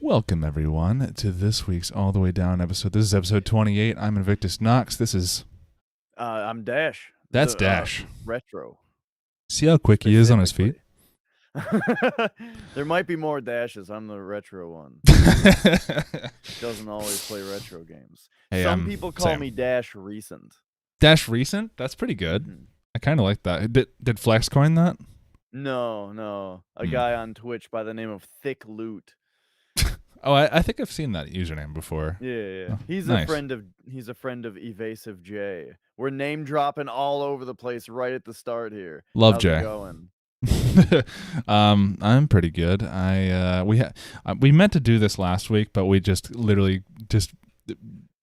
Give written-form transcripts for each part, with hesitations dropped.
Welcome, everyone, to this week's All the Way Down episode. This is episode 28. I'm Invictus Knox. This is... I'm Dash. That's Dash. Retro. See how quick he is on his feet? There might be more Dashes. I'm the retro one. Doesn't always play retro games. Hey, Some people call me Dash Recent. Dash Recent? That's pretty good. Mm-hmm. I kind of like that. Did Flex coin that? No. A guy on Twitch by the name of Thick Loot. Oh, I think I've seen that username before. Yeah. Oh, he's nice. a friend of Evasive J. We're name dropping all over the place right at the start here. Love How's Jay. it going? I'm pretty good. We meant to do this last week, but we just literally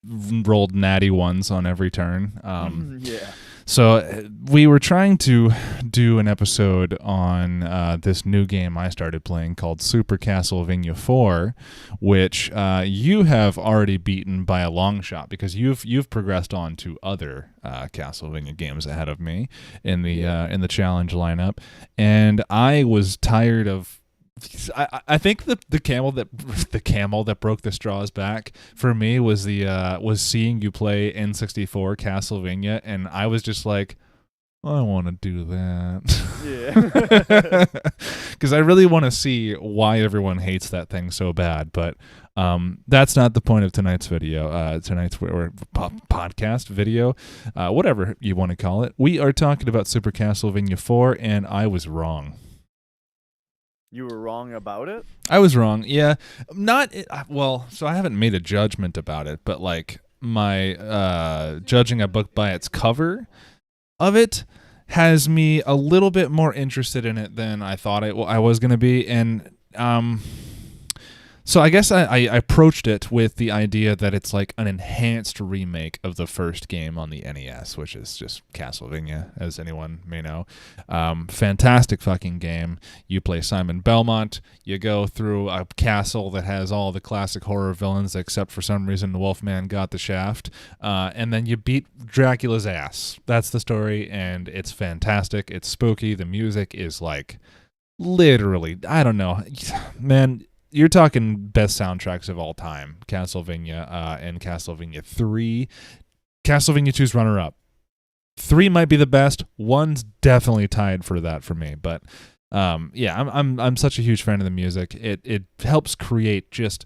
rolled natty ones on every turn. Yeah. So we were trying to do an episode on this new game I started playing called Super Castlevania IV, which you have already beaten by a long shot because you've progressed on to other Castlevania games ahead of me in the challenge lineup, and I was tired of. I think the camel that broke the straws back for me was seeing you play N64 Castlevania, and I was just like, I want to do that. Yeah. Because I really want to see why everyone hates that thing so bad, but that's not the point of tonight's video. Tonight's podcast video, whatever you want to call it. We are talking about Super Castlevania IV, and I was wrong. You were wrong about it? I was wrong. Yeah. So I haven't made a judgment about it, but like my judging a book by its cover of it has me a little bit more interested in it than I thought I was going to be. And so I guess I approached it with the idea that it's like an enhanced remake of the first game on the NES, which is just Castlevania, as anyone may know. Fantastic fucking game. You play Simon Belmont. You go through a castle that has all the classic horror villains, except for some reason the Wolfman got the shaft. And then you beat Dracula's ass. That's the story, and it's fantastic. It's spooky. The music is like literally, I don't know, man. You're talking best soundtracks of all time, Castlevania and Castlevania 3. Castlevania 2's runner-up. 3 might be the best. 1's definitely tied for that for me. But I'm such a huge fan of the music. It helps create just.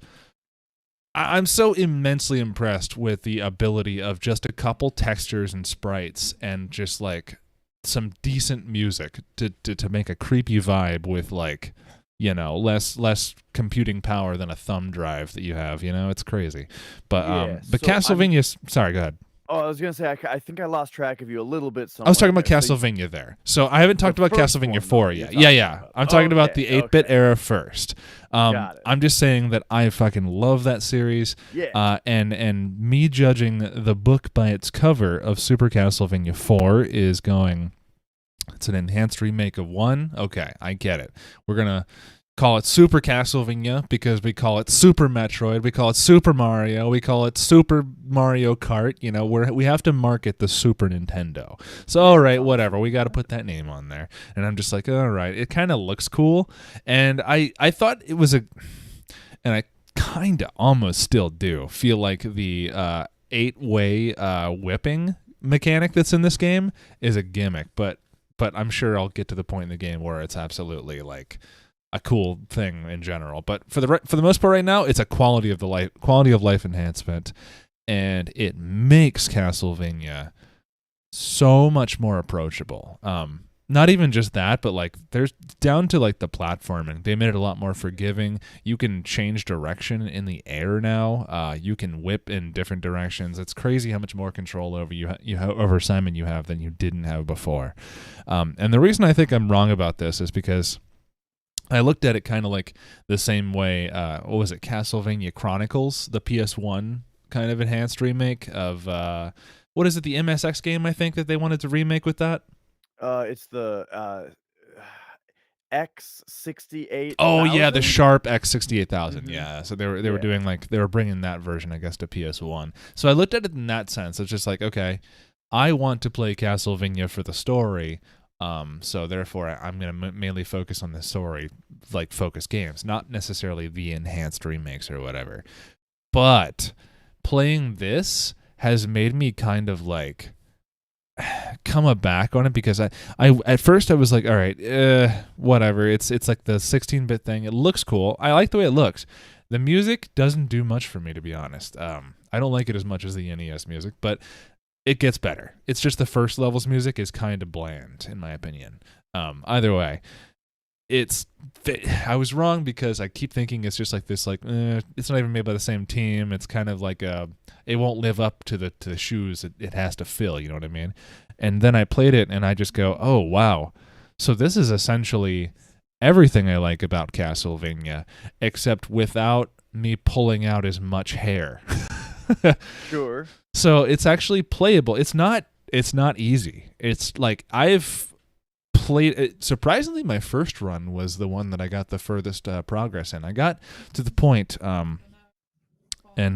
I'm so immensely impressed with the ability of just a couple textures and sprites and just like some decent music to make a creepy vibe with like. Less computing power than a thumb drive that you have. It's crazy. But Castlevania. Sorry, go ahead. Oh, I was gonna say I think I lost track of you a little bit. I was talking about Castlevania there, so I haven't talked about Castlevania 4 yet. Yeah. I'm talking about the 8-bit era first. I'm just saying that I fucking love that series. Yeah. And me judging the book by its cover of Super Castlevania 4 is going. It's an enhanced remake of 1. Okay, I get it. We're going to call it Super Castlevania because we call it Super Metroid. We call it Super Mario. We call it Super Mario Kart. We have to market the Super Nintendo. So, all right, whatever. We got to put that name on there. And I'm just like, all right. It kind of looks cool. And I thought it was and I kind of almost still do feel like the 8-way whipping mechanic that's in this game is a gimmick. But I'm sure I'll get to the point in the game where it's absolutely like a cool thing in general. But for the most part right now, it's a quality of life enhancement, and it makes Castlevania so much more approachable. Not even just that, but like there's down to like the platforming. They made it a lot more forgiving. You can change direction in the air now. You can whip in different directions. It's crazy how much more control over over Simon you have than you didn't have before. And the reason I think I'm wrong about this is because I looked at it kind of like the same way. What was it? Castlevania Chronicles, the PS1 kind of enhanced remake of what is it? The MSX game, I think, that they wanted to remake with that. It's the X68. Oh yeah, the Sharp X68000. Mm-hmm. Yeah, so they were doing like they were bringing that version, I guess, to PS1. So I looked at it in that sense. It's just like, okay, I want to play Castlevania for the story. So therefore, I'm going to mainly focus on the story, like focus games, not necessarily the enhanced remakes or whatever. But playing this has made me kind of like come back on it, because I at first I was like, all right, whatever. It's like the 16-bit thing. It looks cool. I like the way it looks. The music doesn't do much for me, to be honest. I don't like it as much as the NES music, but it gets better. It's just the first level's music is kind of bland, in my opinion. Either way, I was wrong, because I keep thinking it's just like this, like it's not even made by the same team. It's kind of like it won't live up to the shoes it has to fill. You know what I mean? And then I played it, and I just go, oh wow, so this is essentially everything I like about Castlevania, except without me pulling out as much hair. Sure. So it's actually playable. It's not easy. It's like I've played it. Surprisingly, my first run was the one that I got the furthest progress in. I got to the point, and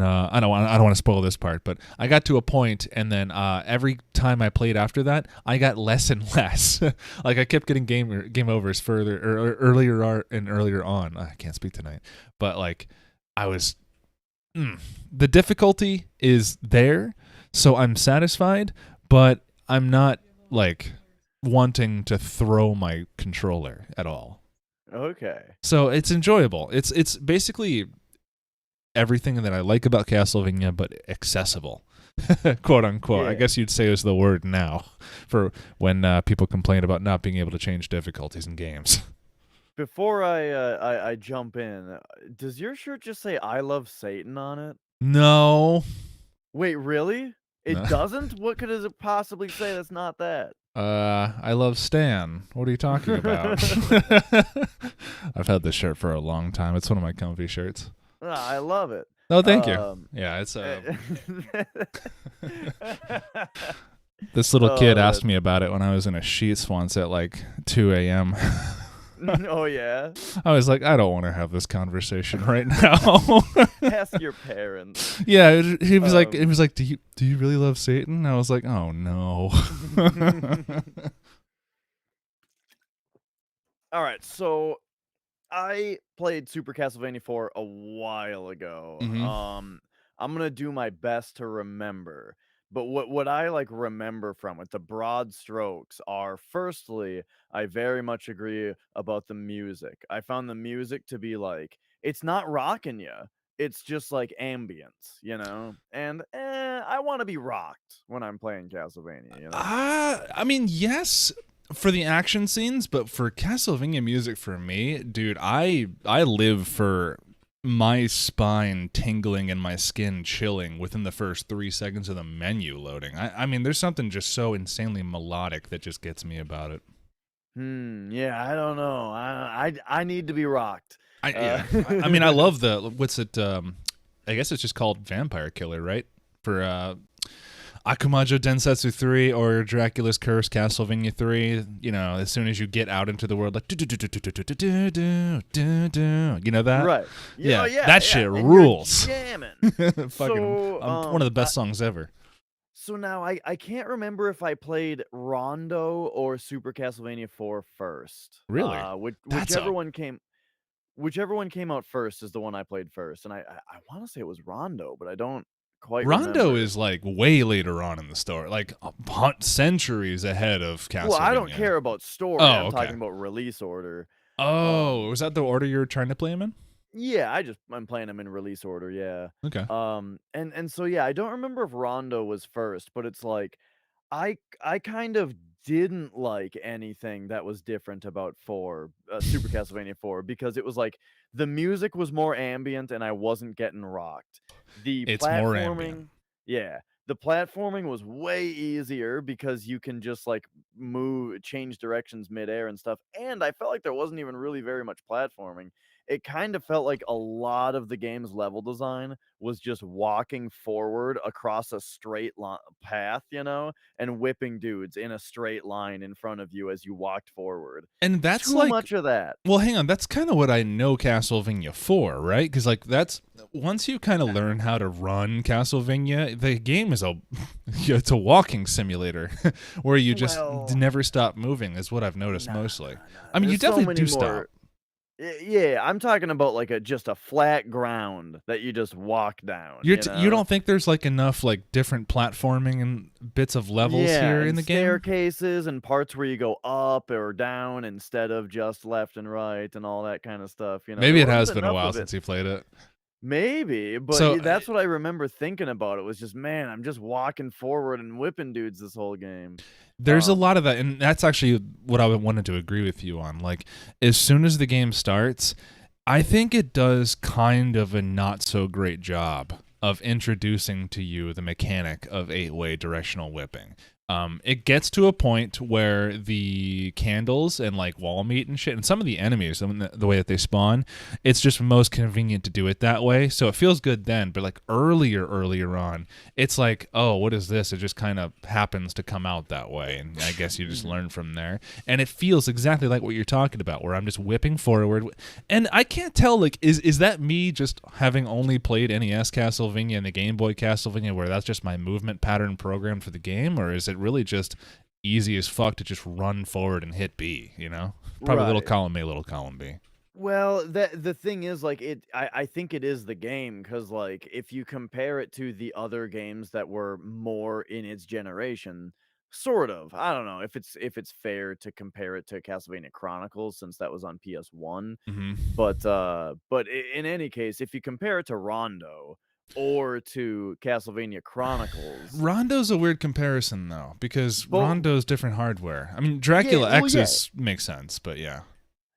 I don't want to spoil this part, but I got to a point, and then every time I played after that, I got less and less. Like I kept getting game overs further or earlier and earlier on. I can't speak tonight, but like I was. The difficulty is there, so I'm satisfied, but I'm not like wanting to throw my controller at all. Okay. So it's enjoyable. It's basically everything that I like about Castlevania, but accessible, quote unquote. Yeah. I guess you'd say is the word now for when people complain about not being able to change difficulties in games. Before I jump in, does your shirt just say "I love Satan" on it? No. Wait, really? It No. doesn't? What could it possibly say that's not that? I love Stan. What are you talking about? I've had this shirt for a long time. It's one of my comfy shirts. I love it. Oh, thank you. Yeah, it's this little kid asked me about it when I was in a Sheetz once at like 2 a.m. Oh yeah. I was like, I don't want to have this conversation right now. Ask your parents. Yeah, he was like, do you really love Satan? I was like, oh no. All right, so I played Super Castlevania IV a while ago. Mhm. I'm gonna do my best to remember. But what I like remember from it, the broad strokes are, firstly, I very much agree about the music. I found the music to be like, it's not rocking you. It's just like ambience, you know? And I want to be rocked when I'm playing Castlevania, you know? I mean, yes, for the action scenes, but for Castlevania music for me, dude, I live for my spine tingling and my skin chilling within the first 3 seconds of the menu loading. I mean, there's something just so insanely melodic that just gets me about it. Yeah, I don't know. I need to be rocked. Yeah. I mean, I love what's it? I guess it's just called Vampire Killer, right? For Akumajo Densetsu 3 or Dracula's Curse Castlevania 3, you know, as soon as you get out into the world, like, you know that? Right. Yeah, Yeah, that shit and rules. you're jamming. Fucking, So, one of the best songs ever. So now I can't remember if I played Rondo or Super Castlevania IV first. Really? Whichever one came out first is the one I played first, and I want to say it was Rondo, but I don't quite Rondo remember. is like way later on in the story, like centuries ahead of Castlevania. Well, I don't care about story. Oh, I'm okay. talking about release order. Oh, was that the order you were trying to play him in? Yeah, I'm playing them in release order, yeah. Okay. And so yeah, I don't remember if Rondo was first, but it's like I kind of didn't like anything that was different about Super Castlevania 4, because it was like the music was more ambient and I wasn't getting rocked. The It's more ambient. platforming, yeah, the platforming was way easier because you can just like change directions midair and stuff. And I felt like there wasn't even really very much platforming. it kind of felt like a lot of the game's level design was just walking forward across a straight path, and whipping dudes in a straight line in front of you as you walked forward. And that's Too like, much of that. well, hang on. That's kind of what I know Castlevania 4, right? Because like that's once you kind of learn how to run Castlevania, the game is it's a walking simulator where you just never stop moving. Is what I've noticed mostly. I mean, you definitely do stop. Yeah, I'm talking about like just a flat ground that you just walk down. You don't think there's like enough like different platforming and bits of levels here in the game? Staircases and parts where you go up or down instead of just left and right and all that kind of stuff. Maybe it has been a while since you played it. Maybe, but that's what I remember thinking about. It was just, man, I'm just walking forward and whipping dudes this whole game. There's a lot of that, and that's actually what I wanted to agree with you on. Like, as soon as the game starts, I think it does kind of a not so great job of introducing to you the mechanic of 8-way directional whipping. It gets to a point where the candles and like wall meat and shit, and some of the enemies, the way that they spawn, it's just most convenient to do it that way. So it feels good then, but like earlier on, it's like, oh, what is this? It just kind of happens to come out that way, and I guess you just learn from there. And it feels exactly like what you're talking about, where I'm just whipping forward, and I can't tell, like, is that me just having only played NES Castlevania and the Game Boy Castlevania, where that's just my movement pattern programmed for the game, or is it really just easy as fuck to just run forward and hit B, Probably little column A, little column B. Well, the thing is, like, I think it is the game, because like if you compare it to the other games that were more in its generation, sort of. I don't know if it's fair to compare it to Castlevania Chronicles, since that was on PS1. Mm-hmm. But in any case, if you compare it to Rondo or to Castlevania Chronicles. Rondo's a weird comparison, though, because Rondo's different hardware. I mean, Dracula X makes sense, but yeah.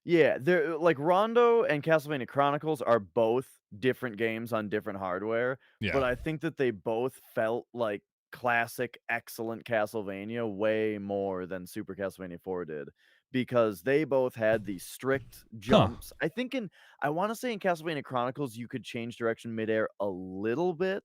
Yeah, they're like Rondo and Castlevania Chronicles are both different games on different hardware, but I think that they both felt like classic, excellent Castlevania way more than Super Castlevania 4 did, because they both had these strict jumps. I want to say in Castlevania Chronicles you could change direction midair a little bit,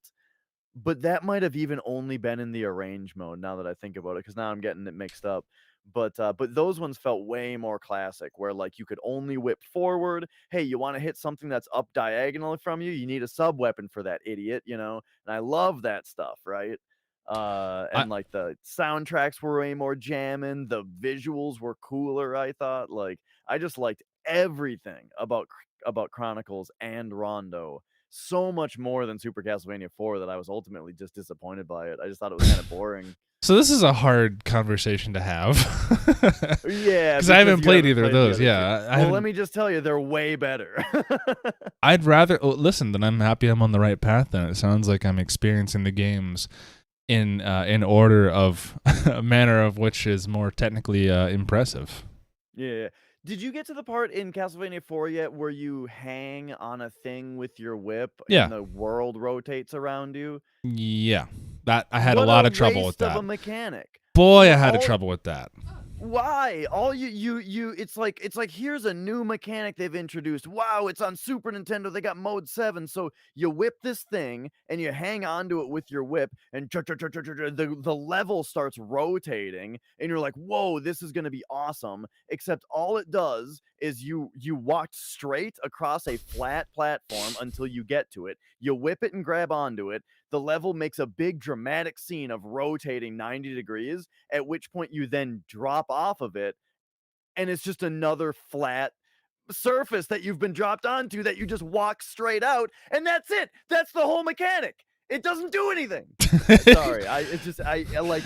but that might have even only been in the arrange mode, now that I think about it, because now I'm getting it mixed up. But those ones felt way more classic, where like you could only whip forward. Hey, you want to hit something that's up diagonally from you? You need a sub weapon for that, idiot. And I love that stuff, right? And like the soundtracks were way more jamming. The visuals were cooler, I thought. Like, I just liked everything about Chronicles and Rondo so much more than Super Castlevania 4, that I was ultimately just disappointed by it. I just thought it was kind of boring. So this is a hard conversation to have. Yeah, because I haven't played either of those. Yeah. Well, let me just tell you, they're way better. I'd rather listen. Then I'm happy I'm on the right path. Then it sounds like I'm experiencing the games in order of a manner of which is more technically impressive. Yeah. Did you get to the part in Castlevania 4 yet where you hang on a thing with your whip and the world rotates around you? Yeah. That I had a lot of trouble with that. Of a mechanic. Boy, I had trouble with that. Why? All it's like here's a new mechanic they've introduced. Wow, it's on Super Nintendo. They got mode 7. So you whip this thing and you hang onto it with your whip, and the level starts rotating, and you're like, whoa, this is gonna be awesome. Except all it does is you walk straight across a flat platform until you get to it. You whip it and grab onto it. The level makes a big dramatic scene of rotating 90 degrees, at which point you then drop off of it, and it's just another flat surface that you've been dropped onto that you just walk straight out, and that's it. That's the whole mechanic. It doesn't do anything. Sorry, I like.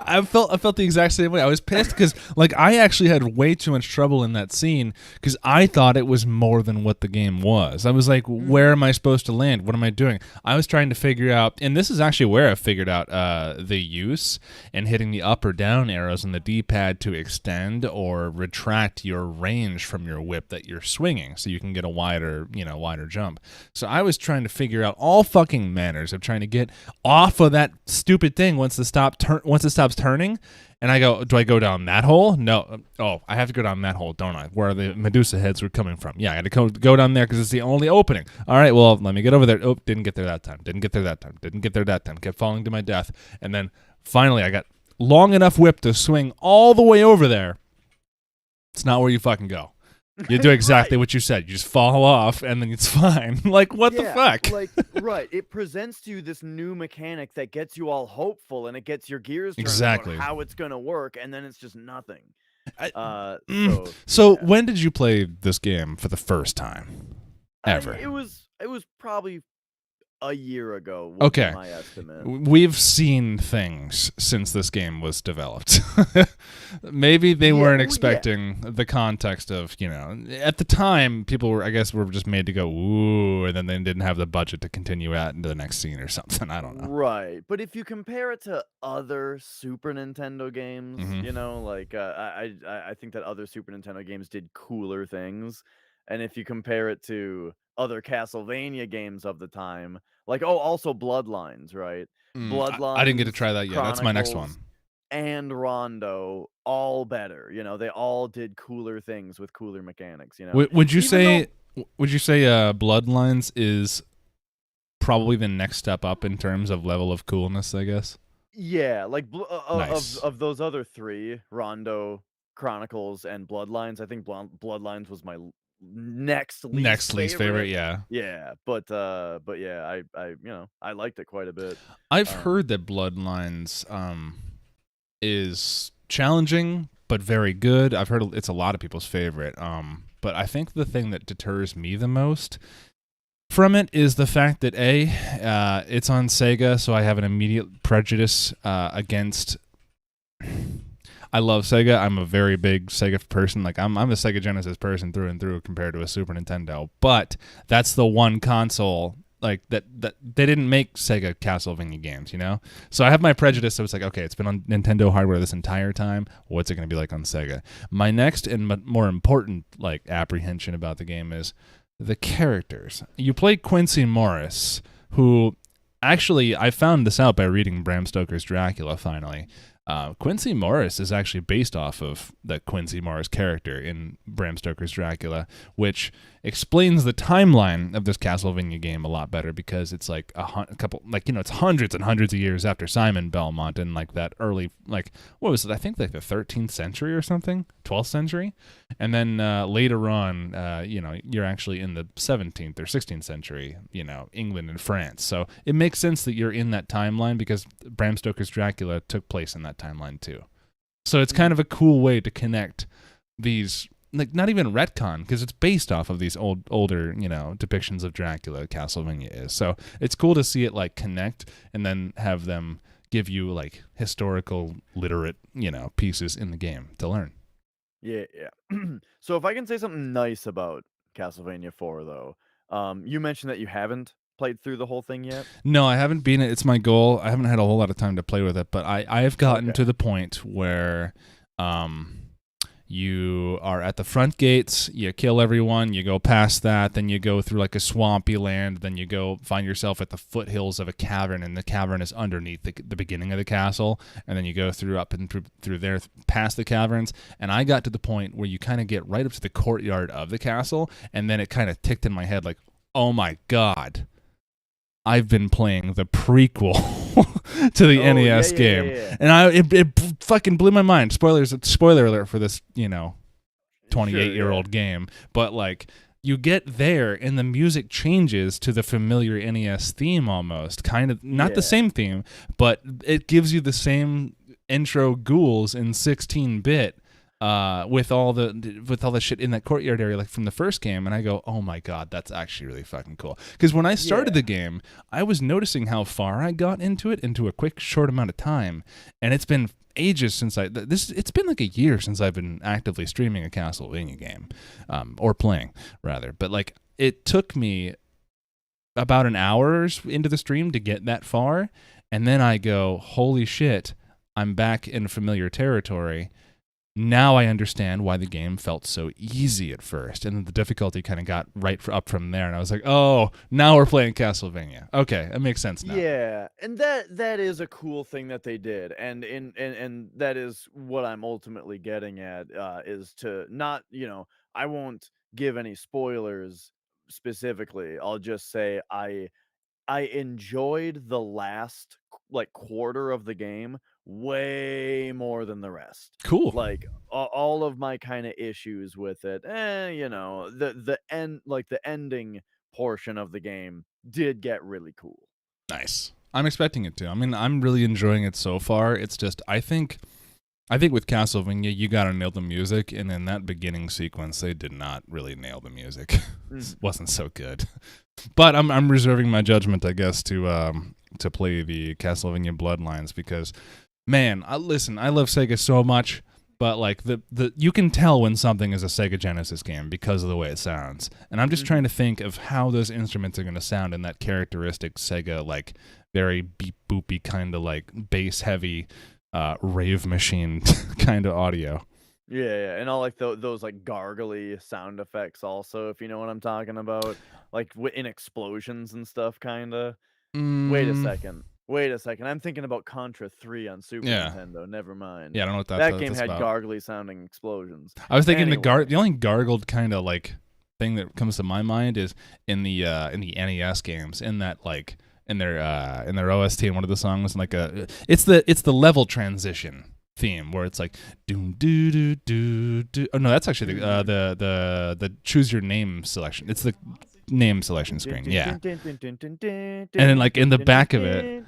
I felt the exact same way. I was pissed because like I actually had way too much trouble in that scene because I thought it was more than what the game was. I was like, where am I supposed to land? What am I doing? I was trying to figure out, and this is actually where I figured out the use and hitting the up or down arrows on the D-pad to extend or retract your range from your whip that you're swinging, so you can get a wider jump. So I was trying to figure out all fucking manners of trying to get off of that stupid thing once once it stops turning, and I go, do I go down that hole? No. Oh, I have to go down that hole, don't I? Where the Medusa heads were coming from. Yeah, I got to go down there because it's the only opening. All right, well, let me get over there. Oh, didn't get there that time. Didn't get there that time. Didn't get there that time. Kept falling to my death. And then finally I got long enough whip to swing all the way over there. It's not where you fucking go. You do exactly what you said. You just fall off, and then it's fine. Like, what the fuck? Like, right. It presents to you this new mechanic that gets you all hopeful, and it gets your gears turned Exactly. about how it's going to work, and then it's just nothing. So when did you play this game for the first time? Ever? It was probably a year ago. Okay. My estimate. We've seen things since this game was developed. Maybe they weren't expecting the context of, at the time, people were just made to go, ooh, and then they didn't have the budget to continue out into the next scene or something. I don't know. Right. But if you compare it to other Super Nintendo games, like I think that other Super Nintendo games did cooler things. And if you compare it to other Castlevania games of the time, like, also Bloodlines, right? Bloodlines. I didn't get to try that yet. That's my next one. And Rondo, all better. They all did cooler things with cooler mechanics. Would you say Bloodlines is probably the next step up in terms of level of coolness, I guess? Yeah, like Nice. of those other three, Rondo, Chronicles, and Bloodlines, I think Bloodlines was my next least favorite. Yeah, but yeah, I liked it quite a bit. I've heard that Bloodlines is challenging but very good. I've heard it's a lot of people's favorite. But I think the thing that deters me the most from it is the fact that it's on Sega, so I have an immediate prejudice against. I love Sega. I'm a very big Sega person. Like I'm a Sega Genesis person through and through compared to a Super Nintendo. But that's the one console like that they didn't make Sega Castlevania games, So I have my prejudice. So it's like, okay, it's been on Nintendo hardware this entire time. What's it going to be like on Sega? My next and more important like apprehension about the game is the characters. You play Quincy Morris, who actually I found this out by reading Bram Stoker's Dracula finally. Quincy Morris is actually based off of the Quincy Morris character in Bram Stoker's Dracula, which explains the timeline of this Castlevania game a lot better because it's like a couple, like, it's hundreds and hundreds of years after Simon Belmont and like that early, like, what was it? I think like the 13th century or something, 12th century. And then later on, you're actually in the 17th or 16th century, England and France. So it makes sense that you're in that timeline because Bram Stoker's Dracula took place in that timeline too. So it's kind of a cool way to connect these, like, not even retcon, because it's based off of these older depictions of Dracula. Castlevania is, so it's cool to see it like connect and then have them give you like historical literate pieces in the game to learn. Yeah. So if I can say something nice about Castlevania IV though, you mentioned that you haven't played through the whole thing yet? No, I haven't beaten it. It's my goal. I haven't had a whole lot of time to play with it, but I have gotten to the point where you are at the front gates, you kill everyone, you go past that, then you go through like a swampy land, then you go find yourself at the foothills of a cavern, and the cavern is underneath the beginning of the castle, and then you go through up and through there past the caverns, and I got to the point where you kind of get right up to the courtyard of the castle, and then it kind of ticked in my head like, oh my god, I've been playing the prequel to the NES game. Yeah. And it fucking blew my mind. Spoiler alert for this, 28-year-old game. But like, you get there and the music changes to the familiar NES theme almost. Kind of, not the same theme, but it gives you the same intro ghouls in 16-bit. With all the shit in that courtyard area, like from the first game, and I go, oh my god, that's actually really fucking cool. Because when I started the game, I was noticing how far I got into a quick, short amount of time, and it's been ages since it's been like a year since I've been actively streaming a Castlevania game, or playing rather. But like, it took me about an hour into the stream to get that far, and then I go, holy shit, I'm back in familiar territory. now I understand why the game felt so easy at first, and then the difficulty kind of got up from there, and I was like, oh, now we're playing Castlevania. Okay, that makes sense now. Yeah, and that is a cool thing that they did, and that is what I'm ultimately getting at, is to not, I won't give any spoilers specifically. I'll just say I enjoyed the last like quarter of the game way more than the rest. Cool. Like all of my kind of issues with it, the end, like the ending portion of the game did get really cool. Nice. I'm expecting it to. I mean, I'm really enjoying it so far. It's just I think with Castlevania, you gotta nail the music, and in that beginning sequence, they did not really nail the music. It wasn't so good. But I'm reserving my judgment, I guess, to play the Castlevania Bloodlines because, man, I love Sega so much, but like the you can tell when something is a Sega Genesis game because of the way it sounds. And I'm just trying to think of how those instruments are going to sound in that characteristic Sega, like very beep boopy kind of like bass heavy rave machine kind of audio. Yeah, and all like those like gargly sound effects also, if you know what I'm talking about, like in explosions and stuff, kind of. Wait a second. I'm thinking about Contra 3 on Super Nintendo. Never mind. Yeah, I don't know what that game that's had about. gargly sounding explosions. I was thinking Anyway. the only gargled kind of like thing that comes to my mind is in the NES games, in that like in their OST in one of the songs, and like it's the level transition theme where it's like doom doo doo doo doo. Oh no, that's actually the choose your name selection. It's the name selection screen. Yeah, and then like in the back of it.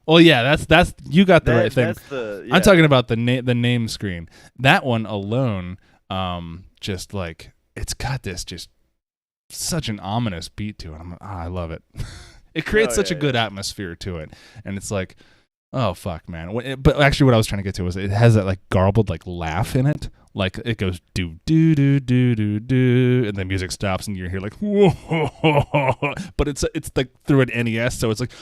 Well, yeah, that's you got the right thing. I'm talking about the name screen. That one alone, just like it's got this just such an ominous beat to it. I love it. It creates such a good atmosphere to it, and it's like, oh fuck, man. But actually, what I was trying to get to was it has that like garbled like laugh in it. Like it goes do do do do do do, and the music stops, and you hear like whoa, but it's like through an NES, so it's like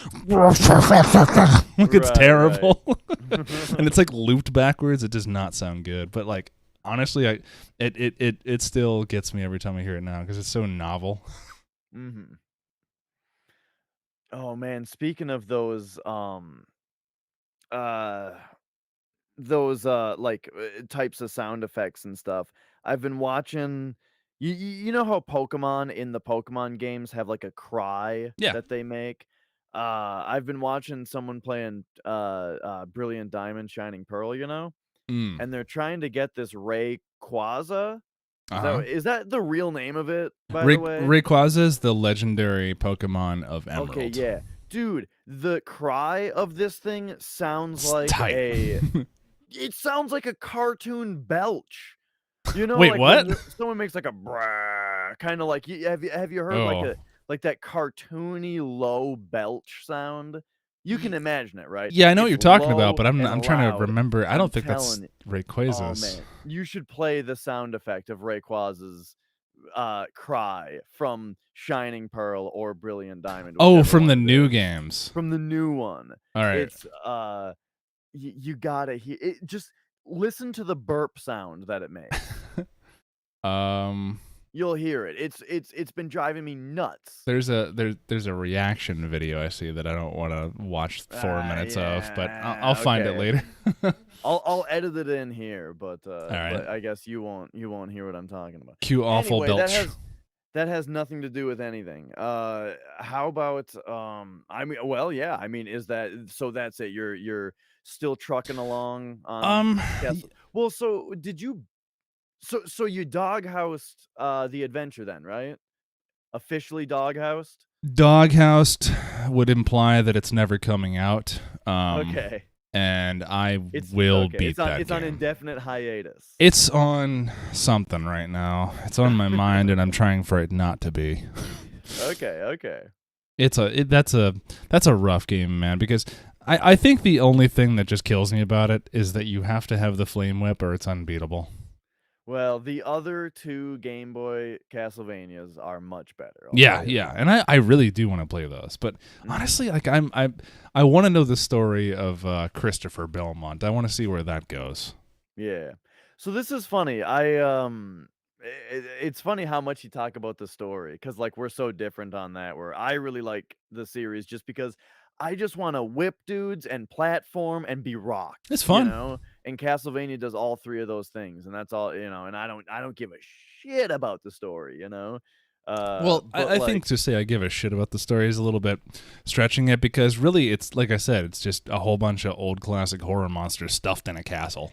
it's terrible, and it's like looped backwards. It does not sound good, but like honestly, it still gets me every time I hear it now because it's so novel. Mm-hmm. Oh man, speaking of those types of sound effects and stuff. I've been watching. You know how Pokemon in the Pokemon games have like a cry that they make. I've been watching someone playing Brilliant Diamond, Shining Pearl. And they're trying to get this Rayquaza. Is that the real name of it? By the way, Rayquaza is the legendary Pokemon of Emerald. Okay, yeah, dude, the cry of this thing sounds like it sounds like a cartoon belch. Wait, like what? Someone makes like a brah, kind of like have you heard like that cartoony low belch sound? You can imagine it, right? Yeah, I know what you're talking about, but I'm trying to remember. I don't think that's Rayquaza's. Oh man, you should play the sound effect of Rayquaza's cry from Shining Pearl or Brilliant Diamond. Oh, from the new games. From the new one. All right. It's you gotta hear it. Just listen to the burp sound that it makes. You'll hear it. It's been driving me nuts. There's a reaction video I see that I don't want to watch 4 minutes of, but I'll find it later. I'll edit it in here, but all right. but I guess you won't hear what I'm talking about. Cue awful belch. That has nothing to do with anything. How about is that so? That's it. You're still trucking along on. Well, so did you? So you doghoused the adventure then, right? Officially doghoused? Doghoused would imply that it's never coming out. Okay. And I will beat that. It's on indefinite hiatus. It's on something right now. It's on my mind, and I'm trying for it not to be. Okay. That's a rough game, man, because I think the only thing that just kills me about it is that you have to have the flame whip or it's unbeatable. Well, the other two Game Boy Castlevanias are much better. Yeah, and I really do want to play those, but honestly, like I want to know the story of Christopher Belmont. I want to see where that goes. Yeah. So this is funny. It's funny how much you talk about the story because like we're so different on that. Where I really like the series just because I just want to whip dudes and platform and be rocked, It's fun. And Castlevania does all three of those things, and that's all, And I don't give a shit about the story. Well, But I think like to say I give a shit about the story is a little bit stretching it because really it's like I said, it's just a whole bunch of old classic horror monsters stuffed in a castle.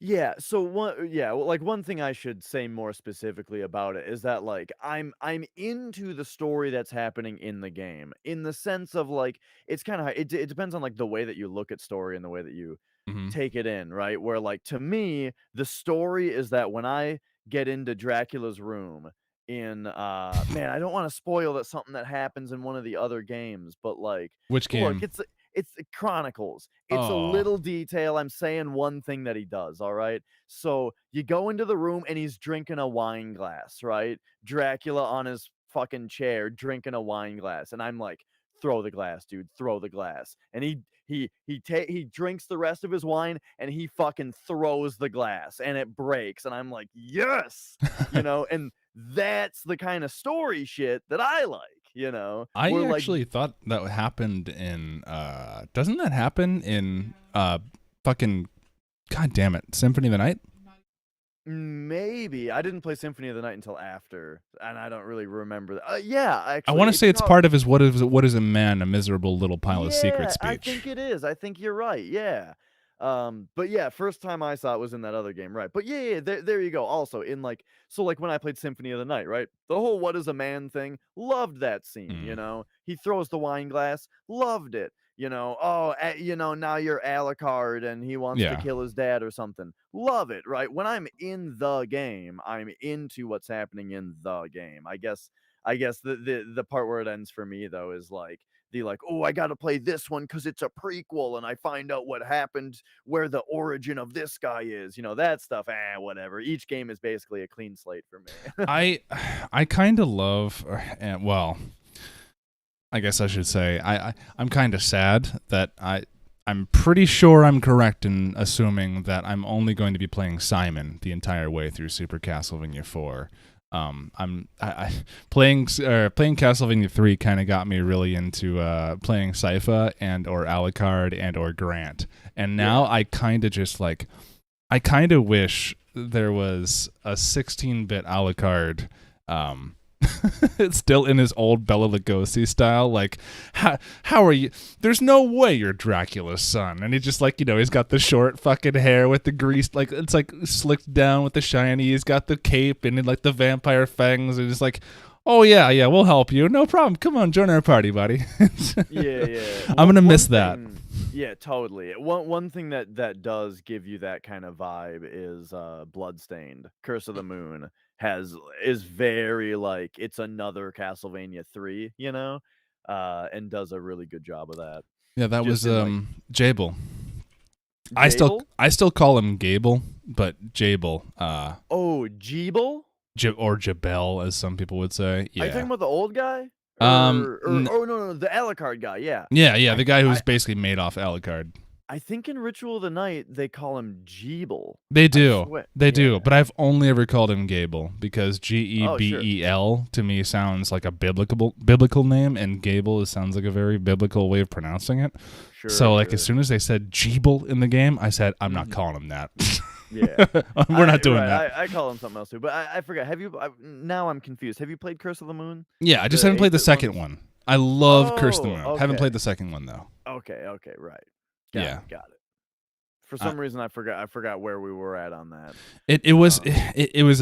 Yeah, so well, like one thing I should say more specifically about it is that like I'm into the story that's happening in the game in the sense of like it's kind of it depends on like the way that you look at story and the way that you Hmm. take it in, right? Where like to me the story is that when I get into Dracula's room in man, I don't want to spoil that something that happens in one of the other games, but like Which look, game? it's the Chronicles. It's a Oh, little detail. I'm saying one thing that he does, all right? So you go into the room and he's drinking a wine glass, right? Dracula on his fucking chair drinking a wine glass. And I'm like, throw the glass, dude, throw the glass. And he drinks the rest of his wine and he fucking throws the glass and it breaks. And I'm like, yes, and that's the kind of story shit that I like. I We're like actually thought that happened in doesn't that happen in fucking god damn it, Symphony of the Night? maybe I didn't play Symphony of the Night until after, and I don't really remember that. Yeah, I actually, want to it's say it's called. part of his what is a man, a miserable little pile of secret Yeah, I speech. think it is. I think you're right. Yeah. But yeah, first time I saw it was in that other game, right? But yeah, there you go. Also, in like, so like when I played Symphony of the Night, right? The whole "what is a man" thing, loved that scene. Mm. He throws the wine glass, loved it. Oh, now you're Alucard and he wants to Yeah. kill his dad or something. Love it, right? When I'm in the game, I'm into what's happening in the game. I guess the part where it ends for me though is like the like, oh, I got to play this one because it's a prequel and I find out what happened, where the origin of this guy is, that stuff. Whatever. Each game is basically a clean slate for me. I I kind of love well, I guess I should say I'm kind of sad that I'm pretty sure I'm correct in assuming that I'm only going to be playing Simon the entire way through Super Castlevania 4. I playing Castlevania 3 kind of got me really into playing Sypha and or Alucard and or Grant, and now Yeah. I kind of just like I kind of wish there was a 16-bit Alucard. It's still in his old Bela Lugosi style. Like, how are you? There's no way you're Dracula's son. And he just like, he's got the short fucking hair with the grease, like it's like slicked down with the shiny. He's got the cape and like the vampire fangs. And it's like, oh yeah, we'll help you. No problem. Come on, join our party, buddy. Yeah. I'm gonna One miss that. thing, yeah, totally. One thing that does give you that kind of vibe is Bloodstained. Curse of the Moon is very like it's another Castlevania 3, and does a really good job of that. Yeah, that was Just in like Jabel. I still Jabel? I still call him Gable, but Jabel, Oh, Jeeble? or Jabel, as some people would say. Are you talking Yeah. about the old guy? N- Oh no, the Alucard guy, yeah. yeah, I the guy I who's basically made off Alucard. I think in Ritual of the Night they call him Jeeble. They I do. swear. They Yeah. do, but I've only ever called him Gable because Oh, sure. Gebel to me sounds like a biblical name, and Gable sounds like a very biblical way of pronouncing it. So, like, as soon as they said Jebel in the game, I said, I'm not Mhm. calling him that. Yeah. We're not doing that. I call him something else too, but I forgot. Now I'm confused. Have you played Curse of the Moon? Yeah, I just The haven't played the 8-bit second ones? one. I love Curse of the Oh, Moon. Haven't okay. played the second one though. Okay, right. Yeah. Got it. For Uh, some reason I forgot where we were at on that. It was Um, it was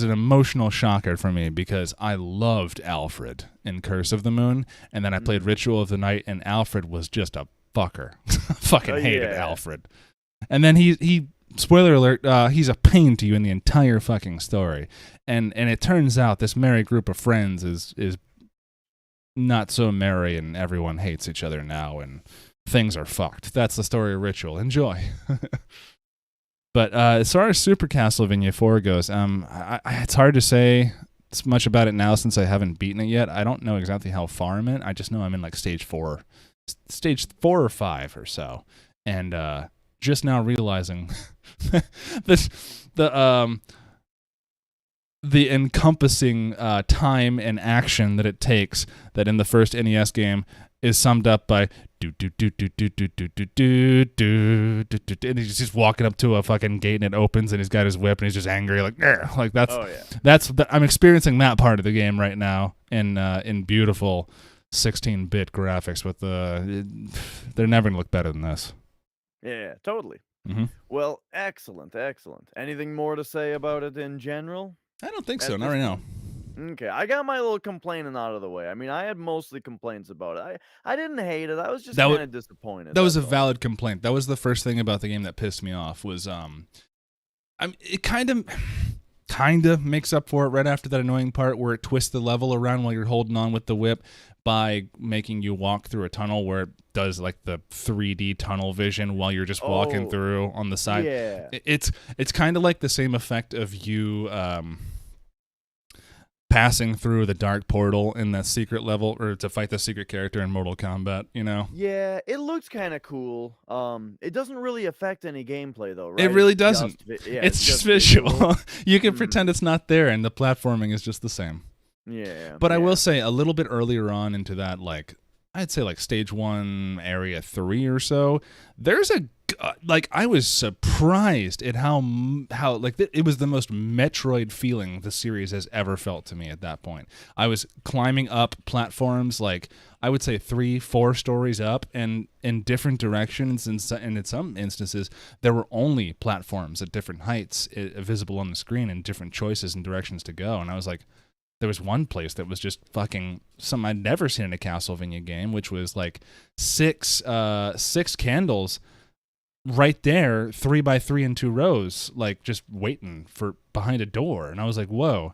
an emotional shocker for me because I loved Alfred in Curse of the Moon, and then I played Mhm. Ritual of the Night, and Alfred was just a fucker. Fucking hated yeah. Alfred. And then he spoiler alert, he's a pain to you in the entire fucking story. And it turns out this merry group of friends is not so merry, and everyone hates each other now, and things are fucked. That's the story of Ritual. Enjoy. But as far as Super Castlevania 4 goes, it's hard to say much about it now since I haven't beaten it yet. I don't know exactly how far I'm in. I just know I'm in like stage 4 or 5 or so. And just now realizing this the encompassing time and action that it takes that in the first NES game is summed up by do do do do do do do do do do do, and he's just walking up to a fucking gate and it opens and he's got his whip and he's just angry like that's I'm experiencing that part of the game right now in beautiful 16-bit graphics with they're never gonna look better than this. Yeah, totally. Mm-hmm. Well, excellent. Anything more to say about it in general? I don't think so. Not right now. Okay, I got my little complaining out of the way. I mean, I had mostly complaints about it. I didn't hate it. I was just kind of disappointed. That was a valid complaint. That was the first thing about the game that pissed me off was it kind of makes up for it right after that annoying part where it twists the level around while you're holding on with the whip by making you walk through a tunnel where it does like the 3D tunnel vision while you're just walking through on the side. Yeah. It's kind of like the same effect of you passing through the dark portal in that secret level or to fight the secret character in Mortal Kombat, you know? Yeah, it looks kind of cool. It doesn't really affect any gameplay though, right? It really doesn't. It's just visual. You can pretend it's not there and the platforming is just the same. Yeah. But I will say a little bit earlier on into that, like, I'd say like stage 1, area 3 or so, there's I was surprised at how like it was the most Metroid feeling the series has ever felt to me at that point. I was climbing up platforms like I would say 3-4 stories up and in different directions, and in some instances there were only platforms at different heights visible on the screen and different choices and directions to go, and I was like, there was one place that was just fucking something I'd never seen in a Castlevania game, which was like six candles right there, 3x3 in 2 rows, like just waiting for behind a door. And I was like, whoa,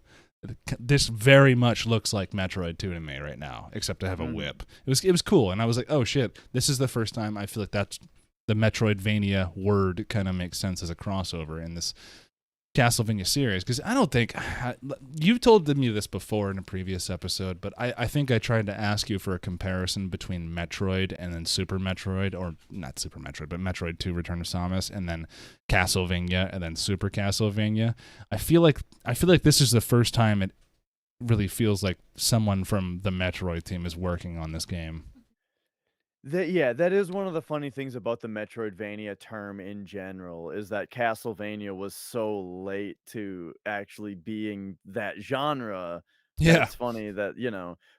this very much looks like Metroid 2 to me right now, except to have a whip. It was cool. And I was like, oh shit, this is the first time I feel like that's the Metroidvania word kind of makes sense as a crossover in this Castlevania series, because I don't think you've told me this before in a previous episode, but I think I tried to ask you for a comparison between Metroid and then Super Metroid, or not Super Metroid, but Metroid 2 Return of Samus, and then Castlevania and then Super Castlevania. I feel like this is the first time it really feels like someone from the Metroid team is working on this game. That is one of the funny things about the Metroidvania term in general, is that Castlevania was so late to actually being that genre. Yeah. It's funny that,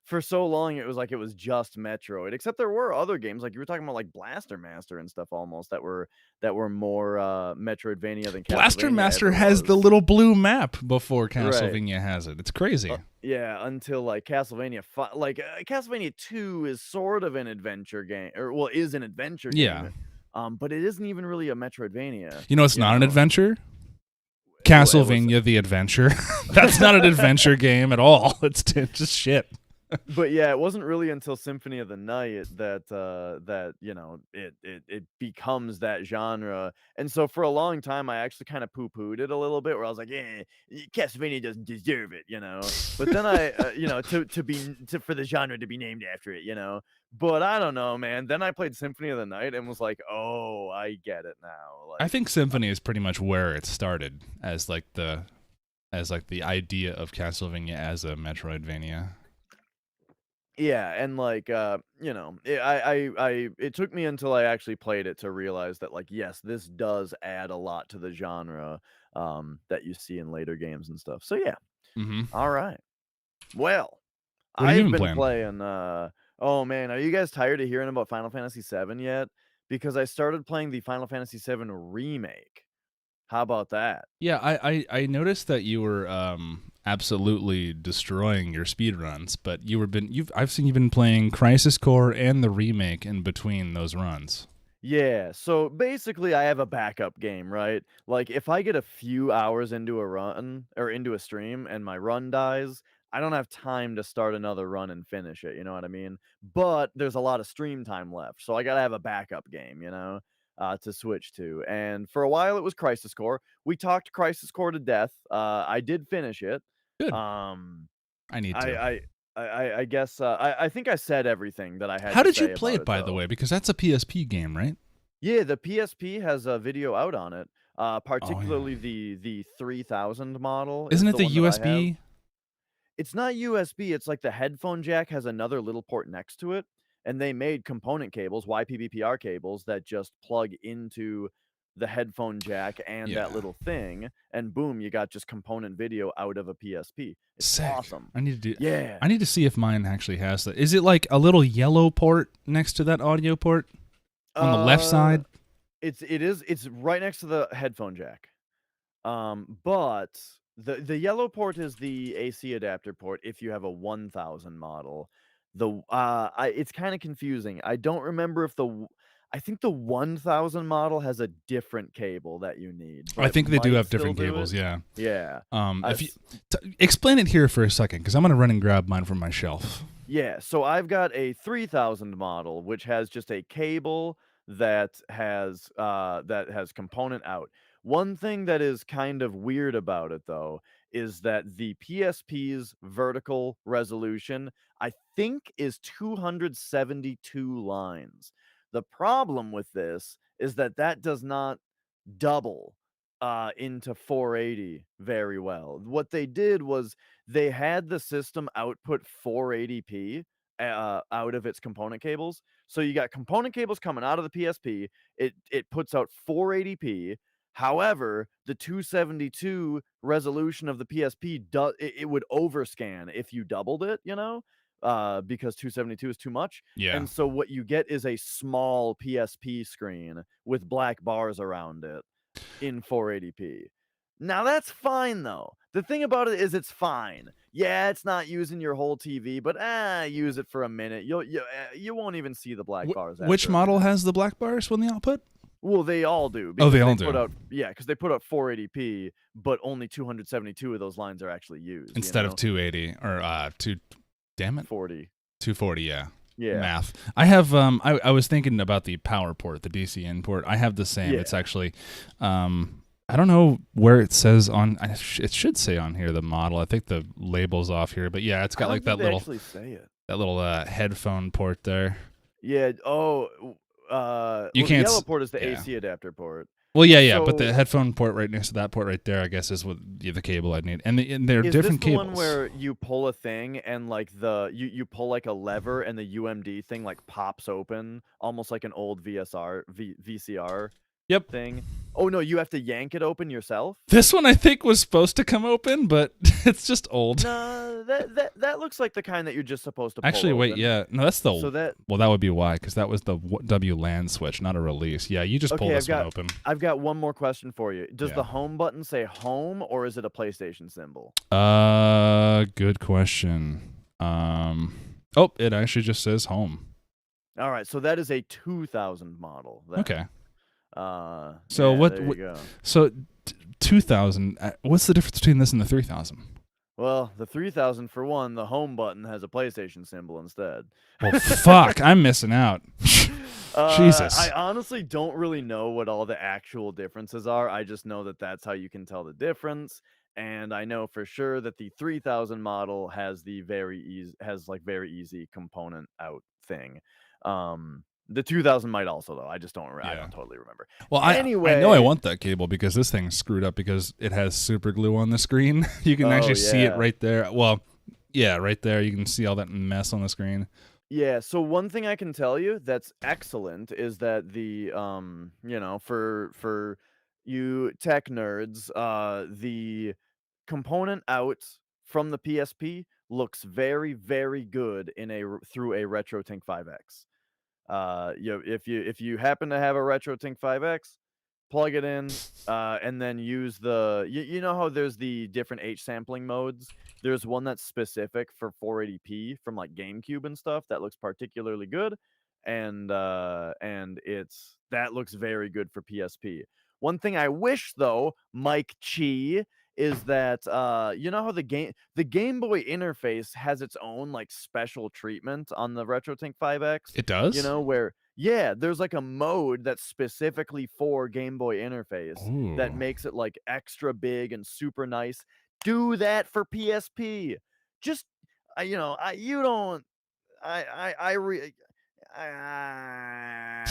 for so long it was just Metroid, except there were other games, like you were talking about, like Blaster Master and stuff almost, that were more Metroidvania than Castlevania Blaster Master ever has was. the little blue map before Castlevania has it. It's crazy. Yeah, until like Castlevania Castlevania 2 is sort of an adventure game, is an adventure game. But it isn't even really a Metroidvania. You know, it's not an adventure. Castlevania the Adventure. That's not an adventure game at all. It's just shit. But yeah, it wasn't really until Symphony of the Night that it becomes that genre. And so for a long time I actually kind of poo-pooed it a little bit, where I was like, Castlevania doesn't deserve it, But then I for the genre to be named after it, But I don't know, man. Then I played Symphony of the Night and was like, oh, I get it now. Like, I think Symphony is pretty much where it started as the idea of Castlevania as a Metroidvania. Yeah, and like it took me until I actually played it to realize that, like, yes, this does add a lot to the genre that you see in later games and stuff. So yeah. All right. Well, I've been playing oh man, are you guys tired of hearing about Final Fantasy VII yet? Because I started playing the Final Fantasy VII remake. How about that? Yeah, I noticed that you were absolutely destroying your speedruns, but I've seen you've been playing Crisis Core and the remake in between those runs. Yeah, so basically I have a backup game, right? Like if I get a few hours into a run or into a stream and my run dies, I don't have time to start another run and finish it, you know what I mean? But there's a lot of stream time left, so I gotta have a backup game, to switch to. And for a while it was Crisis Core. We talked Crisis Core to death. I did finish it. Good. I need to. I guess I think I said everything that I had. How to did you say play about it, by the way? Because that's a PSP game, right? Yeah, the PSP has a video out on it. Oh yeah. Particularly the 3000 model Isn't is it the the one that I have. USB? It's not USB, it's like the headphone jack has another little port next to it, and they made component cables, YPBPR cables that just plug into the headphone jack and that Yeah. little thing, and boom, you got just component video out of a PSP. It's Sick. awesome. I need to do. Yeah. I need to see if mine actually has that. Is it like a little yellow port next to that audio port on the left Uh, side? it's right next to the headphone jack. But the yellow port is the AC adapter port if you have a 1000 model. It's kind of confusing. I don't remember if I think the 1000 model has a different cable that you need, but I it think they do might have still different do it. cables. Yeah. Yeah. If you explain it here for a second, because I'm gonna run and grab mine from my shelf. Yeah, so I've got a 3000 model, which has just a cable that has component out. One thing that is kind of weird about it, though, is that the PSP's vertical resolution, I think, is 272 lines. The problem with this is that that does not double into 480 very well. What they did was they had the system output 480p out of its component cables. So you got component cables coming out of the PSP. It puts out 480p. However, the 272 resolution of the PSP it would overscan if you doubled it, because 272 is too much. Yeah. And so what you get is a small PSP screen with black bars around it in 480p. Now that's fine though. The thing about it is it's fine. Yeah, it's not using your whole TV, but use it for a minute. You won't even see the black bars Which after a model minute. has the black bars when the output? Well, they all do Oh, because they all put do. out because they put out 480p, but only 272 of those lines are actually used. Instead of 280 or damn it, 40. 240. Yeah. Yeah. Math. I have I was thinking about the power port, the DC in port. I have the same. Yeah. It's actually I don't know where it says on it should say on here the model. I think the label's off here, but yeah, it's got like that little actually say it. that little headphone port there. Yeah. Oh, You the can't yellow port is the yeah. AC adapter port. Well, yeah, but So- the headphone port right next to that port right there, I guess, is what the cable I'd need, and they're Is different this the cables. one where you pull a thing and like you pull like a lever and the UMD thing like pops open, almost like an old VCR Yep. thing? Oh no, you have to yank it open yourself? This one I think was supposed to come open, but it's just old. No, that looks like the kind that you're just supposed to pull Actually, wait, open. yeah, no, that's the So that well, that would be why, because that was the W LAN switch, not a release. Yeah, you just pull Okay, this one open. I've got one more question for you. Does Yeah. the home button say home or is it a PlayStation symbol? Good question. Oh, it actually just says home. All right, so that is a 2000 model. Then. Okay. So So yeah, there you go. So 2000. What's the difference between this and the 3000? Well, the 3000 for one, the home button has a PlayStation symbol instead. Well, fuck, I'm missing out. Jesus. I honestly don't really know what all the actual differences are. I just know that that's how you can tell the difference. And I know for sure that the 3000 model has very easy component out thing. The 2000 might also though. I just don't. I Yeah. don't totally remember. Well, Anyway, I know I want that cable because this thing's screwed up because it has super glue on the screen. You can actually see it yeah. right there. Well, yeah, right there. You can see all that mess on the screen. Yeah, so one thing I can tell you that's excellent is that for you tech nerds, the component out from the PSP looks very, very good through a RetroTink 5X. If you happen to have a RetroTink 5X, plug it in, and then use you know how there's the different H sampling modes? There's one that's specific for 480p from like GameCube and stuff that looks particularly good, and that looks very good for PSP. One thing I wish though, Mike Chi, is that you know how the Game Boy interface has its own like special treatment on the RetroTink 5X? It does? You know, where there's like a mode that's specifically for Game Boy interface that Ooh. makes it like extra big and super nice. Do that for PSP. Just you know, I you don't I I I re I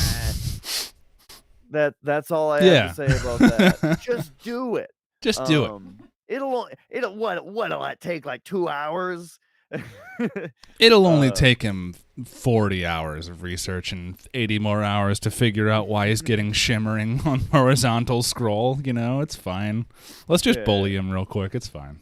That's all I have to Yeah. say about that. Just do it. Just do it. It'll what'll that take, like 2 hours? It'll only Uh, take him 40 hours of research and 80 more hours to figure out why he's getting shimmering on horizontal scroll. It's fine. Let's just bully yeah. him real quick. It's fine.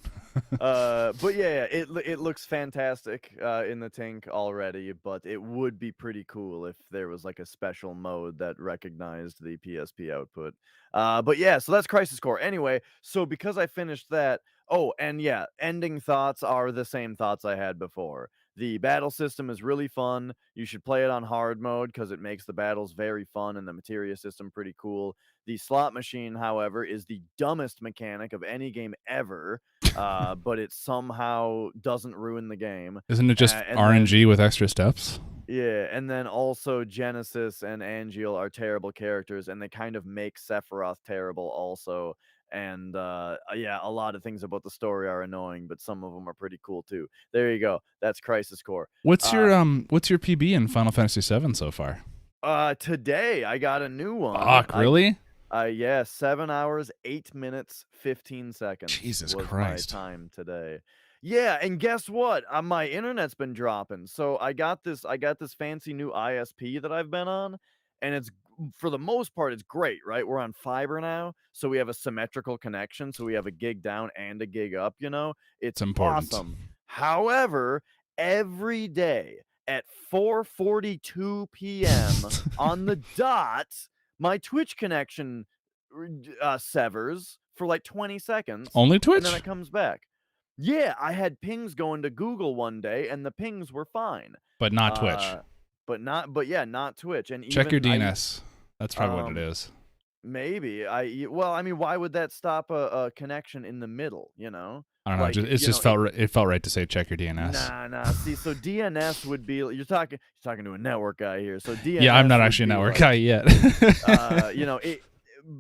But yeah, it looks fantastic in the tank already, but it would be pretty cool if there was like a special mode that recognized the PSP output. But yeah, so that's Crisis Core. Anyway, so because I finished that, oh, and yeah, ending thoughts are the same thoughts I had before. The battle system is really fun. You should play it on hard mode because it makes the battles very fun and the materia system pretty cool. The slot machine, however, is the dumbest mechanic of any game ever, but it somehow doesn't ruin the game. Isn't it just And then, RNG with extra steps? yeah, and then also Genesis and Angeal are terrible characters, and they kind of make Sephiroth terrible also. And yeah, a lot of things about the story are annoying, but some of them are pretty cool too. There you go. That's Crisis Core. What's your PB in Final Fantasy VII so far? Today I got a new one. Fuck, really? Yeah, 7 hours, 8 minutes, 15 seconds Jesus was Christ. my time today. Yeah, and guess what? My internet's been dropping. So I got this fancy new ISP that I've been on, and it's for the most part it's great, right? We're on fiber now, so we have a symmetrical connection, so we have a gig down and a gig up, It's It's important. awesome. However, every day at 4:42 p.m. on the dot, my Twitch connection severs for like 20 seconds, Only and then Twitch? it comes back. Yeah, I had pings going to Google one day, and the pings were fine. But not Twitch. But yeah, not Twitch. And Check your even DNS. That's probably what it is. maybe well, I mean, why would that stop a connection in the middle? I don't know. Like, It just felt right to say check your DNS. Nah. See, so DNS would be you're talking to a network guy here. So DNS. Yeah, I'm not would actually a be network like, guy yet. it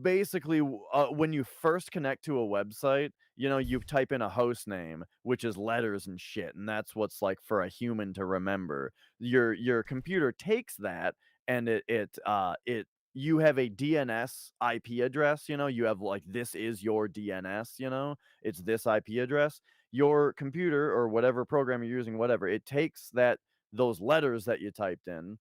basically when you first connect to a website, you type in a host name, which is letters and shit, and that's what's like for a human to remember. Your computer takes that, and it you have a DNS IP address. You have like, this is your DNS. It's this IP address. Your computer or whatever program you're using, whatever, it takes those letters that you typed in,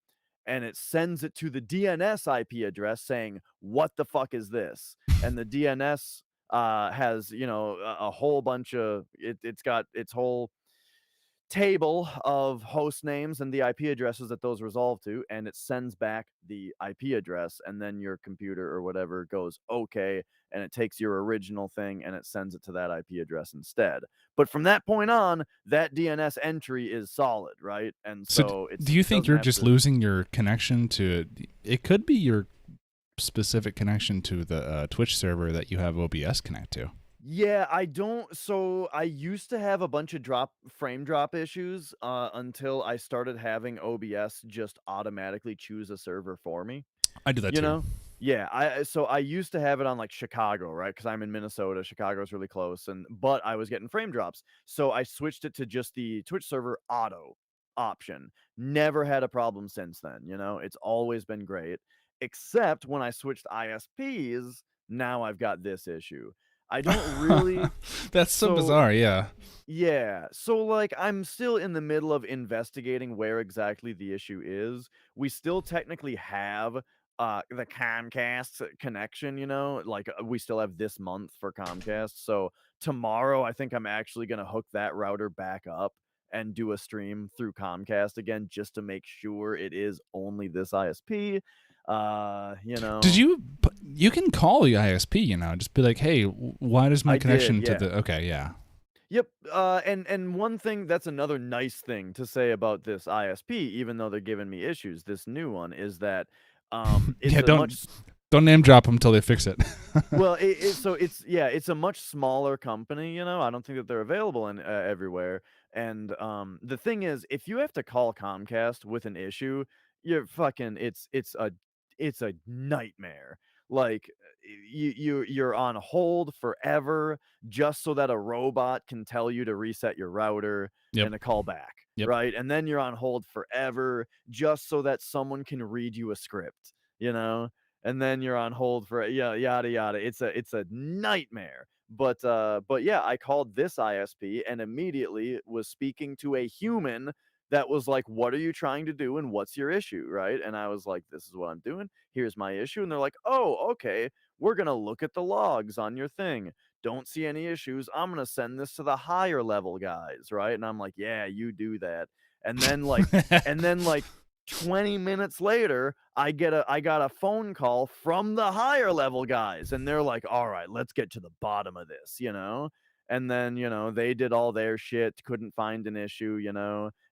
and it sends it to the DNS IP address saying, what the fuck is this? And the DNS has, a whole bunch of it's got its whole table of host names and the IP addresses that those resolve to, and it sends back the IP address, and then your computer or whatever goes okay, and it takes your original thing and it sends it to that IP address instead. But from that point on, that DNS entry is solid, right? And So so do you think doesn't you're have just to. losing your connection to it? Could be your specific connection to the Twitch server that you have OBS connect to. Yeah, I don't. So I used to have a bunch of frame drop issues until I started having OBS just automatically choose a server for me. I do that You too. know? Yeah, I used to have it on like Chicago, right? Because I'm in Minnesota. Chicago's really close, but I was getting frame drops. So I switched it to just the Twitch server auto option. Never had a problem since then, It's always been great. Except when I switched ISPs, now I've got this issue. I don't really. That's so So bizarre. Yeah. yeah. So, like, I'm still in the middle of investigating where exactly the issue is. We still technically have the Comcast connection, like, we still have this month for Comcast. So, tomorrow I think I'm actually going to hook that router back up and do a stream through Comcast again, just to make sure it is only this ISP. Did you can call the ISP, just be like, hey, why does my I did, connection to yeah. the okay, yeah. Yep. And one thing, that's another nice thing to say about this ISP, even though they're giving me issues, this new one, is that it's Yeah, a much don't name drop them until they fix it. well, it's a much smaller company. I don't think that they're available in everywhere. And the thing is, if you have to call Comcast with an issue, you're fucking it's a nightmare. Like, you're on hold forever just so that a robot can tell you to reset your router Yep. and to call back, Yep. right? And then you're on hold forever just so that someone can read you a script, you know? and then you're on hold for yada yada. It's a nightmare. But yeah, I called this ISP and immediately was speaking to a human that was like, "What are you trying to do and what's your issue?" Right? And I was like, "This is what I'm doing. Here's my issue." And they're like, "Oh, okay. We're going to look at the logs on your thing. Don't see any issues. I'm going to send this to the higher level guys," right? And I'm like, "Yeah, you do that." And then like and then like 20 minutes later, I got a phone call from the higher level guys, and they're like, "All right, let's get to the bottom of this," you know? And then, they did all their shit, couldn't find an issue,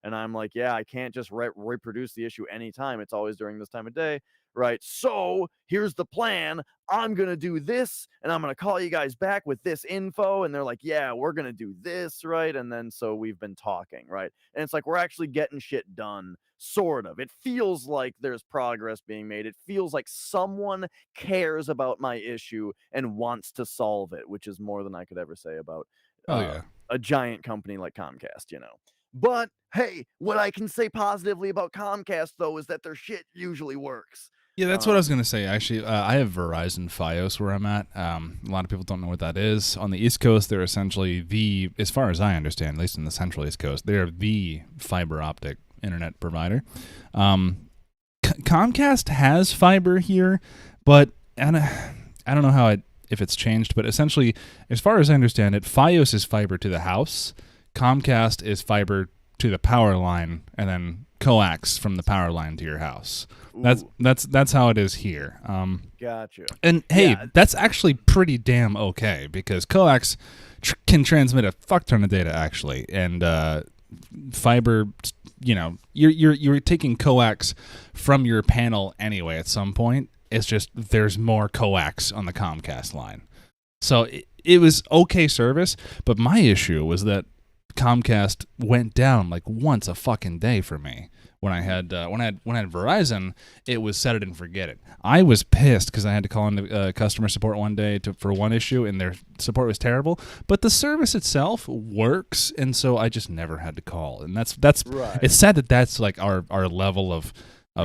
and I'm like, "Yeah, I can't just reproduce the issue anytime. It's always during this time of day." Right? So, here's the plan. I'm going to do this, and I'm going to call you guys back with this info. And they're like, "Yeah, we're going to do this," right? And then so we've been talking, right? And it's like we're actually getting shit done, sort of. It feels like there's progress being made. It feels like someone cares about my issue and wants to solve it, which is more than I could ever say about Oh yeah. a giant company like Comcast. But hey, what I can say positively about Comcast though is that their shit usually works. Yeah, that's what I was going to say. Actually, I have Verizon Fios where I'm at. A lot of people don't know what that is. On the East Coast, they're essentially as far as I understand, at least in the Central East Coast, they're the fiber optic internet provider. Comcast has fiber here, but I don't know if it's changed, but essentially, as far as I understand it, Fios is fiber to the house, Comcast is fiber to the power line, and then coax from the power line to your house. That's how it is here. Gotcha. And hey, that's actually pretty damn okay because coax can transmit a fuck ton of data actually, and fiber, you're taking coax from your panel anyway. At some point, it's just there's more coax on the Comcast line, so it was okay service. But my issue was that Comcast went down like once a fucking day for me. When I had Verizon, it was set it and forget it. I was pissed because I had to call into customer support one day for one issue, and their support was terrible. But the service itself works, and so I just never had to call. And that's right. It's sad that that's like our level of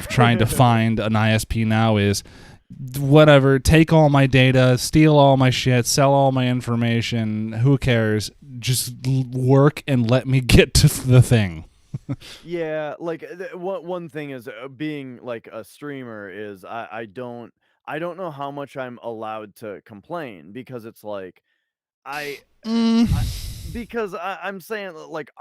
trying to find an ISP now is whatever. Take all my data, steal all my shit, sell all my information. Who cares? Just work and let me get to the thing. Yeah, like one thing is being like a streamer is I don't know how much I'm allowed to complain because it's like because I'm saying like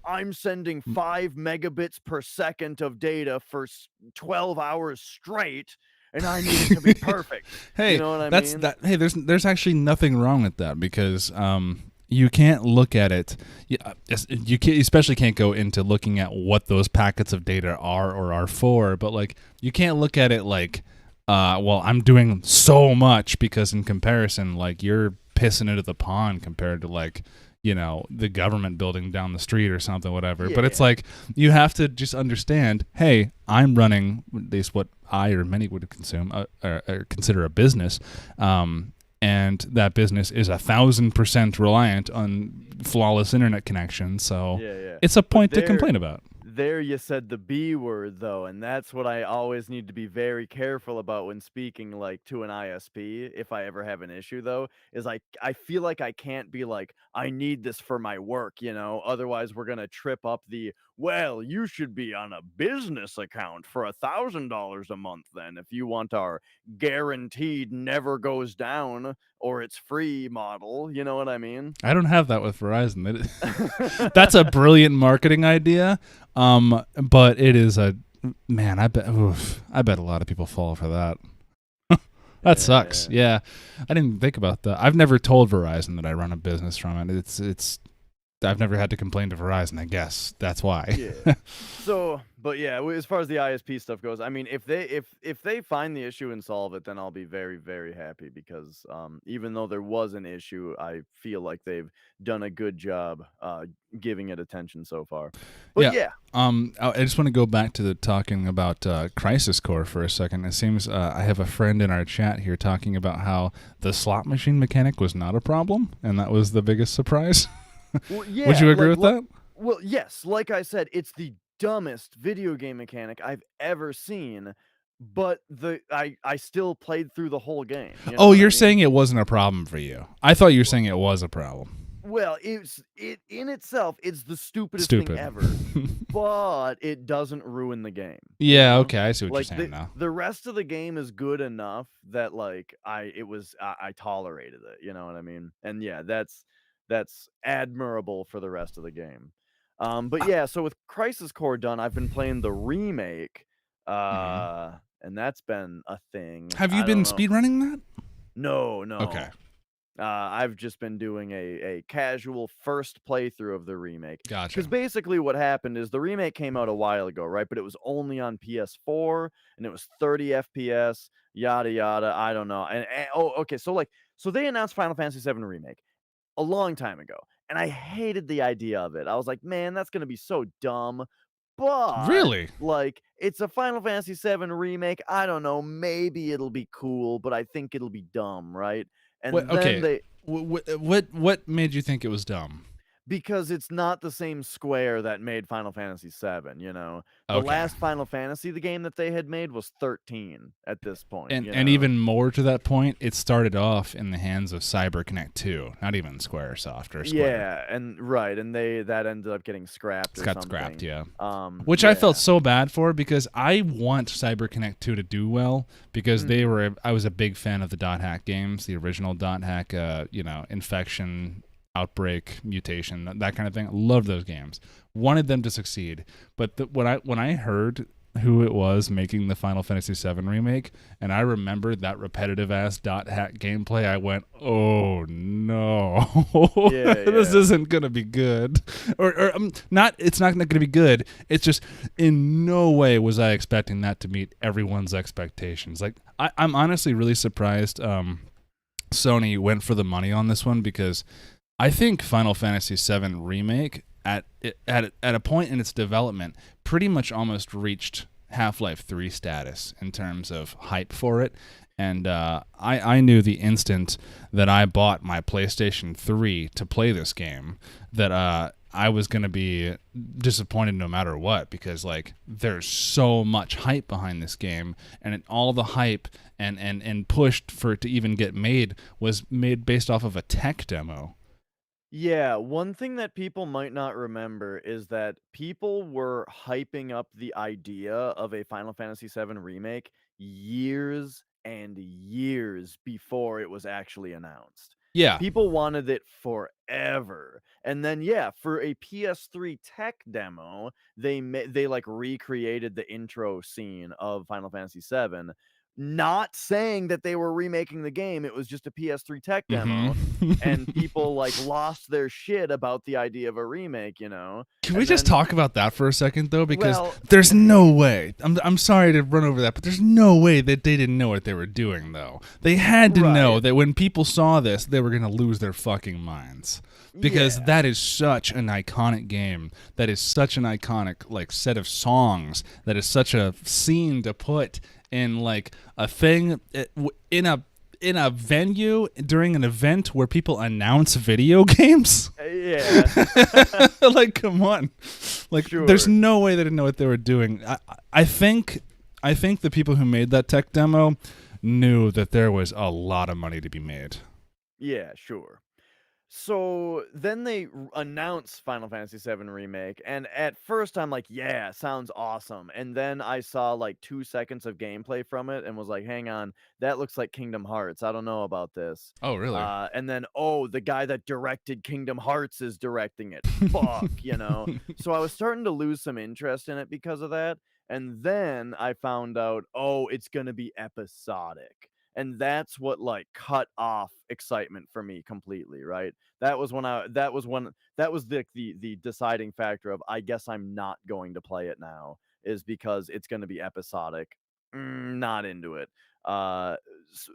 I'm sending 5 megabits per second of data for 12 hours straight, and I need it to be perfect. Hey, you know what I mean? Hey, there's actually nothing wrong with that because you can't look at it. You especially can't go into looking at what those packets of data are or are for. But like, you can't look at it like, well, I'm doing so much because in comparison, like you're pissing into the pond compared to like, the government building down the street or something, whatever. Yeah. But it's like you have to just understand. Hey, I'm running at least what I or many would consume or consider a business. And that business is 1,000% reliant on flawless internet connection. So it's a point to complain about. There you said the B word, though, and that's what I always need to be very careful about when speaking, like, to an ISP, if I ever have an issue, though, is I feel like I can't be like, "I need this for my work," otherwise we're gonna trip up well, you should be on a business account for $1,000 a month then if you want our guaranteed never goes down or it's free model, you know what I mean? I don't have that with Verizon. That's a brilliant marketing idea. But it is I bet a lot of people fall for that. That sucks. Yeah. I didn't think about that. I've never told Verizon that I run a business from it. I've never had to complain to Verizon, I guess. That's why. Yeah. So, but yeah, as far as the ISP stuff goes, I mean, if they find the issue and solve it, then I'll be very, very happy because even though there was an issue, I feel like they've done a good job giving it attention so far. But yeah. I just want to go back to the talking about Crisis Core for a second. It seems I have a friend in our chat here talking about how the slot machine mechanic was not a problem, and that was the biggest surprise. Well, yeah, would you agree with that? Well, yes. Like I said, it's the dumbest video game mechanic I've ever seen. but I still played through the whole game. You know Oh, what I you're mean? saying it wasn't a problem for you. I thought you were saying it was a problem. Well, it in itself, it's the stupidest thing Stupid. ever, but it doesn't ruin the game, you Yeah, know? okay, I see what you're Like, saying now. the rest of the game is good enough that, like, I tolerated it, you know what I mean? And, yeah, that's admirable for the rest of the game. But, Uh, yeah, so with Crisis Core done, I've been playing the remake, mhm. and that's been a thing. Have you I been don't know. speedrunning that? No, Okay, no. I've just been doing a casual first playthrough of the remake. gotcha. Because basically what happened is the remake came out a while ago, right? But it was only on PS4 and it was 30 FPS, yada yada. I don't know. And oh, okay. So they announced Final Fantasy VII Remake a long time ago, and I hated the idea of it. I was like, man, that's gonna be so dumb. But Really? like, it's a Final Fantasy VII remake. I don't know. Maybe it'll be cool, but I think it'll be dumb, right? What? And then Okay. they What made you think it was dumb? because it's not the same Square that made Final Fantasy VII, you know? The Okay. last Final Fantasy, the game that they had made was 13 at this point, you And know? even more to that point, it started off in the hands of CyberConnect 2, not even SquareSoft or Square. Yeah, and right, and that ended up getting scrapped It's or got scrapped, something. yeah. Which I felt Yeah. so bad for because I want CyberConnect 2 to do well because Mhm. I was a big fan of the Dot Hack games, the original Dot Hack, Infection, Outbreak, Mutation, that kind of thing. Loved those games. Wanted them to succeed. But when I heard who it was making the Final Fantasy VII remake, and I remembered that repetitive ass Dot Hack gameplay, I went, "Oh no, Yeah, this yeah. isn't gonna be good." Or not. It's not gonna be good. It's just in no way was I expecting that to meet everyone's expectations. Like I'm honestly really surprised. Sony went for the money on this one because I think Final Fantasy VII Remake at a point in its development pretty much almost reached Half-Life 3 status in terms of hype for it. And I knew the instant that I bought my PlayStation 3 to play this game that I was going to be disappointed no matter what because like there's so much hype behind this game and all the hype and pushed for it to even get made was made based off of a tech demo. Yeah, one thing that people might not remember is that people were hyping up the idea of a Final Fantasy VII remake years and years before it was actually announced. Yeah. People wanted it forever. And then yeah, for a PS3 tech demo, they like recreated the intro scene of Final Fantasy VII, not saying that they were remaking the game. It was just a PS3 tech demo, and Mm-hmm. people like lost their shit about the idea of a remake, you know? Can we And just then, talk about that for a second though? Because well, there's no way. I'm sorry to run over that, but there's no way that they didn't know what they were doing though. They had to know right. that when people saw this, they were gonna lose their fucking minds. Because Yeah. that is such an iconic game. That is such an iconic like set of songs. That is such a scene to put in like a thing in a venue during an event where people announce video games. Yeah. Like, come on. Like, there's Sure. no way they didn't know what they were doing. I think the people who made that tech demo knew that there was a lot of money to be made. Yeah, sure. So then they announced Final Fantasy VII Remake, and at first I'm like, yeah, sounds awesome. And then I saw like 2 seconds of gameplay from it and was like, hang on, that looks like Kingdom Hearts. I don't know about this. Oh, really? And then, oh, the guy that directed Kingdom Hearts is directing it. Fuck, you know? So I was starting to lose some interest in it because of that. And then I found out, oh, it's going to be episodic. And that's what like cut off excitement for me completely, right? That was the deciding factor of I guess I'm not going to play it now is because it's going to be episodic. Not into it. Uh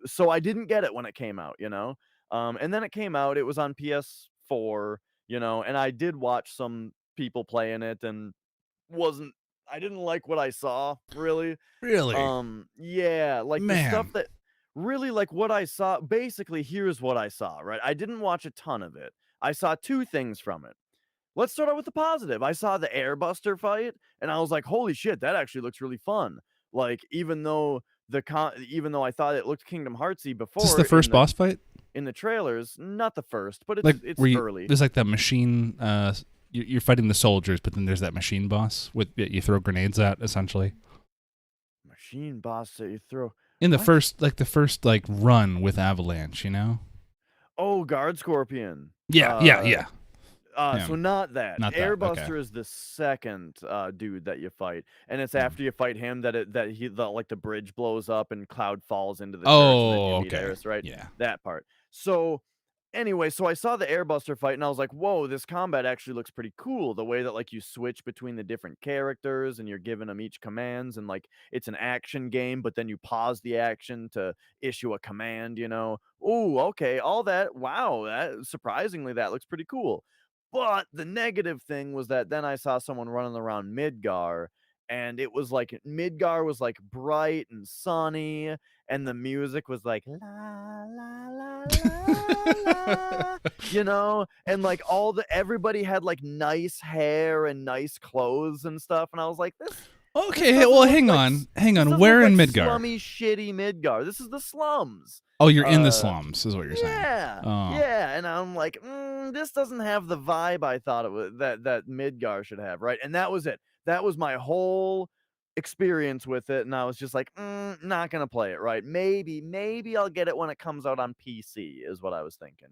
so I didn't get it when it came out, you know? And then it came out, it was on PS4, you know, and I did watch some people playing it and wasn't I didn't like what I saw, really. Really? Yeah, like the stuff Man. that really like what I saw basically here's what I saw, right? I didn't watch a ton of it. I saw two things from it. Let's start out with the positive. I saw the Airbuster fight and I was like, "Holy shit, that actually looks really fun." Like, even though even though I thought it looked Kingdom Heartsy Is this the before first boss fight? in the trailers, not the first, but Like it's where you early. there's like that machine. You're fighting the soldiers, but then there's that machine boss with you throw grenades at essentially. Machine boss that you throw. In the What? first run with Avalanche, you know? Oh, Guard Scorpion. Yeah. So not that. Not that. Okay. Airbuster is the second dude that you fight, and it's Hmm. after you fight him that the bridge blows up and Cloud falls into the church, and then Oh, you meet okay. Aeris, right? Yeah. That part. So anyway, so I saw the Airbuster fight, and I was like, "Whoa, this combat actually looks pretty cool. The way that like you switch between the different characters, and you're giving them each commands, and like it's an action game, but then you pause the action to issue a command. Oh, okay, all that. Wow, that surprisingly that looks pretty cool." But the negative thing was that then I saw someone running around Midgar, and it was like Midgar was like bright and sunny, and the music was like la la la la la, and like everybody had like nice hair and nice clothes and stuff, and I was like, this Okay, doesn't well, look hang like on. this doesn't Where look in like Midgar? slummy, shitty Midgar. This is the slums. Oh, you're in the slums, is what you're saying. Yeah, Oh. yeah, and I'm like, this doesn't have the vibe I thought it would that Midgar should have, right? And that was it. That was my whole experience with it, and I was just like, not gonna play it, right? Maybe I'll get it when it comes out on PC, is what I was thinking,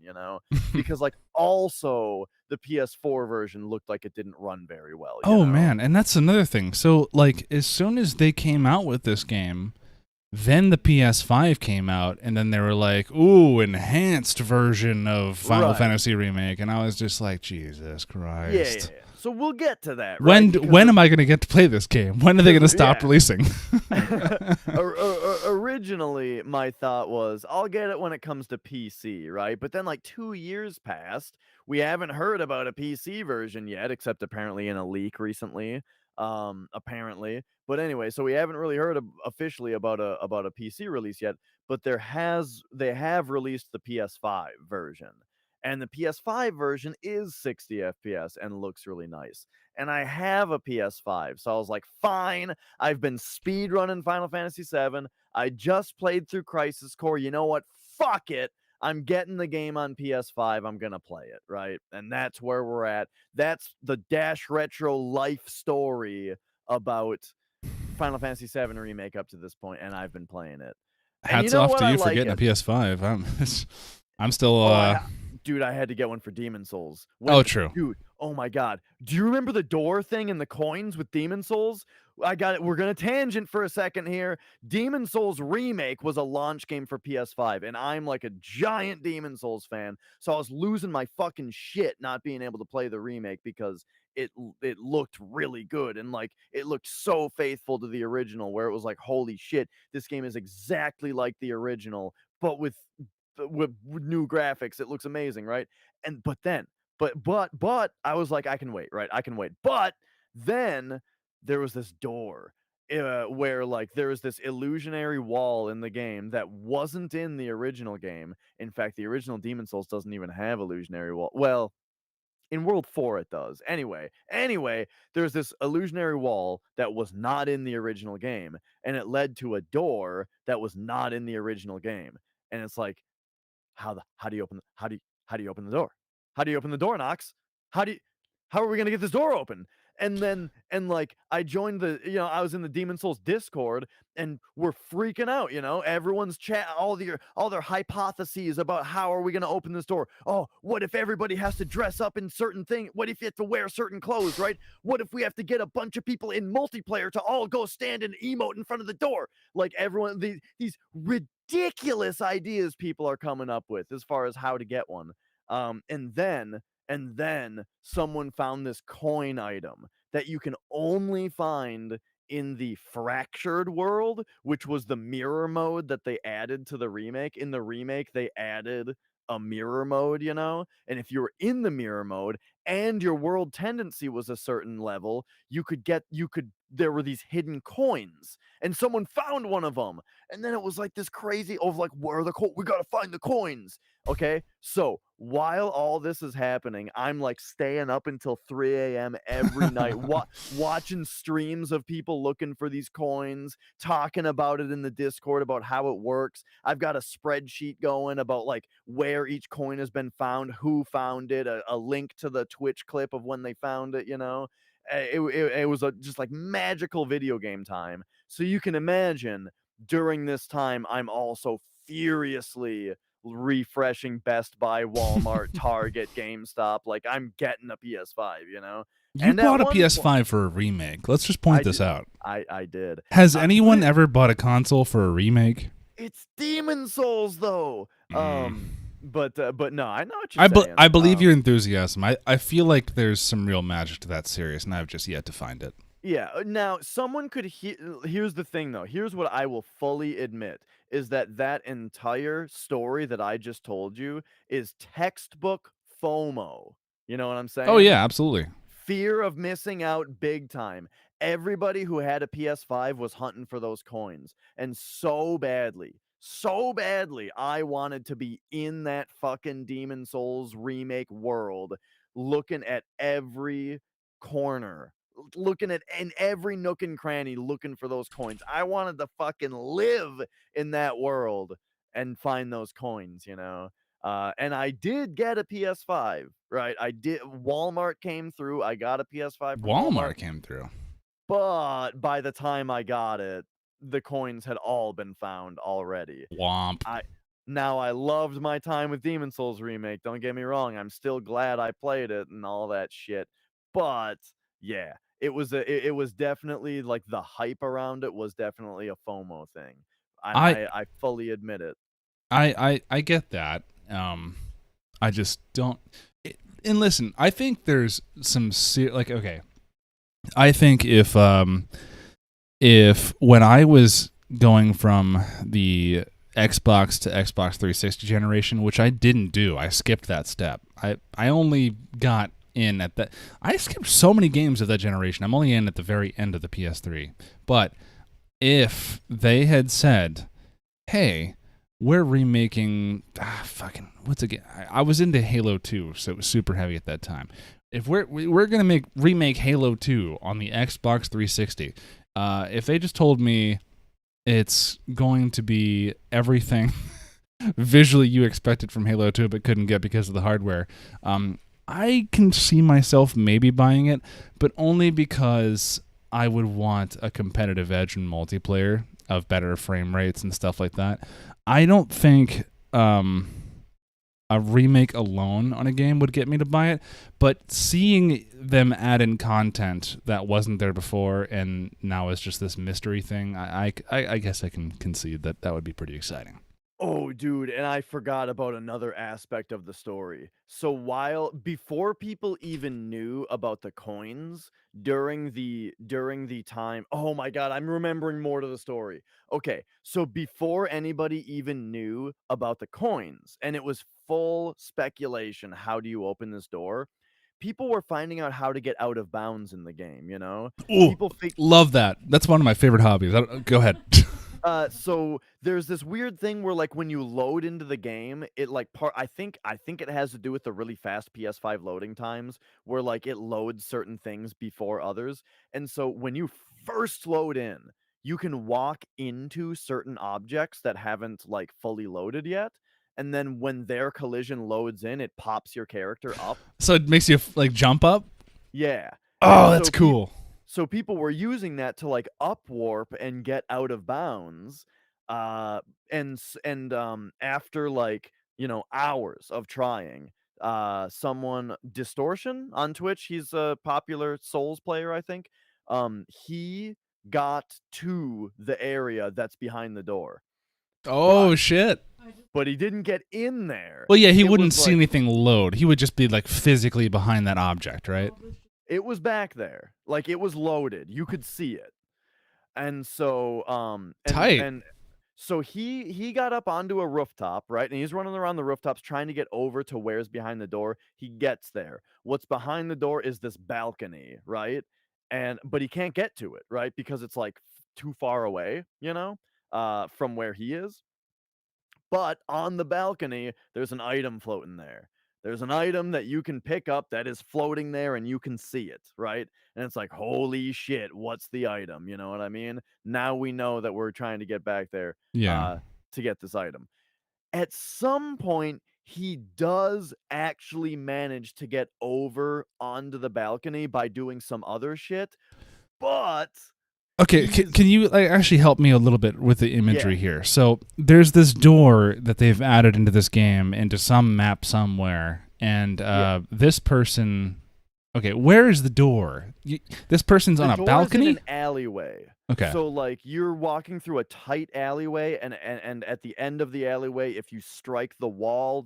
because like also the PS4 version looked like it didn't run very well. Oh man, and that's another thing. So like as soon as they came out with this game, then the PS5 came out, and then they were like, "Ooh, enhanced version of Final Fantasy Remake," and I was just like, "Jesus Christ!" Yeah. So we'll get to that. When Right? when am I going to get to play this game? When are they going to stop releasing? Originally, my thought was I'll get it when it comes to PC, right? But then like 2 years passed. We haven't heard about a PC version yet, except apparently in a leak recently. Apparently. But anyway, so we haven't really heard officially about a PC release yet, but they have released the PS5 version. And the PS5 version is 60 FPS and looks really nice. And I have a PS5, so I was like, fine. I've been speed running Final Fantasy VII. I just played through Crisis Core. You know what? Fuck it. I'm getting the game on PS5. I'm going to play it, right? And that's where we're at. That's the Dash Retro life story about Final Fantasy VII Remake up to this point, and I've been playing it. Hats off to you for getting a PS5. I'm still... Dude, I had to get one for Demon Souls. True. Dude, oh my god. Do you remember the door thing and the coins with Demon Souls? I got it. We're going to tangent for a second here. Demon Souls Remake was a launch game for PS5, and I'm like a giant Demon Souls fan, so I was losing my fucking shit not being able to play the remake because it looked really good, and like it looked so faithful to the original, where it was like, holy shit, this game is exactly like the original, but with new graphics. It looks amazing, right? And but I was like, I can wait, right? I can wait. But then there was this door where like there was this illusionary wall in the game that wasn't in the original game. In fact, the original Demon Souls doesn't even have illusionary wall. Well, in World 4 it does. Anyway, there's this illusionary wall that was not in the original game, and it led to a door that was not in the original game. And it's like, how do you open the door? How do you open the door, Knox? How are we gonna get this door open? And like I joined I was in the Demon Souls Discord, and we're freaking out, everyone's chat all their hypotheses about how are we gonna open this door. Oh, what if everybody has to dress up in certain thing? What if you have to wear certain clothes, right? What if we have to get a bunch of people in multiplayer to all go stand and emote in front of the door? Like everyone, these ridiculous ideas people are coming up with as far as how to get one. And then someone found this coin item that you can only find in the Fractured world, which was the mirror mode that they added to the remake. In the remake, they added a mirror mode, and if you were in the mirror mode and your world tendency was a certain level, there were these hidden coins, and someone found one of them, and then it was like this crazy of like, where are the we gotta find the coins. Okay, so while all this is happening, I'm like staying up until 3 a.m. every night, watching streams of people looking for these coins, talking about it in the Discord about how it works. I've got a spreadsheet going about like where each coin has been found, who found it, a link to the Twitch clip of when they found it, you know. It was a just like magical video game time. So you can imagine during this time, I'm also furiously refreshing Best Buy, Walmart, Target, GameStop. Like I'm getting a PS5, you know. You And at bought a one point, PS5 for a remake. Let's just I point this did. out. I did. Has But anyone ever bought a console for a remake? it's Demon Souls though. Mm. But no, I know what you're saying. I believe your enthusiasm. I feel like there's some real magic to that series, and I've just yet to find it. Yeah. Now, someone could here's the thing though. Here's what I will fully admit is that that entire story that I just told you is textbook FOMO. You know what I'm Oh saying? yeah, absolutely. Fear of missing out big time. Everybody who had a PS5 was hunting for those coins. And so badly, I wanted to be in that fucking Demon Souls remake world, looking at every corner, looking at in every nook and cranny, looking for those coins. I wanted to fucking live in that world and find those coins, you know? And I did get a PS5, right? I did. Walmart came through. I got a PS5 from Walmart, Walmart came through. but by the time I got it, the coins had all been found already. Womp. I Now I loved my time with Demon Souls remake. Don't get me wrong. I'm still glad I played it and all that shit. But yeah, it was definitely like the hype around it was definitely a FOMO thing, and I I fully admit it. I get that. I just don't. And listen, I think there's some like okay. I think if when I was going from the Xbox to Xbox 360 generation, which I didn't do, I skipped that step. I only got in at that. I skipped so many games of that generation. I'm only in at the very end of the PS3. But if they had said, "Hey, we're remaking fucking what's again?" I was into Halo 2, so it was super heavy at that time. If we're gonna remake Halo 2 on the Xbox 360, if they just told me it's going to be everything visually you expected from Halo 2 but couldn't get because of the hardware, I can see myself maybe buying it, but only because I would want a competitive edge in multiplayer of better frame rates and stuff like that. I don't think a remake alone on a game would get me to buy it, but seeing them add in content that wasn't there before and now is just this mystery thing, I guess I can concede that that would be pretty exciting. Oh, dude, and I forgot about another aspect of the story. So before people even knew about the coins during the time, oh my god, I'm remembering more to the story. Okay, so before anybody even knew about the coins, and it was full speculation, how do you open this door? People were finding out how to get out of bounds in the game, you know? Ooh, People think love that. That's one of my favorite hobbies. Go ahead. so there's this weird thing where like when you load into the game, it like I think it has to do with the really fast PS5 loading times where like it loads certain things before others. And so when you first load in, you can walk into certain objects that haven't like fully loaded yet. And then when their collision loads in, it pops your character up. So it makes you like jump up? Yeah. And Oh, that's cool. so people were using that to like up warp and get out of bounds. After like, you know, hours of trying, someone Distortion on Twitch, he's a popular Souls player, I think. He got to the area that's behind the door. But Oh shit. but he didn't get in there. Well, yeah, he It wouldn't was see like anything load. He would just be like physically behind that object, right? it was back there. Like it was loaded. You could see it. And so Tight. and so he got up onto a rooftop, right? And he's running around the rooftops trying to get over to where's behind the door. He gets there. What's behind the door is this balcony, right? And but he can't get to it, right? Because it's like too far away, you know, from where he is. But on the balcony, there's an item floating there. There's an item that you can pick up that is floating there and you can see it, right? And it's like, holy shit, what's the item? You know what I mean? Now we know that we're trying to get back there Yeah. to get this item. At some point, he does actually manage to get over onto the balcony by doing some other shit, but Okay, he's can you like actually help me a little bit with the imagery yeah, here? So there's this door that they've added into this game into some map somewhere, and yeah. this person. Okay, where is the door? This person's The on a door is in balcony. an alleyway. Okay. So, like, you're walking through a tight alleyway, and at the end of the alleyway, if you strike the wall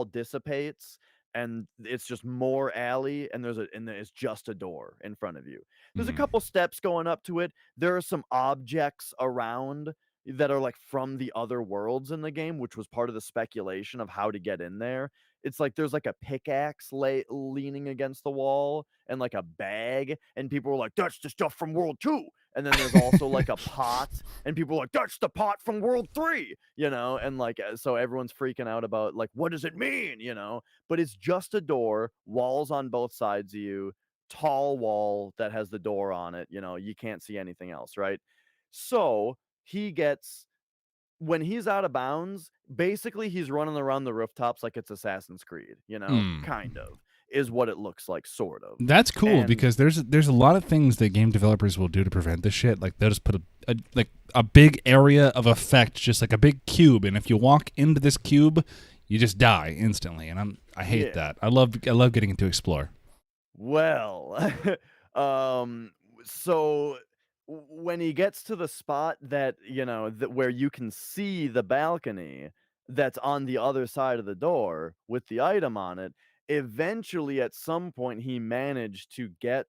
dissipates, and it's just more alley, and there's just a door in front of you. There's a Mm. couple steps going up to it. There are some objects around that are like from the other worlds in the game, which was part of the speculation of how to get in there. It's like there's like a pickaxe leaning against the wall and like a bag, and people were like, "That's the stuff from World 2." And then there's also like a pot, and people were like, "That's the pot from World 3," you know? And like, so everyone's freaking out about like, what does it mean, you know? But it's just a door, walls on both sides of you, tall wall that has the door on it, you know, you can't see anything else, right? So he gets when he's out of bounds, basically he's running around the rooftops like it's Assassin's Creed, you know, Mm. kind of is what it looks like, sort of. That's cool And because there's a lot of things that game developers will do to prevent this shit. Like they'll just put a big area of effect, just like a big cube, and if you walk into this cube, you just die instantly. And I hate yeah, that. I love getting to explore. well, um, so when he gets to the spot that, you know, where you can see the balcony that's on the other side of the door with the item on it, eventually at some point he managed to get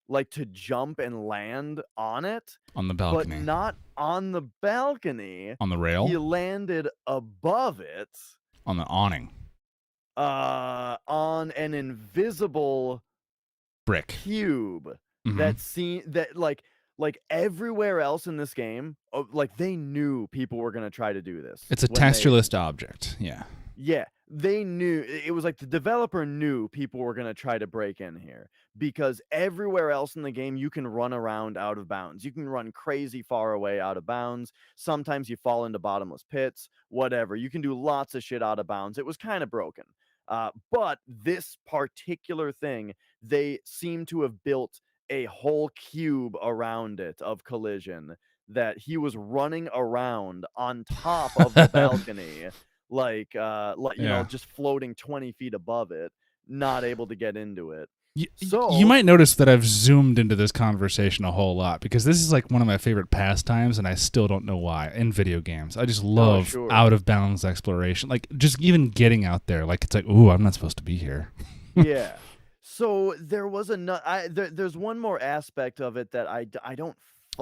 like to jump and land on it, On the but balcony, not on the balcony. on the He rail, landed above it, on the awning, on an invisible brick. cube Hmm. that seen that like everywhere else in this game, like they knew people were gonna try to do this It's a when texture they list object. Yeah. yeah, they knew it was like the developer knew people were going to try to break in here because everywhere else in the game you can run around out of bounds. You can run crazy far away out of bounds. Sometimes you fall into bottomless pits, whatever. You can do lots of shit out of bounds. It was kind of broken. But this particular thing, they seem to have built a whole cube around it of collision that he was running around on top of the balcony like you know, Yeah. just floating 20 feet above it, not able to get into it. You So might notice that I've zoomed into this conversation a whole lot because this is like one of my favorite pastimes, and I still don't know why in video games. I just oh love sure, out of bounds exploration, like just even getting out there. Like it's like, ooh, I'm not supposed to be here. yeah. So there was there's one more aspect of it that I don't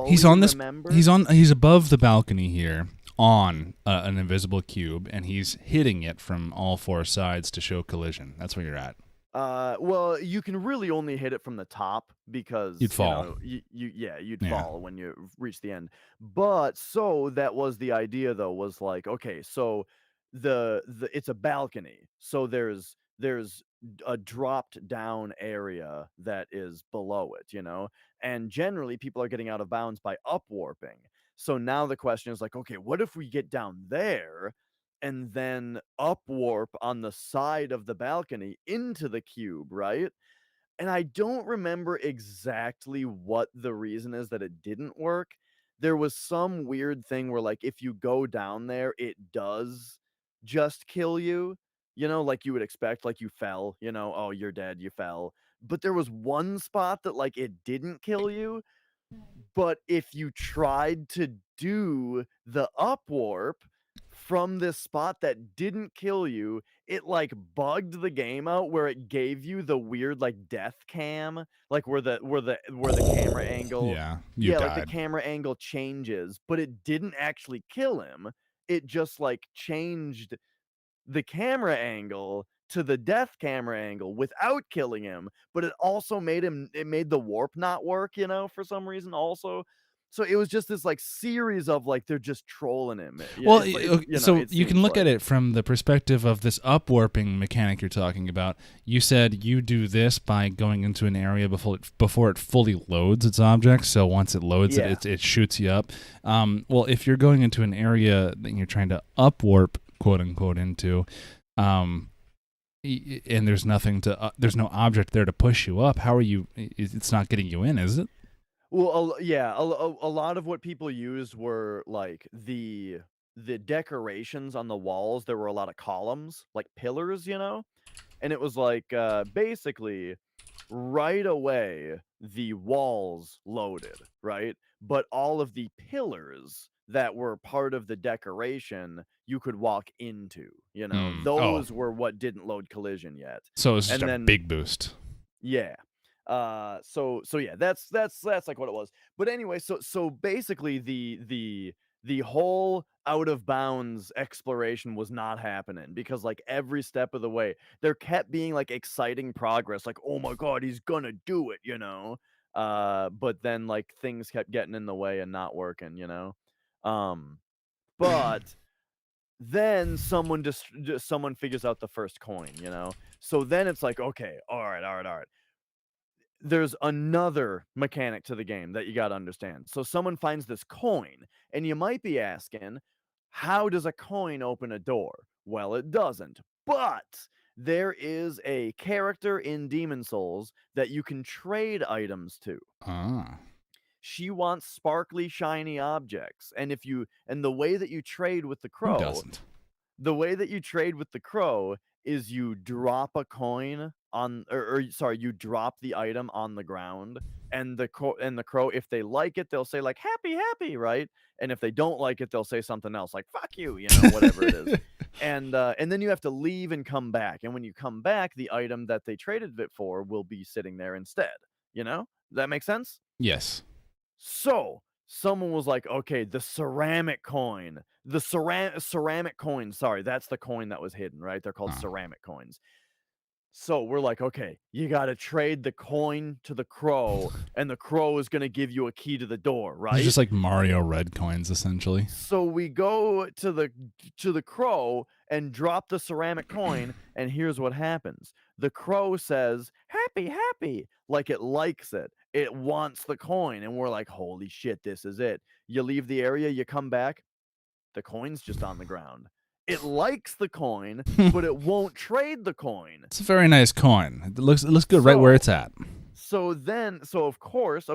He's fully on this. remember. He's above the balcony here on an invisible cube, and he's hitting it from all four sides to show collision. That's where you're at. Well, you can really only hit it from the top You'd because, you fall. know, yeah, you'd Yeah. fall when you reach the end. But so that was the idea though, was like, okay, so the it's a balcony. So there's a dropped down area that is below it, you know? And generally people are getting out of bounds by upwarping. So now the question is like, okay, what if we get down there and then upwarp on the side of the balcony into the cube, right? And I don't remember exactly what the reason is that it didn't work. There was some weird thing where, like, if you go down there, it does just kill you, you know, like you would expect, like you fell, you know, oh, you're dead, you fell. But there was one spot that, like, it didn't kill you, but if you tried to do the upwarp from this spot that didn't kill you, it like bugged the game out where it gave you the weird like death cam, like where the camera angle, Yeah. You yeah, like the died. camera angle changes, but it didn't actually kill him. It just like changed the camera angle to the death camera angle without killing him, but it also made the warp not work, you know, for some reason also. So it was just this like series of like they're just trolling him. Yeah, Well, so it you can seems look like. at it from the perspective of this upwarping mechanic you're talking about. You said you do this by going into an area before it fully loads its objects. So once it loads Yeah. it shoots you up. Well, if you're going into an area that you're trying to upwarp, quote unquote, into, and there's nothing to, there's no object there to push you up. How are you? It's not getting you in, is it? Well, yeah, a lot of what people used were like the decorations on the walls. There were a lot of columns, like pillars, and it was like basically right away the walls loaded, right? But all of the pillars that were part of the decoration you could walk into, Oh, those were what didn't load collision yet. so it's just And a then big boost. yeah. So yeah, that's like what it was. But anyway, so basically the whole out of bounds exploration was not happening because like every step of the way there kept being like exciting progress, like, oh my god, he's gonna do it. But then like things kept getting in the way and not working. Um, but then someone figures out the first coin. So then it's like, okay, all right. There's another mechanic to the game that you got to understand. So someone finds this coin, and you might be asking, how does a coin open a door? Well, it doesn't. But there is a character in Demon Souls that you can trade items to. Ah, She wants sparkly, shiny objects. And the way that you trade with the who crow doesn't? the way that you trade with the crow is you drop a coin on or sorry, you drop the item on the ground, and the crow, if they like it, they'll say like happy, right? And if they don't like it, they'll say something else like fuck you, whatever it is. And then you have to leave and come back. And when you come back, the item that they traded it for will be sitting there instead. Does that make sense? Yes. So someone was like, okay, the ceramic coin, the ceramic coin. Sorry, that's the coin that was hidden, right? They're called Huh. ceramic coins. So we're like, okay, you got to trade the coin to the crow, and the crow is going to give you a key to the door, They're right? just like Mario red coins, essentially. So we go to the crow and drop the ceramic coin, and here's what happens. The crow says, happy, like it likes it. It wants the coin, and we're like, holy shit, this is it. You leave the area, you come back, the coin's just on the ground. It likes the coin, but it won't trade the coin. It's a very nice coin. It looks good right where So it's at. so of course,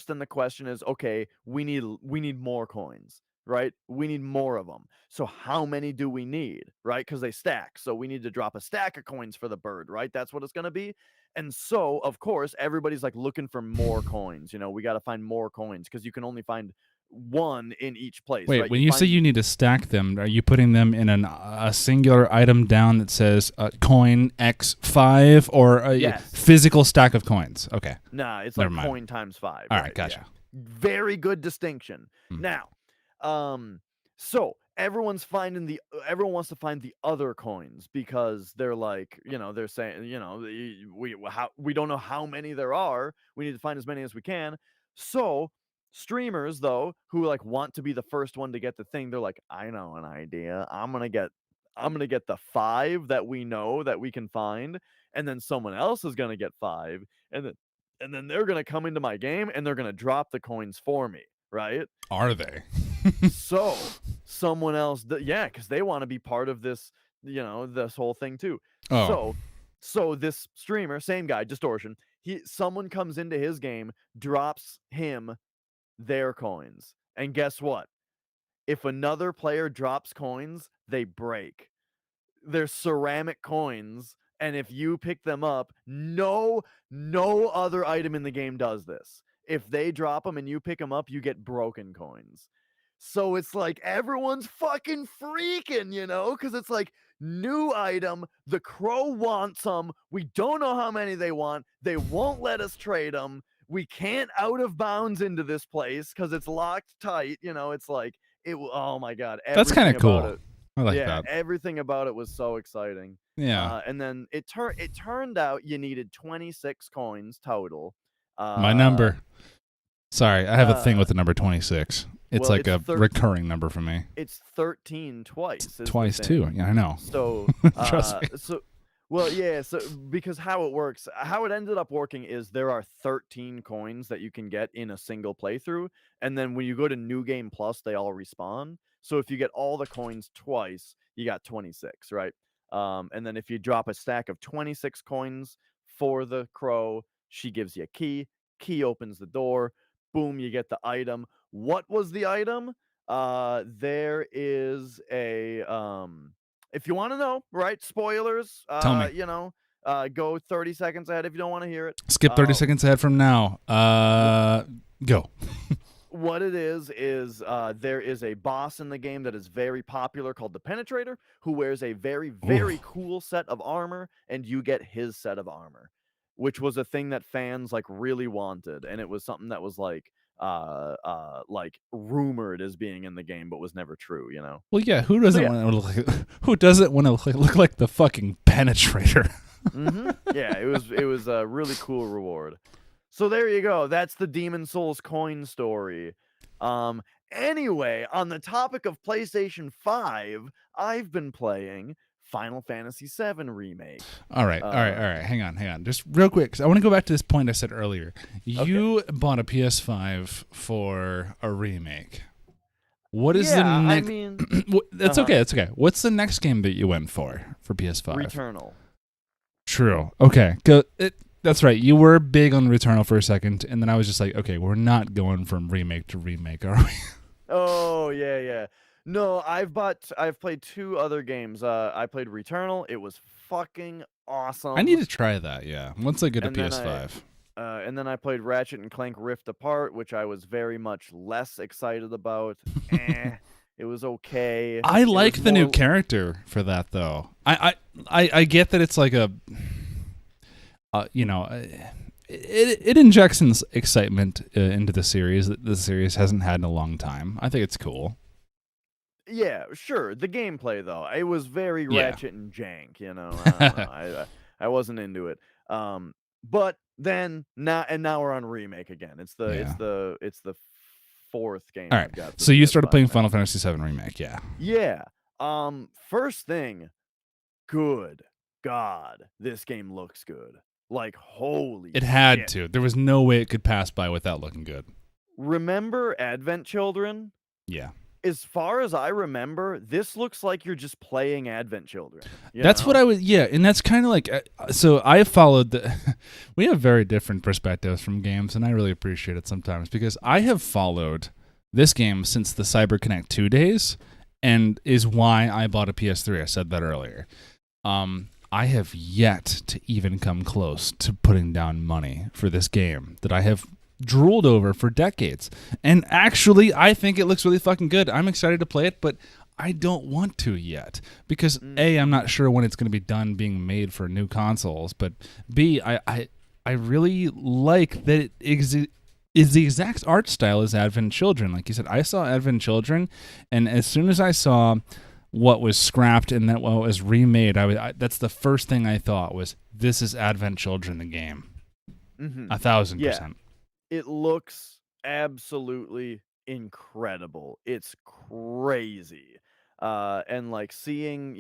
then the question is, okay, we need more coins, right? We need more of them. So how many do we need, right? Because they stack. So we need to drop a stack of coins for the bird, right? That's what it's gonna be. And so of course everybody's like looking for more coins. We got to find more coins because you can only find one in each place, Wait, right? when You you say find you need to stack them, are you putting them in a singular item down that says coin X5 or a yes. physical stack of coins? Okay. Nah, it's Never like mind. coin times 5. All right, gotcha. Yeah. Very good distinction. Hmm. Now, so everyone wants to find the other coins because they're like, they're saying, we don't know how many there are. We need to find as many as we can. So streamers though who like want to be the first one to get the thing, they're like, I know an idea. I'm gonna get the 5 that we know that we can find, and then someone else is gonna get 5, and then they're gonna come into my game and they're gonna drop the coins for me, right? Are they? So someone else, yeah, because they want to be part of this, this whole thing too. Oh. So this streamer, same guy, Distortion, someone comes into his game, drops him their coins, and guess what? If another player drops coins, they break. They're ceramic coins, and if you pick them up, no other item in the game does this. If they drop them and you pick them up, you get broken coins. So it's like everyone's fucking freaking, because it's like new item. The crow wants them. We don't know how many they want. They won't let us trade them. We can't out of bounds into this place because it's locked tight. It's like oh my god, That's kind of cool. about it. I like Yeah, that. everything about it was so exciting. Yeah. And then it turned out you needed 26 coins total. My number. Sorry, I have a thing with the number 26. It's well, like a recurring number for me. It's 13 twice. It's twice too. Yeah, I know. So, Trust me. well, yeah. So because how it works, how it ended up working is there are 13 coins that you can get in a single playthrough, and then when you go to New Game Plus, they all respawn. So if you get all the coins twice, you got 26, right? And then if you drop a stack of 26 coins for the crow, she gives you a key. Key opens the door. Boom, you get the item. What was the item? There is a if you want to know, right? Spoilers. Tell me. Go 30 seconds ahead if you don't want to hear it. Skip 30 seconds ahead from now. Go. What it is there is a boss in the game that is very popular called the Penetrator, who wears a very, very cool set of armor, and you get his set of armor, which was a thing that fans like really wanted, and it was something that was like rumored as being in the game, but was never true. Well, yeah. Who doesn't want to look like the fucking Penetrator? Yeah, it was a really cool reward. So there you go. That's the Demon Souls coin story. Anyway, on the topic of PlayStation 5, I've been playing Final Fantasy VII Remake. All right. Hang on. Just real quick, 'cause I want to go back to this point I said earlier. You bought a PS5 for a remake. What is the next? That's okay. That's okay. What's the next game that you went for PS5? Returnal. True. Okay. That's right. You were big on Returnal for a second, and then I was just like, okay, we're not going from remake to remake, are we? Oh, yeah. No, I've played 2 other games. I played Returnal. It was fucking awesome. I need to try that, yeah. Once I get a PS5. And then I played Ratchet and Clank Rift Apart, which I was very much less excited about. It was okay. I like the new character for that, though. I get that it's like a... it injects excitement into the series that the series hasn't had in a long time. I think it's cool. Yeah, sure. The gameplay, though, it was very Ratchet and jank. I don't know. I wasn't into it. But then now we're on remake again. It's the 4th game. All right. I've got so you started playing Final Fantasy VII Remake, yeah? Yeah. First thing, good God, this game looks good. Like, holy It had shit. to. There was no way it could pass by without looking good. Remember Advent Children? Yeah. As far as I remember, this looks like you're just playing Advent Children. That's what I was, and that's kind of like, so I followed we have very different perspectives from games, and I really appreciate it sometimes, because I have followed this game since the CyberConnect 2 days, and is why I bought a PS3. I said that earlier. I have yet to even come close to putting down money for this game that I have drooled over for decades. And actually, I think it looks really fucking good. I'm excited to play it, but I don't want to yet. Because A, I'm not sure when it's going to be done being made for new consoles, but B, I really like that it is the exact art style as Advent Children. Like you said, I saw Advent Children, and as soon as I saw what was scrapped and then what was remade, that's the first thing I thought was, this is Advent Children, the game. 1,000%. It looks absolutely incredible. It's crazy. And like seeing,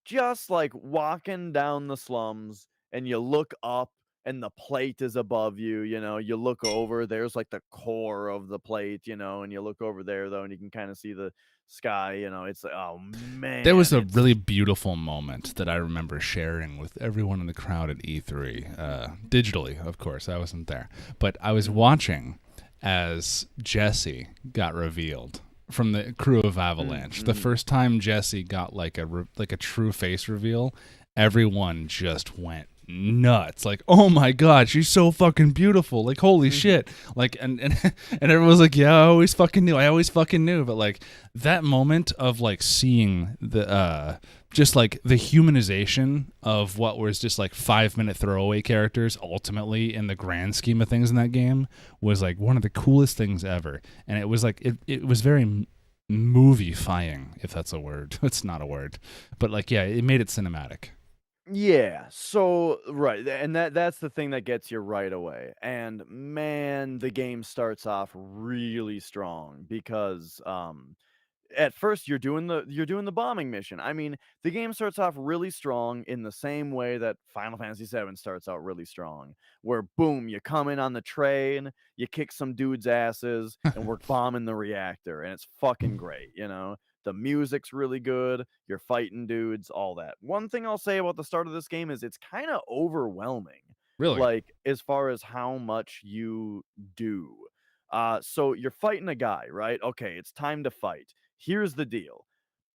just like walking down the slums, and you look up and the plate is above you, you look over, there's like the core of the plate, and you look over there though, and you can kind of see the sky, it's like, oh man. There was a really beautiful moment that I remember sharing with everyone in the crowd at E3, digitally, of course. I wasn't there, but I was watching as Jesse got revealed from the crew of Avalanche. The first time Jesse got like a true face reveal, everyone just went nuts. Like, oh my god, she's so fucking beautiful. Like, holy shit. Like, and everyone's like, yeah, I always fucking knew. But like that moment of like seeing the just like the humanization of what was just like 5-minute throwaway characters ultimately in the grand scheme of things in that game was like one of the coolest things ever. And it was like it was very movie-fying, if that's a word. It's not a word. But like, yeah, it made it cinematic. Yeah, so right, and that's the thing that gets you right away. And man, the game starts off really strong because at first you're doing the bombing mission. I mean, the game starts off really strong in the same way that Final Fantasy VII starts out really strong, where boom, you come in on the train, you kick some dudes' asses, and we're bombing the reactor, and it's fucking great, you know? The music's really good, you're fighting dudes, all that. One thing I'll say about the start of this game is it's kind of overwhelming, Really? like as far as how much you do. So you're fighting a guy, right? Okay, it's time to fight. Here's the deal.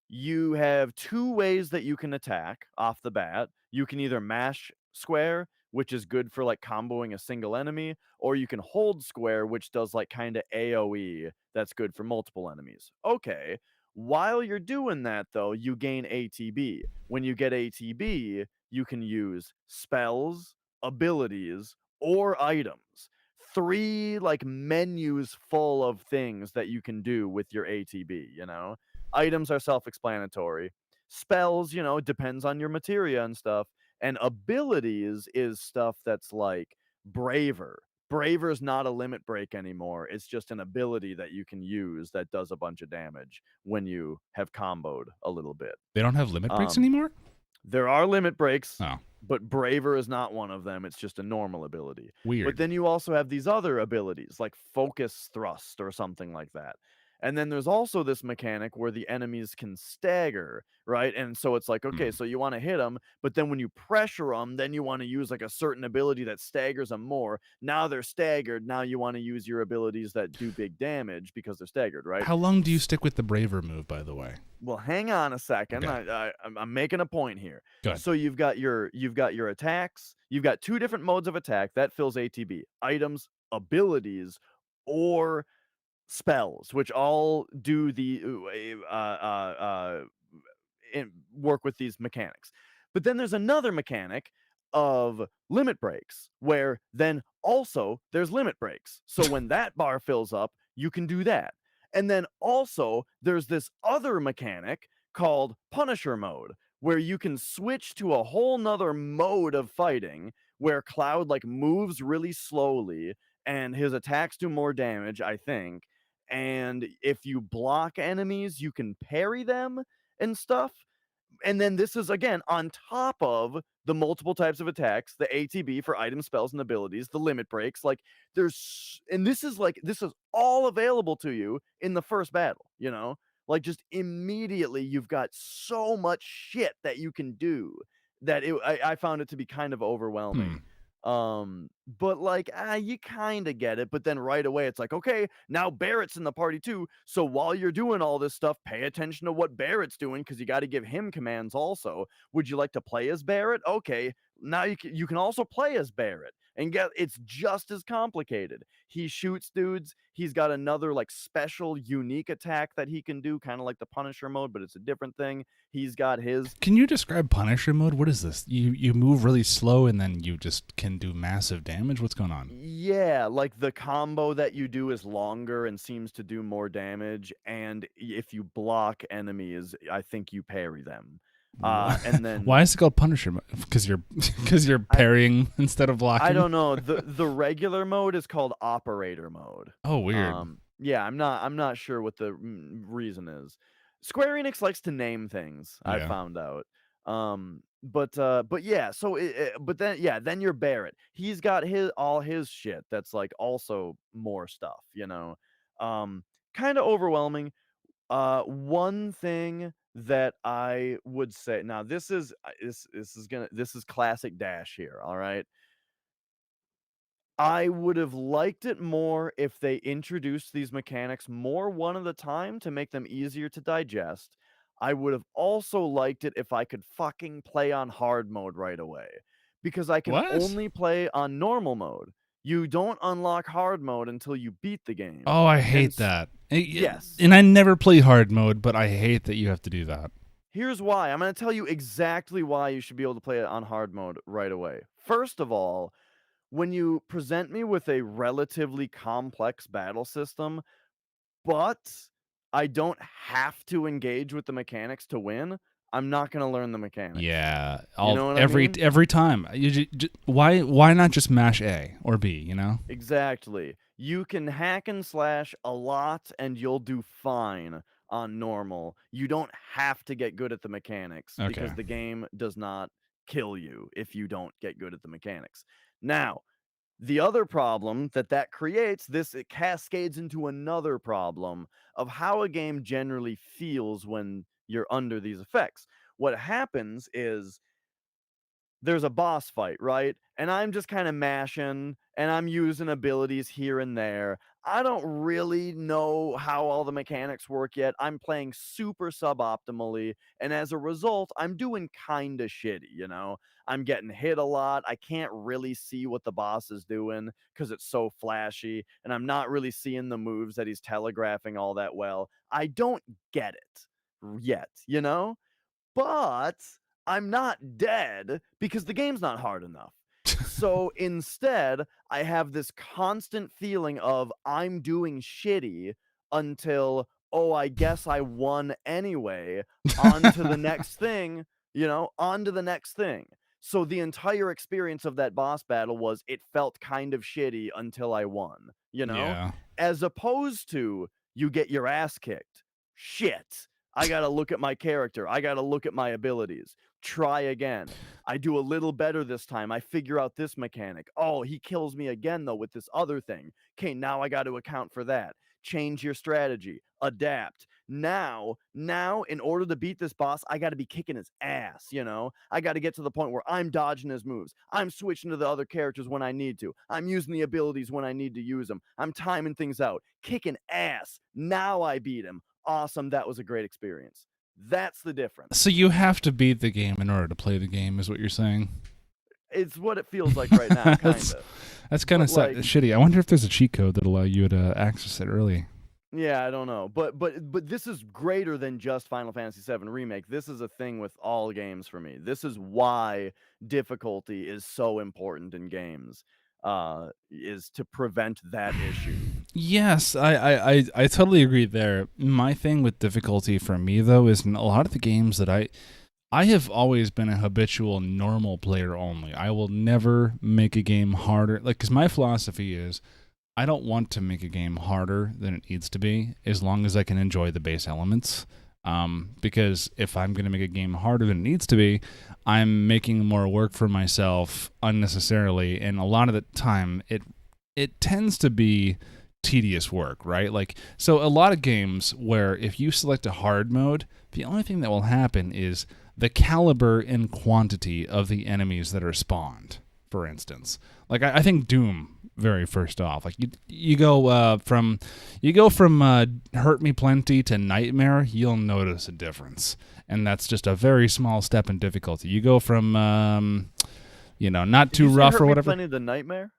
You have two ways that you can attack off the bat. You can either mash square, which is good for like comboing a single enemy, or you can hold square, which does like kind of AoE, that's good for multiple enemies. Okay. While you're doing that, though, you gain ATB. When you get ATB, you can use spells, abilities, or items. Three like menus full of things that you can do with your ATB, you know? Items are self-explanatory. Spells, depends on your materia and stuff. And abilities is stuff that's like braver. Braver is not a limit break anymore. It's just an ability that you can use that does a bunch of damage when you have comboed a little bit. They don't have limit breaks Um, anymore? there are limit breaks, Oh, but Braver is not one of them. It's just a normal ability. But weird. then you also have these other abilities, like Focus Thrust or something like that. And then there's also this mechanic where the enemies can stagger, right? And so it's like, okay, Hmm. so you want to hit them, but then when you pressure them, then you want to use like a certain ability that staggers them more. Now they're staggered. Now you want to use your abilities that do big damage because they're staggered, right? How long do you stick with the braver move, by the way? Well, hang on a second. Okay, I'm making a point here. good. So you've got your attacks. You've got two different modes of attack that fills ATB: items, abilities, or spells, which all do the work with these mechanics. But then there's another mechanic of limit breaks, where then also there's limit breaks. So when that bar fills up, you can do that. And then also there's this other mechanic called Punisher mode, where you can switch to a whole nother mode of fighting where Cloud like moves really slowly and his attacks do more damage, I think. And if you block enemies, you can parry them and stuff. And then this is again on top of the multiple types of attacks, the ATB for item spells and abilities, the limit breaks. Like and this is all available to you in the first battle, Like just immediately you've got so much shit that you can do that I found it to be kind of Hmm. overwhelming. But like you kind of get it, but then right away it's like, okay, now Barrett's in the party too. So while you're doing all this stuff, pay attention to what Barrett's doing because you got to give him commands also. Would you like to play as Barrett? Okay, now you can also play as Barrett. And get it's just as complicated. He shoots dudes. He's got another like special unique attack that he can do, kind of like the Punisher mode, but it's a different thing. He's got his Can you describe Punisher mode? What is this? You move really slow and then you just can do massive damage? What's going on? Yeah, like the combo that you do is longer and seems to do more damage. And if you block enemies, I think you parry them. And then Why is it called Punisher mode? Because you're because you're I parrying instead of I blocking? don't know. The regular mode is called operator mode. Oh, weird. Yeah, I'm not sure what the reason is. Square Enix likes to name things, I Yeah. found out. But yeah, so but then yeah, then you're Barrett. He's got all his shit that's like also more stuff. Um kind of overwhelming. One thing that I would say, now this is classic Dash here, all right? I would have liked it more if they introduced these mechanics more one at a time to make them easier to digest. I would have also liked it if I could fucking play on hard mode right away, because I can What? only play on normal mode. You don't unlock hard mode until you beat the game. Oh, I And hate that. yes, And I never play hard mode, but I hate that you have to do that. here's why. I'm going to tell you exactly why you should be able to play it on hard mode right away. First of all, when you present me with a relatively complex battle system, but I don't have to engage with the mechanics to win, I'm not gonna learn the mechanics. Yeah, You know what I mean? every time. Why not just mash A or B? You know? Exactly. You can hack and slash a lot and you'll do fine on normal. You don't have to get good at the mechanics Okay. because the game does not kill you if you don't get good at the mechanics. Now, the other problem that creates, it cascades into another problem of how a game generally feels when you're under these effects. What happens is there's a boss fight, right? And I'm just kind of mashing and I'm using abilities here and there. I don't really know how all the mechanics work yet. I'm playing super suboptimally. And as a result, I'm doing kind of shitty, you know? I'm getting hit a lot. I can't really see what the boss is doing because it's so flashy. And I'm not really seeing the moves that he's telegraphing all that well. I don't get it yet, you know? But I'm not dead because the game's not hard enough. So instead, I have this constant feeling of I'm doing shitty until, oh, I guess I won anyway. On to the next thing, on to the next thing. So the entire experience of that boss battle was it felt kind of shitty until I won. Yeah. As opposed to you get your ass kicked. Shit. I got to look at my character. I got to look at my abilities. Try again. I do a little better this time. I figure out this mechanic. Oh, he kills me again, though, with this other thing. Okay, now I got to account for that. Change your strategy. Adapt. Now, in order to beat this boss, I got to be kicking his ass. I got to get to the point where I'm dodging his moves. I'm switching to the other characters when I need to. I'm using the abilities when I need to use them. I'm timing things out. Kicking ass. Now I beat him. Awesome, that was a great experience. That's the difference. So you have to beat the game in order to play the game, is what you're saying? It's what it feels like right now, kind of. That's kind of shitty. I wonder if there's a cheat code that allow you to access it early. Yeah, I don't know, but this is greater than just Final Fantasy VII Remake. This is a thing with all games for me. This is why difficulty is so important in games, is to prevent that issue. Yes, I totally agree there. My thing with difficulty for me though is in a lot of the games that I have always been a habitual normal player only. I will never make a game harder, because my philosophy is I don't want to make a game harder than it needs to be as long as I can enjoy the base elements. Because if I'm going to make a game harder than it needs to be, I'm making more work for myself unnecessarily, and a lot of the time it tends to be tedious work, right? So a lot of games where if you select a hard mode, the only thing that will happen is the caliber and quantity of the enemies that are spawned, for instance. I think Doom, very first off, you go from Hurt Me Plenty to Nightmare, you'll notice a difference, and that's just a very small step in difficulty. You go from not too rough or whatever. Hurt Me Plenty to Nightmare?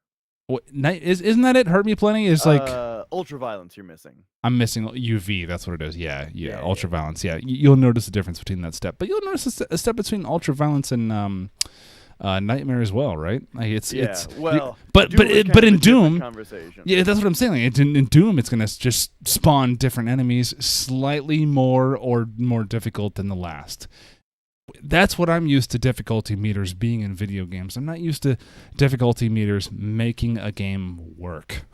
What, isn't that it? Hurt Me Plenty is ultraviolence. You're missing. I'm missing UV. That's what it is. Yeah. Ultraviolence. Yeah, you'll notice a difference between that step, but you'll notice a step between ultraviolence and Nightmare as well, right? But in Doom, yeah, that's what I'm saying. In Doom, it's gonna just spawn different enemies, slightly more difficult than the last. That's what I'm used to difficulty meters being in video games. I'm not used to difficulty meters making a game work.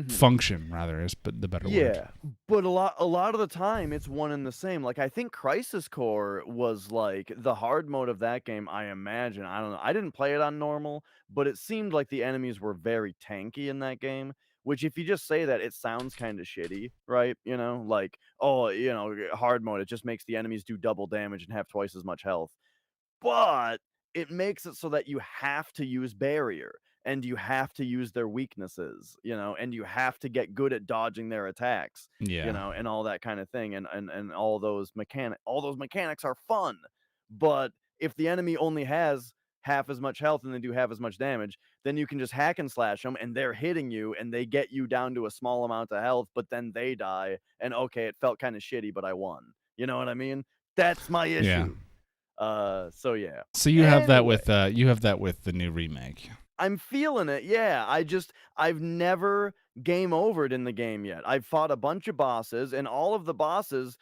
Function, rather, is the better word. Yeah, but a lot of the time it's one and the same. I think Crisis Core was the hard mode of that game, I imagine. I don't know. I didn't play it on normal, but it seemed like the enemies were very tanky in that game, which if you just say that, it sounds kind of shitty, right? Hard mode, it just makes the enemies do double damage and have twice as much health. But it makes it so that you have to use barrier and you have to use their weaknesses, and you have to get good at dodging their attacks, and all that kind of thing. And all those mechanics are fun. But if the enemy only has half as much health and they do half as much damage, then you can just hack and slash them and they're hitting you and they get you down to a small amount of health, but then they die. And okay, it felt kind of shitty, but I won. You know what I mean? That's my issue. Yeah. So yeah. So you have that with the new remake. I'm feeling it, yeah. I've never game overed in the game yet. I've fought a bunch of bosses, and all of the bosses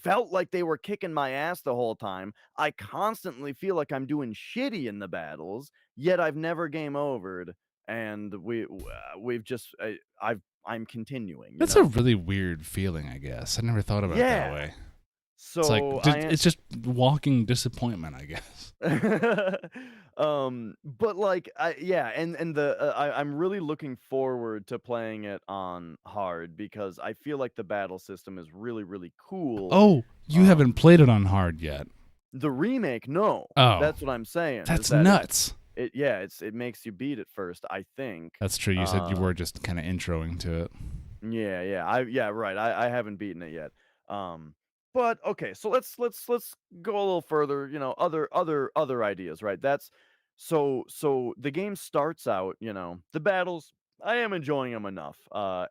felt like they were kicking my ass the whole time. I constantly feel like I'm doing shitty in the battles, yet I've never game overed, and we've just I'm continuing, you That's a know? really weird feeling, I guess. I never thought about it that Yeah. way. It's like So I it's just walking disappointment, I guess. but like yeah, and the I'm really looking forward to playing it on hard because I feel like the battle system is really really cool. Oh, you haven't Um played it on hard yet. the remake, no. Oh, That's what I'm saying is that's that nuts. it makes you beat it first, I think. That's true. You said you Uh were just kind of introing to it. yeah, right. I haven't beaten it yet. Um, but okay, so let's go a little further. You know, other ideas, right? So the game starts out. You know, the battles. I am enjoying them enough.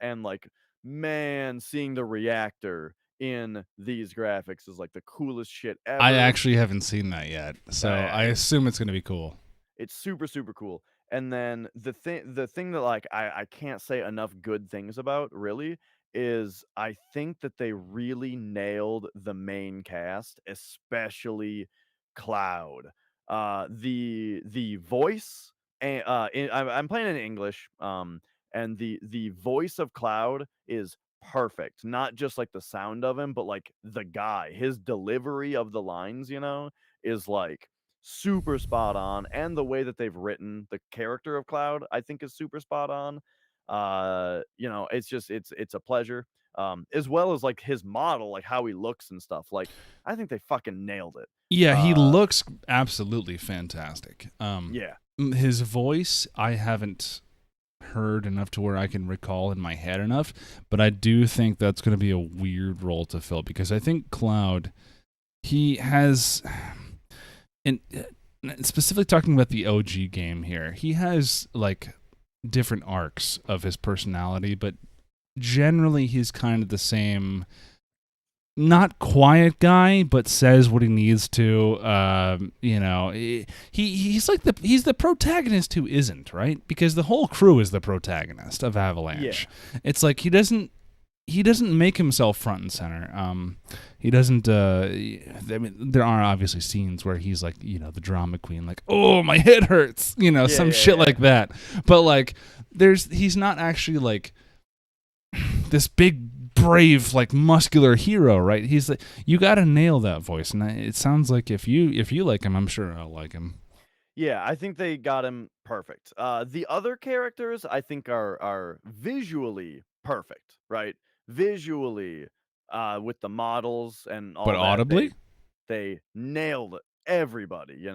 And like, man, seeing the reactor in these graphics is like the coolest shit I ever. actually haven't seen that yet, so I It's assume it's going to be cool. it's super, super cool. And then the thing that, like, I can't say enough good things about, really, is I think that they really nailed the main cast, especially Cloud. The voice and, I'm playing in English, and the voice of Cloud is perfect. Not just, like, the sound of him, but, like, the guy. His delivery of the lines, is, like, super spot on, and the way that they've written the character of Cloud, I think is super spot on. It's just it's a pleasure. As well as like his model, like how he looks and stuff. Like I think they fucking nailed it. Yeah, he Uh looks absolutely fantastic. yeah. His voice, I haven't heard enough to where I can recall in my head enough, but I do think that's going to be a weird role to fill because I think Cloud, he has, and specifically talking about the OG game here, he has like different arcs of his personality, but generally he's kind of the same, not quiet guy, but says what he needs to. He's like he's the protagonist who isn't, right, because the whole crew is the protagonist of Yeah. Avalanche. It's like he doesn't make himself front and center. He doesn't. I mean, there are obviously scenes where he's like, the drama queen, like, oh, my head hurts, Yeah, some yeah, shit yeah. like that. But like, he's not actually like this big, brave, like muscular hero, right? He's like, you got to nail that voice, and it sounds like if you like him, I'm sure I'll like him. Yeah, I think they got him perfect. The other characters I think are visually perfect, right? Visually, with the models and But all that, audibly, they nailed everybody,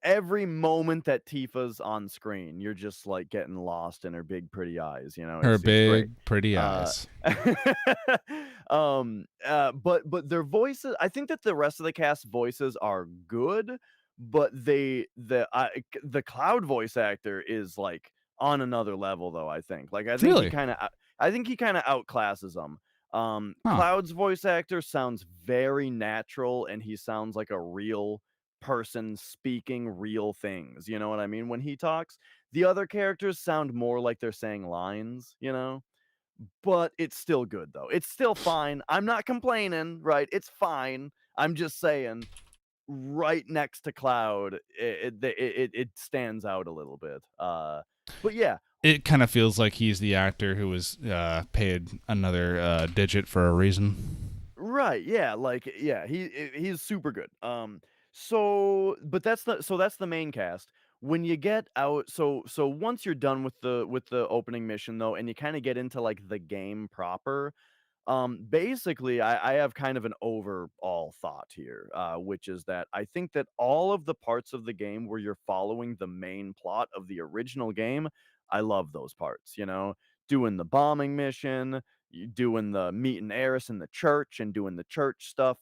Every moment that Tifa's on screen, you're just like getting lost in her big pretty eyes, her It's great. big, pretty Uh eyes. but their voices, I think that the rest of the cast voices are good, but the Cloud voice actor is like on another level though, I think. Like Really? I think he kind of outclasses them. Huh. Cloud's voice actor sounds very natural and he sounds like a real person speaking real things. You know what I mean? When he talks, the other characters sound more like they're saying lines. But it's still good though. It's still fine. I'm not complaining, right? It's fine. I'm just saying right next to Cloud, it stands out a little bit. But yeah, It kind of feels like he's the actor who was paid another digit for a reason. right, yeah, like yeah, he's super good. That's the main cast. When you get out, so once you're done with the opening mission though, and you kind of get into like the game proper. Basically, I have kind of an overall thought here, which is that I think that all of the parts of the game where you're following the main plot of the original game, I love those parts, doing the bombing mission, doing the meeting Eris in the church and doing the church stuff,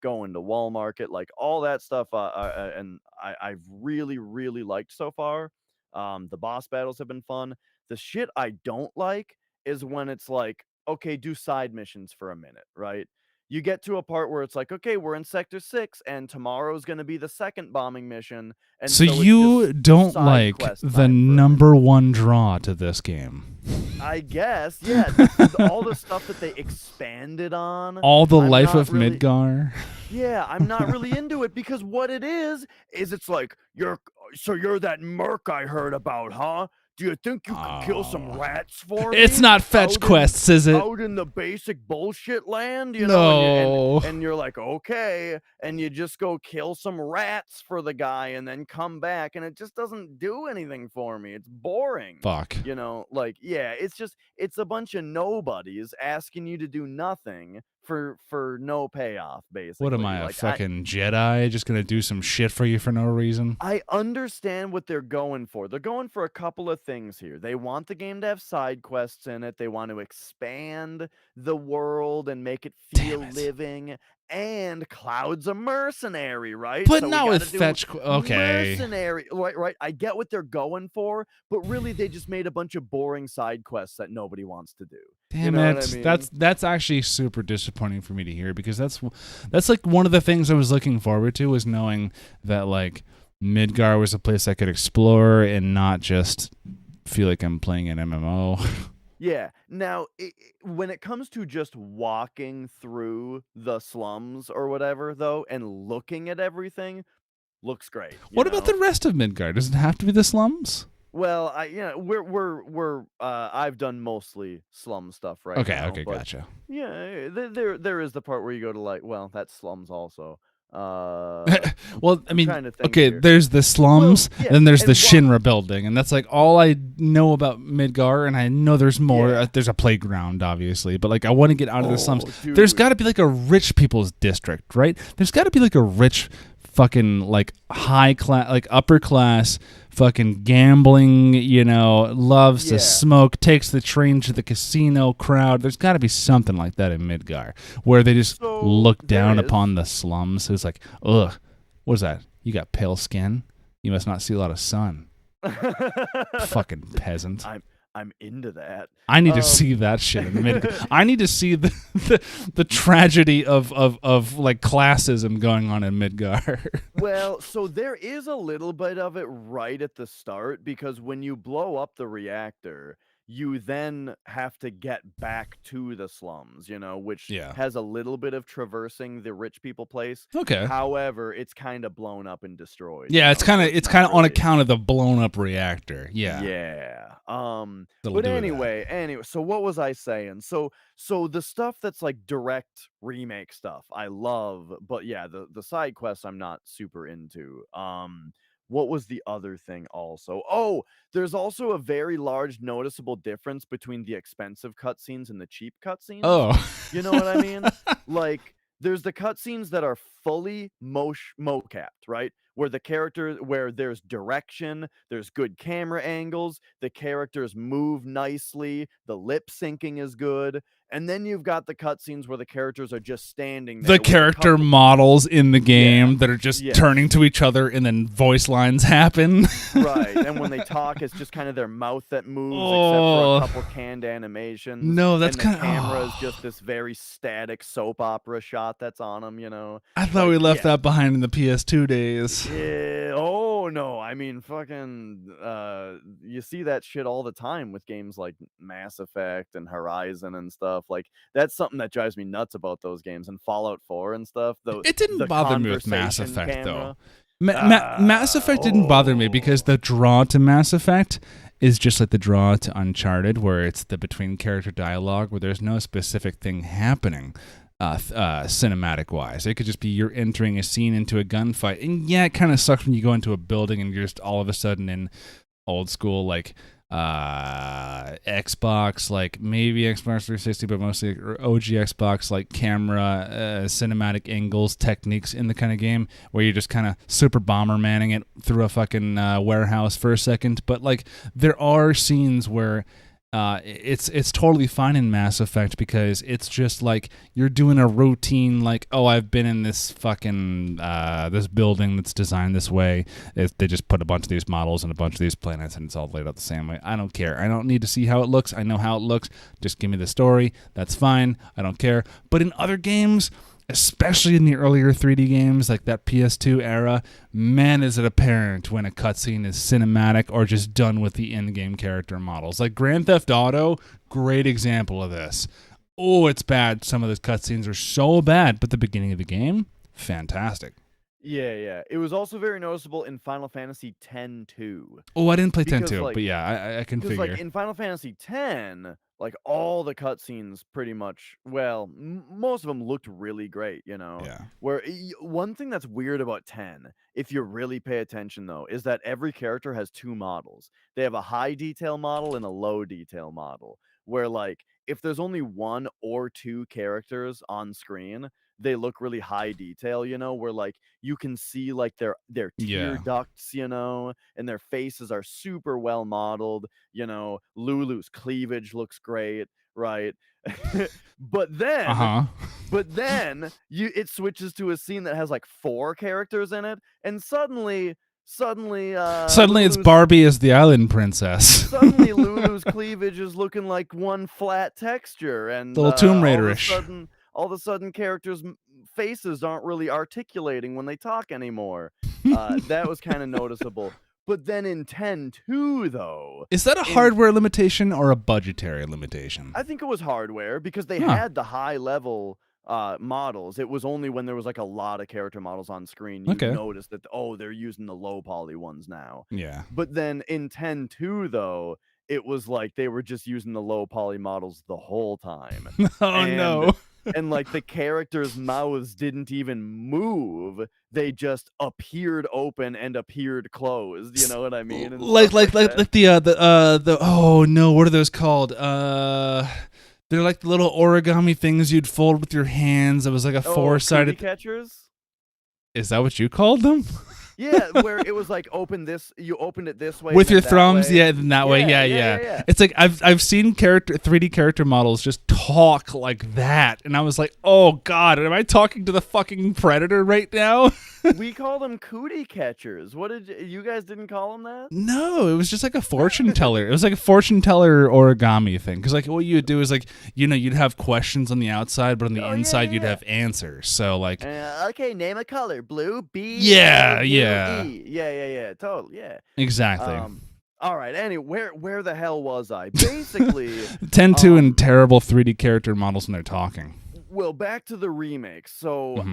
going to Wall Market, like all that stuff, and I've really, really liked so far. The boss battles have been fun. The shit I don't like is when it's like, okay, do side missions for a minute, right? you get to a part where it's like, okay, we're in Sector 6, and tomorrow's going to be the second bombing mission, and So so it's you just don't side like quest the time for a minute. number one draw to this game. I guess, yeah. All the stuff that they expanded on, All the I'm life not of really. Midgar. Yeah, I'm not really into it because what it is it's like you're that merc I heard about, huh? Do you think you could kill some Oh. rats for me? It's not fetch quests, is it? Out in the basic bullshit land, you know, No. and you're like, okay, and you just go kill some rats for the guy and then come back, and it just doesn't do anything for me. It's boring. Fuck. You know, like, yeah, it's a bunch of nobodies asking you to do nothing for no payoff, basically. What am I, a Like, fucking Jedi? Just gonna do some shit for you for no reason? I understand what they're going for. They're going for a couple of things here. They want the game to have side quests in it. They want to expand the world and make it feel Damn it. living. And Cloud's a mercenary, right? But So we not gotta with do fetch. Okay. mercenary, right? I get what they're going for, but really they just made a bunch of boring side quests that nobody wants to do. Damn You know it. what I mean? That's actually super disappointing for me to hear, because that's like one of the things I was looking forward to, was knowing that like Midgar was a place I could explore and not just feel like I'm playing an MMO. Yeah. Now, when it comes to just walking through the slums or whatever, though, and looking at everything, looks great. What about the rest of Midgar? Does it have to be the slums? Well, we're I've done mostly slum stuff right now. Okay, but gotcha. yeah, there is the part where you go to like, well, that's slums also. Well, I mean, trying to think okay, here. there's the slums, Well, yeah, and then there's and the Shinra building, and that's like all I know about Midgar, and I know there's more. Yeah. There's a playground, obviously, but like I want to get out of the slums. Dude. There's got to be like a rich people's district, right? There's got to be like a rich fucking like high class, like upper class fucking gambling, loves to smoke, takes the train to the casino crowd. There's got to be something like that in Midgar, where they just look down upon the slums. So it's like, ugh, what is that? You got pale skin? You must not see a lot of sun. Fucking peasant. I'm into that. I need to see that shit in Midgar. I need to see the tragedy of like classism going on in Midgar. Well, so there is a little bit of it right at the start, because when you blow up the reactor, you then have to get back to the slums, which has a little bit of traversing the rich people place. Okay. However, it's kind of blown up and destroyed. Yeah, it's kind of really on account of the blown up reactor. Yeah. Yeah. That'll But do with anyway, so what was I saying? So the stuff that's like direct remake stuff, I love, but yeah, the side quests I'm not super into. What was the other thing also? Oh, there's also a very large noticeable difference between the expensive cutscenes and the cheap cutscenes. Oh. You know what I mean? Like, there's the cutscenes that are fully mocapped, right? Where there's direction, there's good camera angles, the characters move nicely, the lip syncing is good, and then you've got the cutscenes where the characters are just standing there. The character models in the game that are just Yes. turning to each other, and then voice lines happen. Right, and when they talk, it's just kind of their mouth that moves, except for a couple canned animations. No, that's and kind the of camera is just this very static soap opera shot that's on them. I thought we left that behind in the PS2 days. Yeah. Oh no. I mean, fucking. You see that shit all the time with games like Mass Effect and Horizon and stuff. Like, that's something that drives me nuts about those games, and Fallout 4 and stuff. Though It didn't bother me with Mass Effect camera. though. Mass Effect didn't bother me because the draw to Mass Effect is just like the draw to Uncharted, where it's the between character dialogue, where there's no specific thing happening. Cinematic wise, it could just be you're entering a scene into a gunfight, and yeah, it kind of sucks when you go into a building and you're just all of a sudden in old school like Xbox, like maybe Xbox 360, but mostly OG Xbox, like camera, cinematic angles, techniques in the kind of game where you're just kind of super bombermanning it through a fucking warehouse for a second. But like there are scenes where it's totally fine in Mass Effect because it's just like you're doing a routine, like, oh, I've been in this fucking this building that's designed this way. They just put a bunch of these models and a bunch of these planets, and it's all laid out the same way. I don't care. I don't need to see how it looks. I know how it looks. Just give me the story. That's fine. I don't care. But in other games, especially in the earlier 3D games like that PS2 era, man, is it apparent when a cutscene is cinematic or just done with the in-game character models. Like Grand Theft Auto, great example of this. Oh, it's bad. Some of the cutscenes are so bad, but the beginning of the game, fantastic. Yeah. It was also very noticeable in Final Fantasy X too. Oh, I didn't play 10 Because, too, like, but yeah, I can Because, figure. like, in Final Fantasy X, like, all the cutscenes pretty much, well, most of them looked really great, you know? Yeah. Where one thing that's weird about 10, if you really pay attention, though, is that every character has two models. They have a high detail model and a low detail model. Where, like, if there's only one or two characters on screen, they look really high detail, you know, where like you can see like their tear Yeah. ducts, you know, and their faces are super well modeled, you know. Lulu's cleavage looks great, right? but then Uh-huh. but then it switches to a scene that has like four characters in it, and suddenly Suddenly it's Lulu's Barbie as the island princess. suddenly Lulu's cleavage is looking like one flat texture, and Little Tomb Raider-ish. all of a sudden characters' faces aren't really articulating when they talk anymore. That was kind of noticeable. But then in 10-2, though, Is that a hardware limitation or a budgetary limitation? I think it was hardware because they Huh. had the high level models. It was only when there was like a lot of character models on screen you Okay. noticed that, oh, they're using the low poly ones now. Yeah. But then in 10-2, though, it was like they were just using the low poly models the whole time. Oh, no. And like the characters' mouths didn't even move. They just appeared open and appeared closed. You know what I mean? And Like that. the oh no, what are those called? They're like the little origami things you'd fold with your hands. It was like a four-sided. Cookie catchers? Is that what you called them? Yeah, where it was like you opened it this way With and your then that thumbs, way. yeah, in that way, yeah. It's like I've seen 3D character models just talk like that, and I was like, oh god, am I talking to the fucking Predator right now? We call them cootie catchers. What did you guys didn't call them that? No, it was just like a fortune teller. It was like a fortune teller origami thing. Because like what you would do is like, you know, you'd have questions on the outside, but on the inside you'd have answers. So like, okay, name a color: blue, B. Yeah. Yeah, totally, yeah. Exactly. All right. Anyway, where the hell was I? Basically, 10-2 and terrible 3D character models when they're talking. Well, back to the remake. So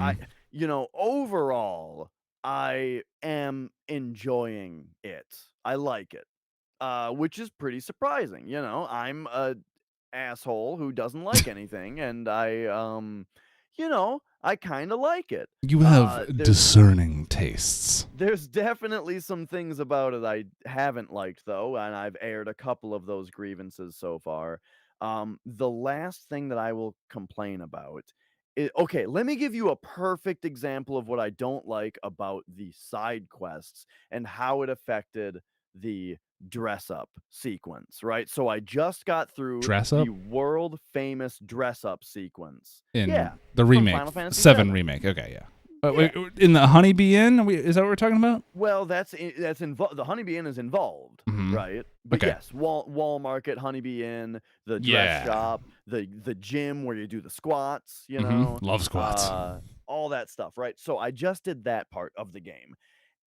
overall, I am enjoying it. I like it, which is pretty surprising. You know, I'm a asshole who doesn't like anything, and I kind of like it. You have discerning tastes. There's definitely some things about it I haven't liked, though, and I've aired a couple of those grievances so far. The last thing that I will complain about okay, let me give you a perfect example of what I don't like about the side quests and how it affected the dress up sequence, right? So I just got through Dress up? the world famous dress up sequence. In Yeah, the from remake. Final Fantasy 7 VII. remake. Okay, yeah. Wait, in the Honeybee Inn? Is that what we're talking about? Well, that's involved. The Honeybee Inn is involved, right? But Okay. yes, Wall Market, Honeybee Inn, the dress shop, the gym where you do the squats, you know, Love squats. all that stuff, right? So I just did that part of the game,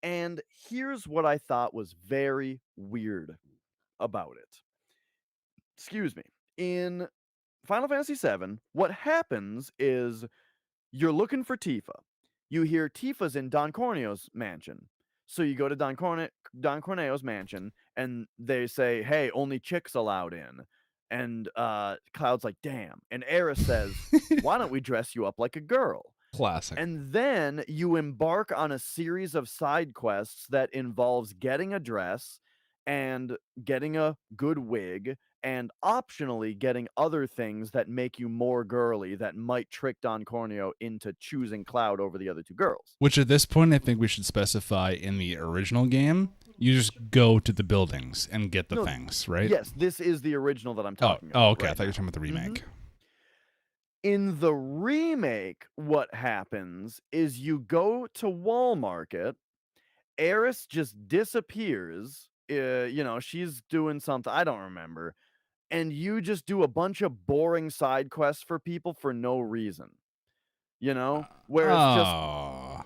and here's what I thought was very weird about it. Excuse me. In Final Fantasy VII, what happens is you're looking for Tifa. You hear Tifa's in Don Corneo's mansion. So you go to Don Corneo's mansion, and they say, hey, only chicks allowed in. And Cloud's like, damn. And Aerith says, why don't we dress you up like a girl? Classic. And then you embark on a series of side quests that involves getting a dress and getting a good wig and optionally getting other things that make you more girly that might trick Don Corneo into choosing Cloud over the other two girls. Which at this point, I think we should specify in the original game, You just go to the buildings and get the No, things, right? Yes, this is the original that I'm talking Oh, about. okay. I right thought you were now. talking about the remake. In the remake, what happens is you go to Walmart, Eris just disappears. She's doing something. I don't remember. And you just do a bunch of boring side quests for people for no reason. Oh.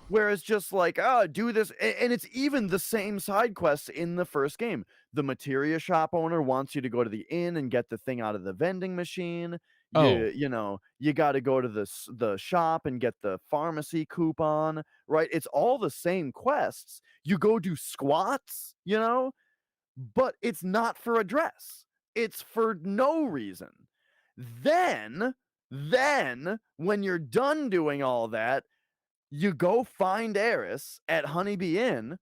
Whereas just like, oh, do this, and it's even the same side quests in the first game. The materia shop owner wants you to go to the inn and get the thing out of the vending machine. Oh. You got to go to the shop and get the pharmacy coupon, right? It's all the same quests. You go do squats, but it's not for a dress. It's for no reason. Then when you're done doing all that, you go find Eris at Honeybee Inn,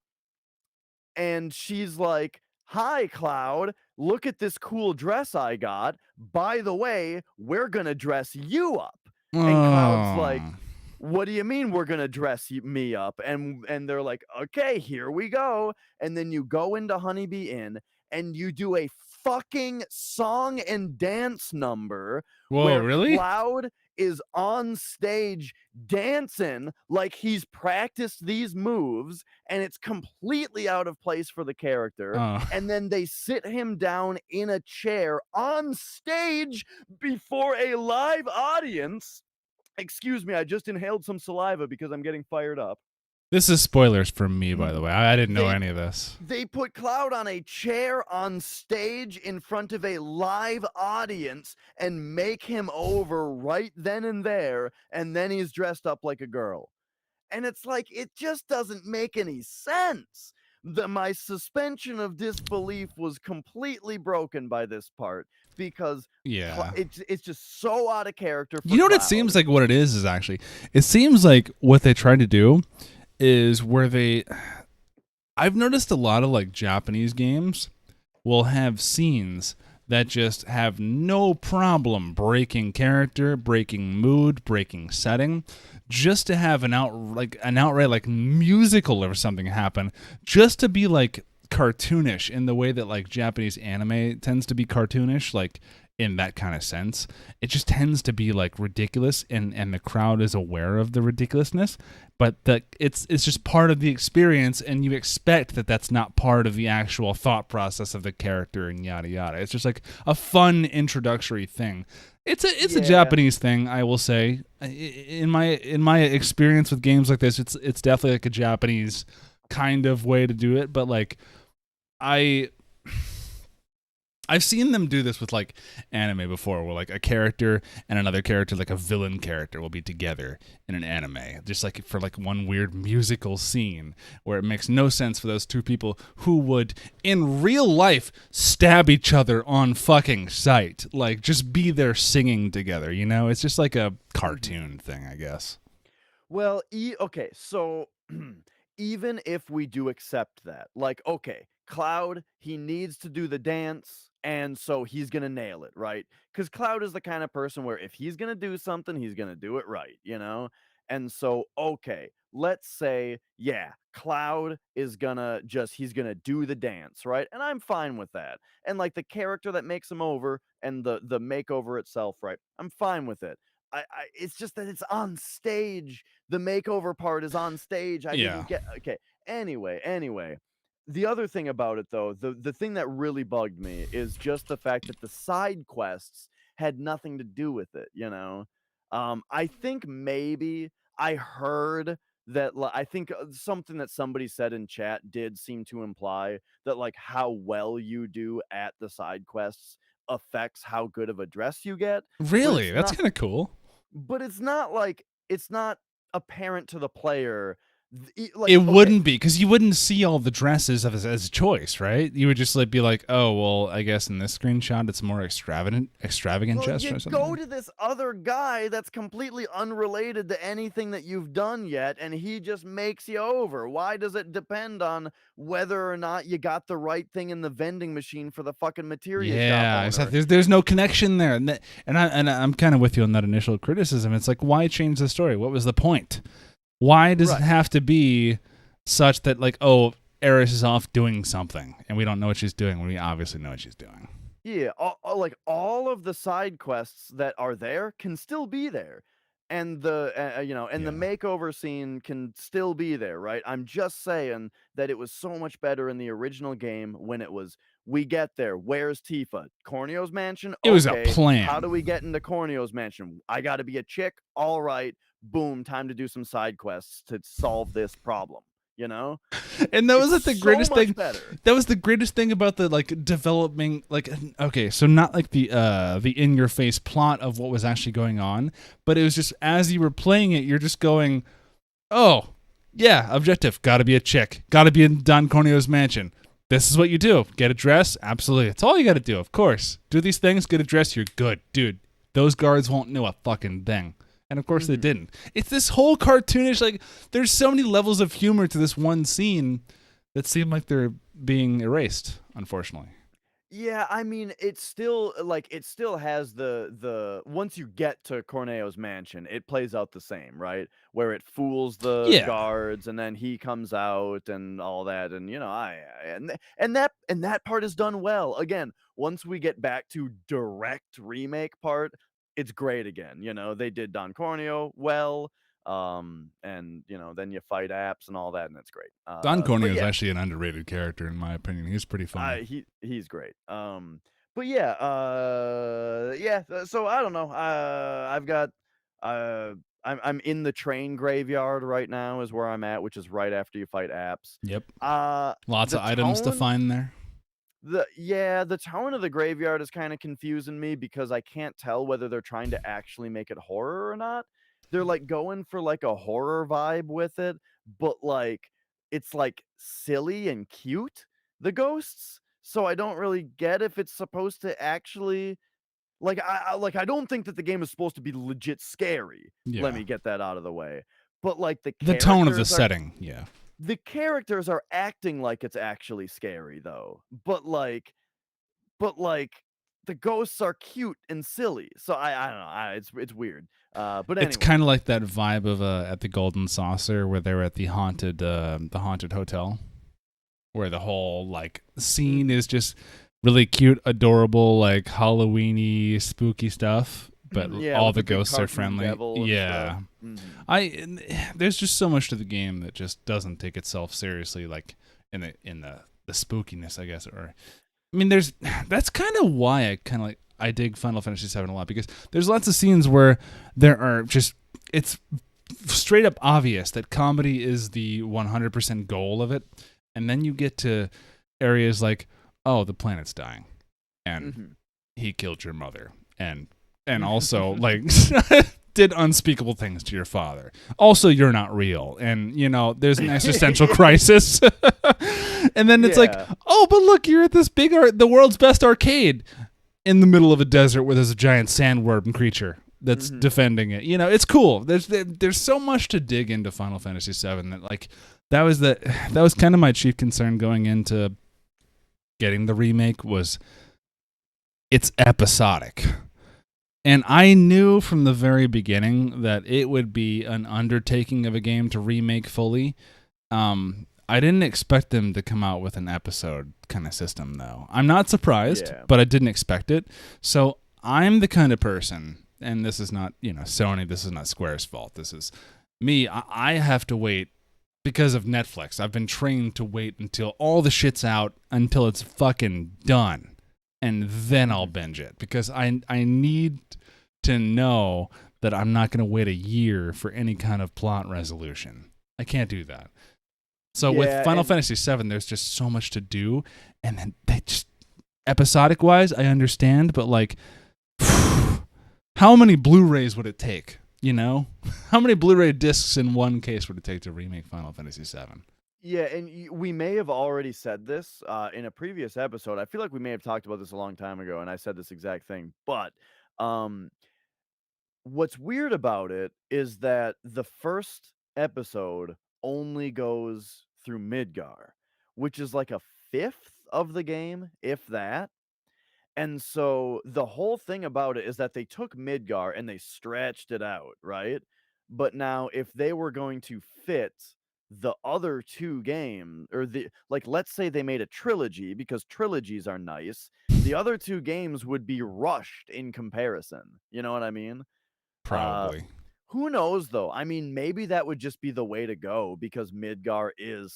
and she's like, "Hi, Cloud. Look at this cool dress I got. By the way, we're gonna dress you up." And Cloud's like, Oh. "What do you mean we're gonna dress me up?" And they're like, "Okay, here we go." And then you go into Honeybee Inn and you do a fucking song and dance number Whoa, where really? Cloud is on stage dancing like he's practiced these moves, and it's completely out of place for the character. Oh. And then they sit him down in a chair on stage before a live audience. Excuse me, I just inhaled some saliva because I'm getting fired up. This is spoilers for me, by the way. I didn't know any of this. They put Cloud on a chair on stage in front of a live audience and make him over right then and there, and then he's dressed up like a girl. And it's like, it just doesn't make any sense. My suspension of disbelief was completely broken by this part because Yeah. it's just so out of character for You know what it Cloud. seems like what it is actually? It seems like what they tried to do is where I've noticed a lot of like Japanese games will have scenes that just have no problem breaking character, breaking mood, breaking setting, just to have an outright like musical or something happen, just to be like cartoonish in the way that like Japanese anime tends to be cartoonish, like in that kind of sense. It just tends to be like ridiculous, and the crowd is aware of the ridiculousness, but it's just part of the experience, and you expect that that's not part of the actual thought process of the character and yada yada. It's just like a fun introductory thing. It's a Japanese thing, I will say. In my experience with games like this, it's definitely like a Japanese kind of way to do it, but like I've seen them do this with like anime before, where like a character and another character, like a villain character, will be together in an anime, just like for like one weird musical scene where it makes no sense for those two people who would in real life stab each other on fucking sight, like just be there singing together. It's just like a cartoon thing, I guess. Well, okay, so even if we do accept that, like, okay, Cloud, he needs to do the dance, and so he's gonna nail it, right? Because Cloud is the kind of person where if he's gonna do something, he's gonna do it right, And so, okay, let's say, yeah, Cloud is he's gonna do the dance, right? And I'm fine with that. And like the character that makes him over and the makeover itself, right? I'm fine with it. It's just that it's on stage. The makeover part is on stage. I didn't get okay. Anyway. The other thing about it though, the thing that really bugged me is just the fact that the side quests had nothing to do with it, I think maybe I heard that I think something that somebody said in chat did seem to imply that like how well you do at the side quests affects how good of a dress you get. Really? That's kind of cool. But it's not apparent to the player. It wouldn't be, because you wouldn't see all the dresses as a choice, right? You would just like be like, oh, well, I guess in this screenshot it's more extravagant dress or something. Go to this other guy that's completely unrelated to anything that you've done yet, and he just makes you over. Why does it depend on whether or not you got the right thing in the vending machine for the fucking material shop owner? Yeah, exactly. There's no connection there, and I'm kind of with you on that initial criticism. It's like, why change the story? What was the point? Why does it have to be such that like, oh, Eris is off doing something, and we don't know what she's doing when we obviously know what she's doing. Yeah, like all of the side quests that are there can still be there, and the Yeah. makeover scene can still be there, right? I'm just saying that it was so much better in the original game when it was, we get there, where's Tifa? Corneo's mansion? It was a Okay, how do plan. we get into Corneo's mansion? I got to be a chick. All right, boom, time to do some side quests to solve this problem. You know, And that was like it's the so greatest much thing. better. That was the greatest thing about the like developing, like, okay, so not like the in your face plot of what was actually going on, but it was just as you were playing it, you're just going, oh yeah, objective, gotta be a chick, gotta be in Don Corneo's mansion. This is what you do. Get a dress, absolutely. It's all you gotta do, of course. Do these things, get a dress, you're good, dude. Those guards won't know a fucking thing. And of course they didn't. It's this whole cartoonish, like, there's so many levels of humor to this one scene that seem like they're being erased, unfortunately. Yeah, I mean, it's still like it still has the once you get to Corneo's mansion, it plays out the same, right? Where it fools the Yeah. guards and then he comes out and all that, and and that part is done well. Again, once we get back to direct remake part, it's great again. They did Don Corneo well. And then you fight apps and all that, and it's great. Don But Corneo is yeah, actually an underrated character, in my opinion. He's pretty funny. he's great. But yeah, so I don't know. I've got I'm in the train graveyard right now is where I'm at, which is right after you fight apps. Yep. Uh Lots the of items to tone find there. the tone of the graveyard is kind of confusing me because I can't tell whether they're trying to actually make it horror or not. They're like going for like a horror vibe with it, but like it's like silly and cute, the ghosts. So I don't really get if it's supposed to actually like I don't think that the game is supposed to be legit scary. Let Yeah. me get that out of the way. But like The tone of the characters are setting. Yeah. the characters are acting like it's actually scary though. But the ghosts are cute and silly. So I don't know. It's weird. But It's anyway. kind of like that vibe of at the Golden Saucer where they're at the haunted hotel, where the whole like scene is just really cute, adorable, like Halloweeny, spooky stuff. But Yeah, all with the big ghosts are cartoon friendly. devil and Yeah, stuff. there's just so much to the game that just doesn't take itself seriously, like in the spookiness, I guess. Or I mean, that's kind of why I dig Final Fantasy VII a lot, because there's lots of scenes where there are just it's straight up obvious that comedy is the 100% goal of it, and then you get to areas like, oh, the planet's dying, and he killed your mother, and also like did unspeakable things to your father. Also, you're not real, and there's an existential crisis. And then it's like, Yeah. oh, but look, you're at this the world's best arcade in the middle of a desert where there's a giant sandworm creature that's defending it. It's cool. There's so much to dig into Final Fantasy VII that like that was kind of my chief concern going into getting the remake was it's episodic. And I knew from the very beginning that it would be an undertaking of a game to remake fully. I didn't expect them to come out with an episode kind of system, though. I'm not surprised, but I didn't expect it. So I'm the kind of person, and this is not, Sony, this is not Square's fault. This is me. I have to wait because of Netflix. I've been trained to wait until all the shit's out, until it's fucking done. And then I'll binge it, because I need to know that I'm not going to wait a year for any kind of plot resolution. I can't do that. So with Final Fantasy VII, there's just so much to do, and then they just episodic wise, I understand, but like, how many Blu-rays would it take? How many Blu-ray discs in one case would it take to remake Final Fantasy VII? Yeah, and we may have already said this in a previous episode. I feel like we may have talked about this a long time ago, and I said this exact thing. But what's weird about it is that the first episode only goes through Midgar, which is like a fifth of the game, if that. And so the whole thing about it is that they took Midgar and they stretched it out, right? But now if they were going to fit the other two games, or let's say they made a trilogy, because trilogies are nice, the other two games would be rushed in comparison. You know what I mean? Uh, Probably. who knows though? I mean, maybe that would just be the way to go, because Midgar is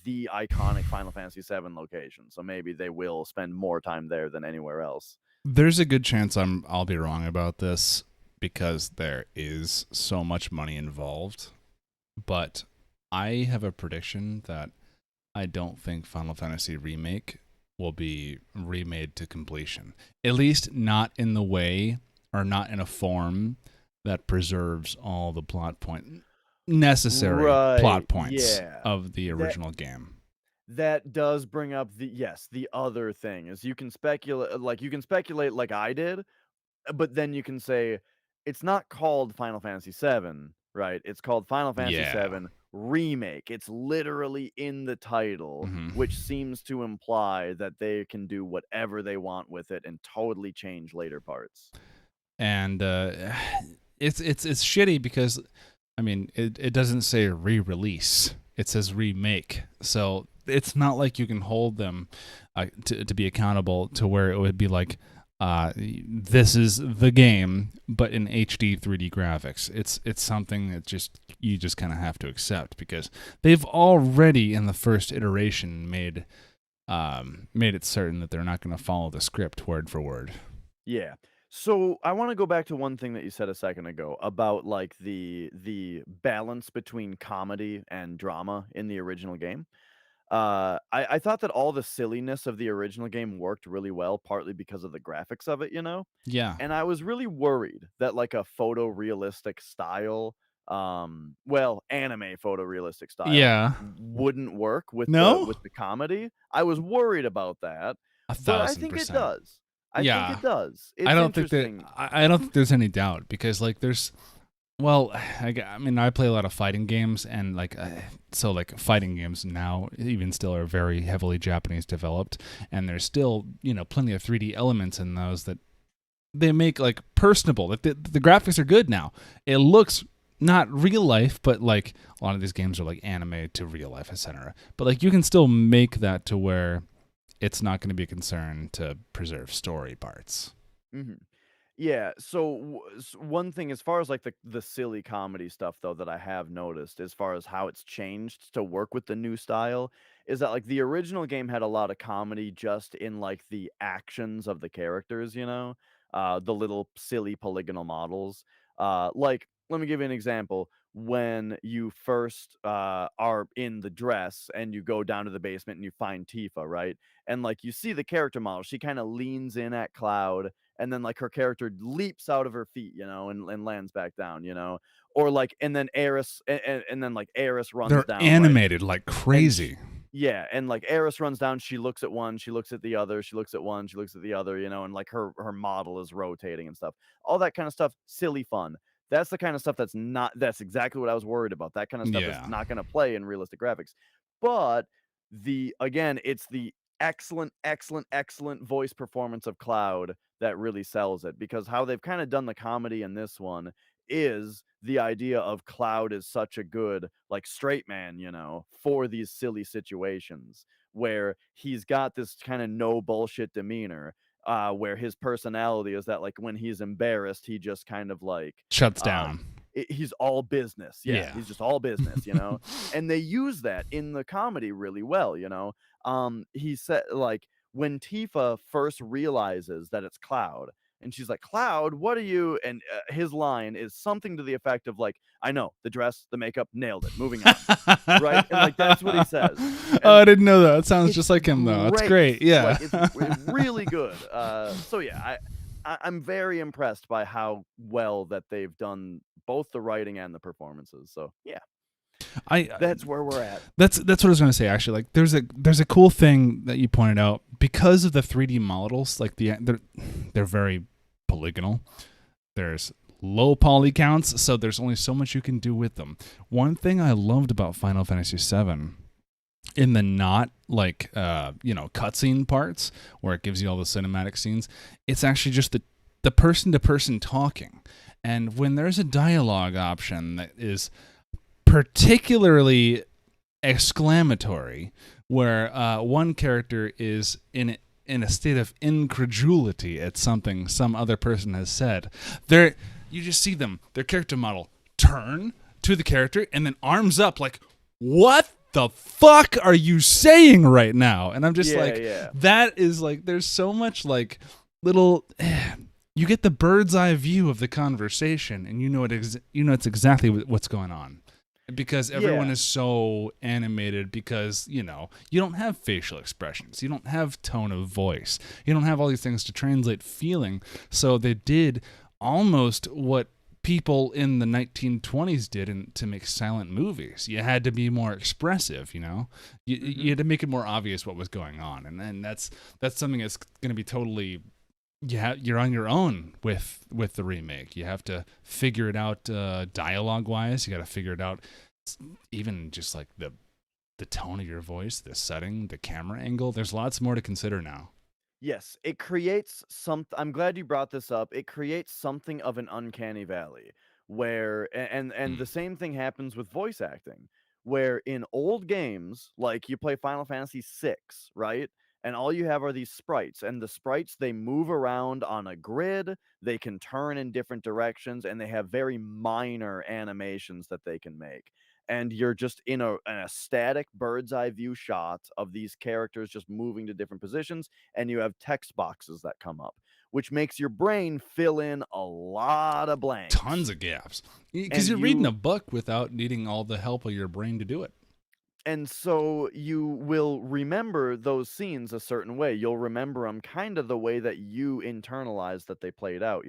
the iconic Final Fantasy VII location. So maybe they will spend more time there than anywhere else. There's a good chance I'll be wrong about this because there is so much money involved. But I have a prediction that I don't think Final Fantasy Remake will be remade to completion. At least not in the way, or not in a form that preserves all the necessary Right, plot points yeah. of the original game. That does bring up the other thing is you can speculate like I did, but then you can say it's not called Final Fantasy VII, right? It's called Final Fantasy Yeah. VII Remake. It's literally in the title, Mhm. which seems to imply that they can do whatever they want with it and totally change later parts. And it's shitty because, I mean, it doesn't say re-release. It says remake. So it's not like you can hold them to be accountable to where it would be like, this is the game, but in HD 3D graphics. It's something that you just kind of have to accept because they've already in the first iteration made it certain that they're not going to follow the script word for word. Yeah. So I want to go back to one thing that you said a second ago about like the balance between comedy and drama in the original game. I thought that all the silliness of the original game worked really well, partly because of the graphics of it, you know? Yeah. And I was really worried that like a photorealistic style, anime photorealistic style Yeah. wouldn't work with No? the comedy. I was worried about that, but I think it 1,000%. does. I think it does. It's I don't think interesting. I don't think there's any doubt because like there's I mean I play a lot of fighting games and like fighting games now even still are very heavily Japanese developed and there's still plenty of 3D elements in those that they make like personable. Like the graphics are good now. It looks not real life, but like a lot of these games are like anime to real life, etc. But like you can still make that to where it's not going to be a concern to preserve story parts. hmm Yeah, so one thing as far as like the silly comedy stuff though that I have noticed as far as how it's changed to work with the new style is that like the original game had a lot of comedy just in like the actions of the characters, the little silly polygonal models. Like let me give you an example. When you first are in the dress and you go down to the basement and you find Tifa, right? And like you see the character model, she kind of leans in at Cloud and then like her character leaps out of her feet, and lands back down, or like and then Eris and then like Eris runs They're down, animated like right? crazy. Yeah, and like Eris runs down, she looks at one, she looks at the other, she looks at one, she looks at the other, and like her model is rotating and stuff. All that kind of stuff, silly fun. That's the kind of stuff that's exactly what I was worried about. That kind of stuff is Yeah. not going to play in realistic graphics. But it's the excellent voice performance of Cloud that really sells it, because how they've kind of done the comedy in this one is the idea of Cloud is such a good like straight man, for these silly situations where he's got this kind of no bullshit demeanor, where his personality is that like when he's embarrassed, he just kind of like Shuts uh down. he's all business. Yeah. He's just all business, and they use that in the comedy really well, he said like when Tifa first realizes that it's Cloud and she's like, Cloud, what are you? And his line is something to the effect of like, I know, the dress, the makeup, nailed it. Moving on. Right? And like, that's what he says. And I didn't know that. It sounds just like him though. It's great. Yeah. Like, it's really good. So yeah, I'm very impressed by how well that they've done both the writing and the performances. So yeah, that's where we're at. That's what I was going to say actually. Like there's a cool thing that you pointed out because of the 3D models, like they're very polygonal. There's low poly counts, so there's only so much you can do with them. One thing I loved about Final Fantasy VII in the not like cutscene parts where it gives you all the cinematic scenes, it's actually just the person to person talking. And when there's a dialogue option that is particularly exclamatory, where one character is in a state of incredulity at something some other person has said. You just see them, their character model, turn to the character and then arms up like, what the fuck are you saying right now? And I'm just that is like, there's so much like little, you get the bird's eye view of the conversation, and you know it's exactly what's going on. Because everyone is so animated, because, you don't have facial expressions. You don't have tone of voice. You don't have all these things to translate feeling. So they did almost what people in the 1920s did to make silent movies. You had to be more expressive, You had to make it more obvious what was going on. And that's something that's going to be totally... you're on your own with the remake. You have to figure it out dialogue wise. You got to figure it out even just like the tone of your voice, the setting, the camera angle. There's lots more to consider now. Yes, it creates I'm glad you brought this up. It creates something of an uncanny valley where and the same thing happens with voice acting, where in old games, like you play Final Fantasy VI, right? And all you have are these sprites, and the sprites, they move around on a grid, they can turn in different directions, and they have very minor animations that they can make. And you're just in a static bird's eye view shot of these characters just moving to different positions, and you have text boxes that come up, which makes your brain fill in a lot of blanks. Tons of gaps. Because you're reading a book without needing all the help of your brain to do it. And so you will remember those scenes a certain way. You'll remember them kind of the way that you internalize that they played out,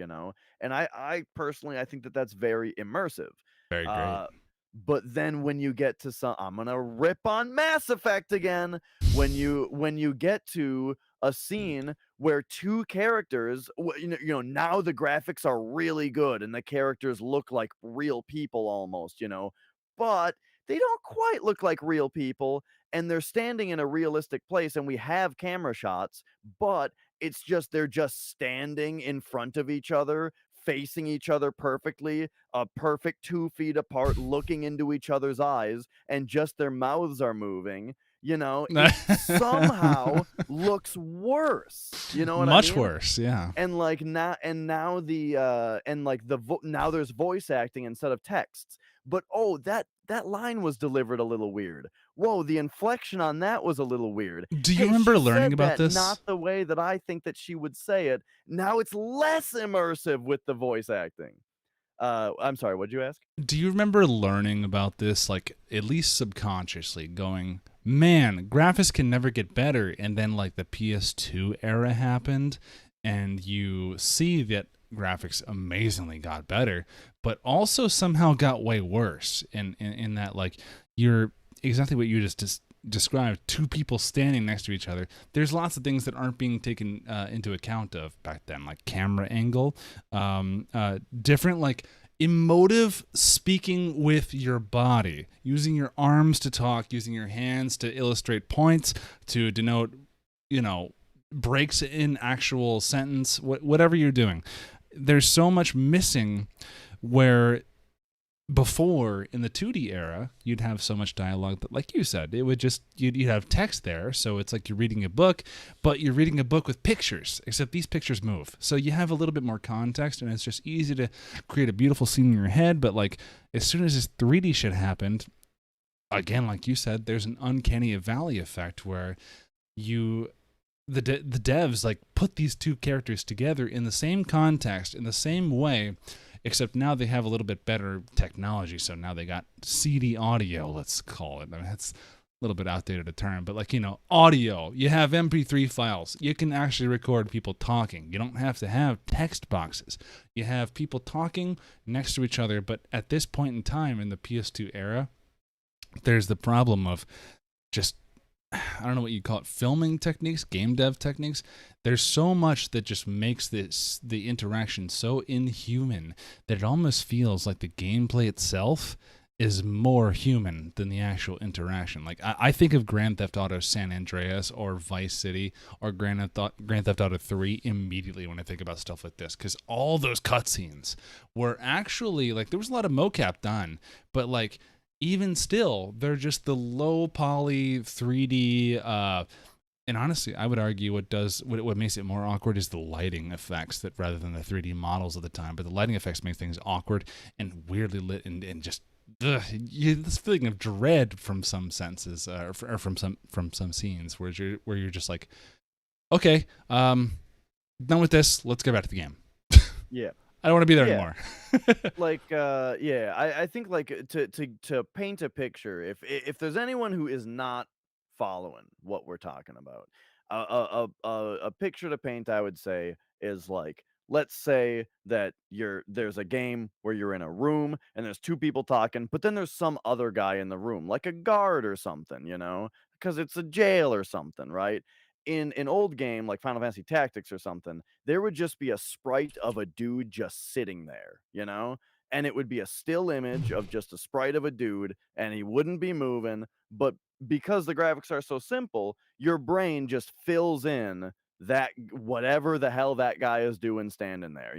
And I personally, I think that that's very immersive. Very great. But then when you get to I'm gonna rip on Mass Effect again. When you get to a scene where two characters, now the graphics are really good and the characters look like real people almost, but they don't quite look like real people, and they're standing in a realistic place, and we have camera shots, but it's just they're just standing in front of each other, facing each other perfectly, a perfect 2 feet apart, looking into each other's eyes, and just their mouths are moving. It somehow looks worse. You know what I mean? Much worse, yeah. And like now now there's voice acting instead of texts. But that line was delivered a little weird. Whoa, the inflection on that was a little weird. Do you remember learning about this? Not the way that I think that she would say it. Now it's less immersive with the voice acting. I'm sorry, what'd you ask? Do you remember learning about this, like, at least subconsciously, going, man, graphics can never get better, and then, like, the PS2 era happened, and you see that graphics amazingly got better, but also somehow got way worse in that, like, you're exactly what you just described, two people standing next to each other. There's lots of things that aren't being taken into account of back then, like camera angle, different, like, emotive speaking with your body, using your arms to talk, using your hands to illustrate points, to denote, breaks in actual sentence, whatever you're doing. There's so much missing, where before, in the 2D era, you'd have so much dialogue that, like you said, it would just, you'd have text there, so it's like you're reading a book, but you're reading a book with pictures, except these pictures move. So you have a little bit more context, and it's just easy to create a beautiful scene in your head, but, like, as soon as this 3D shit happened, again, like you said, there's an uncanny valley effect where the devs, like, put these two characters together in the same context, in the same way, except now they have a little bit better technology. So now they got CD audio, let's call it. I mean, that's a little bit outdated a term, but, like, audio. You have MP3 files. You can actually record people talking. You don't have to have text boxes. You have people talking next to each other, but at this point in time in the PS2 era, there's the problem of just, I don't know what you call it, filming techniques, game dev techniques. There's so much that just makes the interaction so inhuman that it almost feels like the gameplay itself is more human than the actual interaction. Like, I think of Grand Theft Auto San Andreas or Vice City or Grand Theft Auto 3 immediately when I think about stuff like this, because all those cutscenes were actually, like, there was a lot of mocap done, but, like, even still, they're just the low poly 3D. And honestly, I would argue what makes it more awkward is the lighting effects that rather than the 3D models of the time. But the lighting effects make things awkward and weirdly lit and just this feeling of dread from some senses or from some scenes where you're just like, okay, done with this. Let's get back to the game. Yeah. I don't want to be there Yeah. anymore. Like, yeah, I think like to paint a picture, if there's anyone who is not following what we're talking about, a picture to paint, I would say, is like, let's say that there's a game where you're in a room and there's two people talking, but then there's some other guy in the room, like a guard or something, because it's a jail or something, right? In an old game like Final Fantasy Tactics or something, there would just be a sprite of a dude just sitting there, and it would be a still image of just a sprite of a dude, and he wouldn't be moving. But because the graphics are so simple, your brain just fills in that whatever the hell that guy is doing standing there,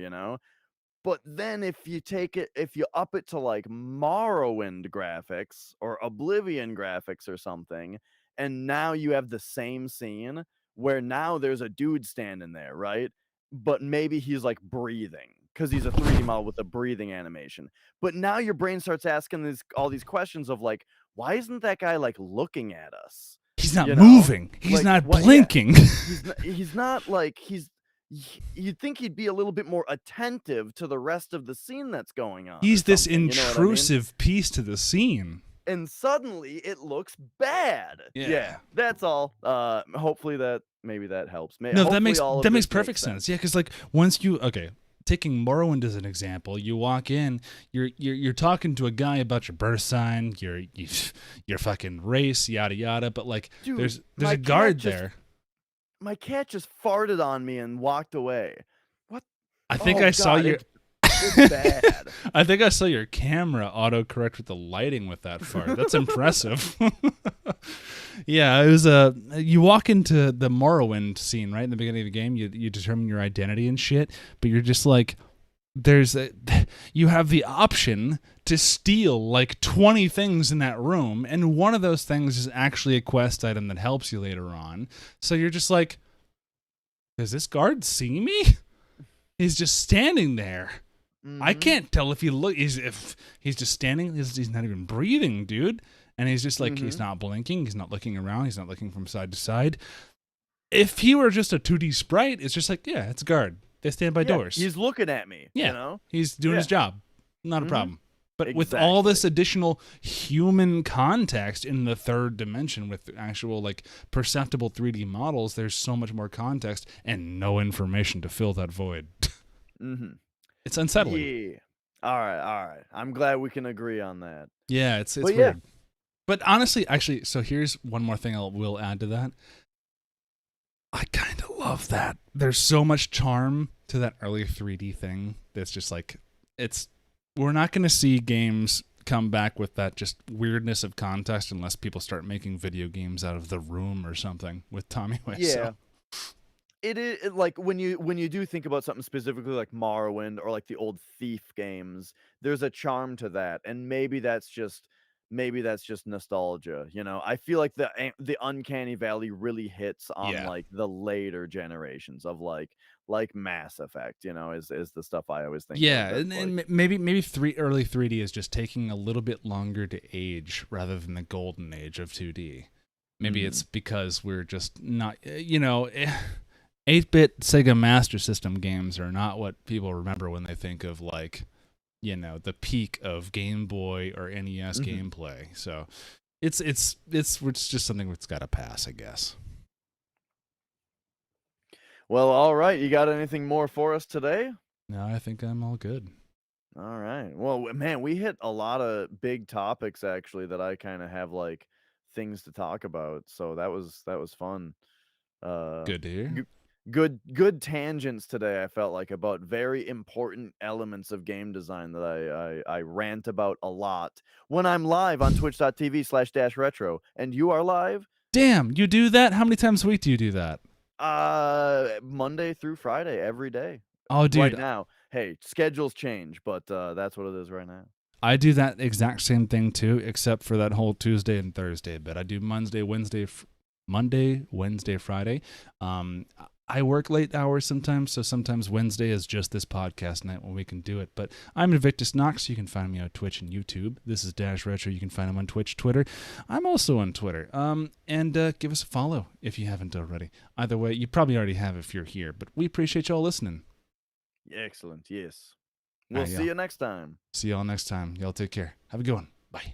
But then if you up it to like Morrowind graphics or Oblivion graphics or something, and now you have the same scene where now there's a dude standing there, right? But maybe he's like breathing because he's a 3D model with a breathing animation. But now your brain starts asking all these questions of like, why isn't that guy like looking at us? He's not moving. He's Like, not what? Yeah, blinking. he's not like you'd think he'd be a little bit more attentive to the rest of the scene that's going on. He's this you know what I mean? intrusive piece to the scene. And suddenly it looks bad. Yeah. That's all. Hopefully maybe that helps. No, that makes All of this perfect makes sense. Yeah, because like once taking Morrowind as an example, you walk in, you're talking to a guy about your birth sign, your fucking race, yada yada. But like, Dude, there's my a guard cat there. My cat just farted on me and walked away. What? I think Oh, I saw God, your. It's bad. I think I saw your camera autocorrect with the lighting with that fart. That's impressive. Yeah, it was you walk into the Morrowind scene right in the beginning of the game. You determine your identity and shit, but you're just like, you have the option to steal like 20 things in that room, and one of those things is actually a quest item that helps you later on. So you're just like, does this guard see me? He's just standing there. I can't tell if if he's just standing. He's not even breathing, dude. And he's just like, he's not blinking. He's not looking around. He's not looking from side to side. If he were just a 2D sprite, it's just like, yeah, it's a guard. They stand by doors. He's looking at me. Yeah, he's doing his job. Not a problem. But with Exactly. all this additional human context in the third dimension with actual like perceptible 3D models, there's so much more context and no information to fill that void. It's unsettling. Yeah. All right. I'm glad we can agree on that. Yeah, it's But weird. yeah. But honestly, actually, so here's one more thing I will add to that. I kind of love that. There's so much charm to that early 3D thing that's just like, we're not going to see games come back with that just weirdness of context unless people start making video games out of The Room or something with Tommy Wiseau. Yeah. It is like when you do think about something specifically like Morrowind or like the old Thief games, there's a charm to that, and maybe that's just nostalgia. I feel like the Uncanny Valley really hits on like the later generations of like Mass Effect. Is the stuff I always think. Yeah, of. and maybe early 3D is just taking a little bit longer to age rather than the golden age of 2D. Maybe it's because we're just not, 8-bit Sega Master System games are not what people remember when they think of like, the peak of Game Boy or NES gameplay. So it's just something that's got to pass, I guess. Well, all right. You got anything more for us today? No, I think I'm all good. All right. Well, man, we hit a lot of big topics actually that I kind of have like things to talk about. So that was fun. Good to hear. Good tangents today. I felt like about very important elements of game design that I rant about a lot when I'm live on twitch.tv/retro, and you are live. Damn, you do that? How many times a week do you do that? Monday through Friday, every day. Oh, dude. Right now, hey, schedules change, but that's what it is right now. I do that exact same thing too, except for that whole Tuesday and Thursday bit. I do Monday, Wednesday, Friday. I work late hours sometimes, so sometimes Wednesday is just this podcast night when we can do it. But I'm Invictus Knox. You can find me on Twitch and YouTube. This is Dash Retro. You can find him on Twitch, Twitter. I'm also on Twitter. And give us a follow if you haven't already. Either way, you probably already have if you're here, but we appreciate y'all listening. Excellent. Yes. We'll Alright, see you next time. See y'all next time. Y'all take care. Have a good one. Bye.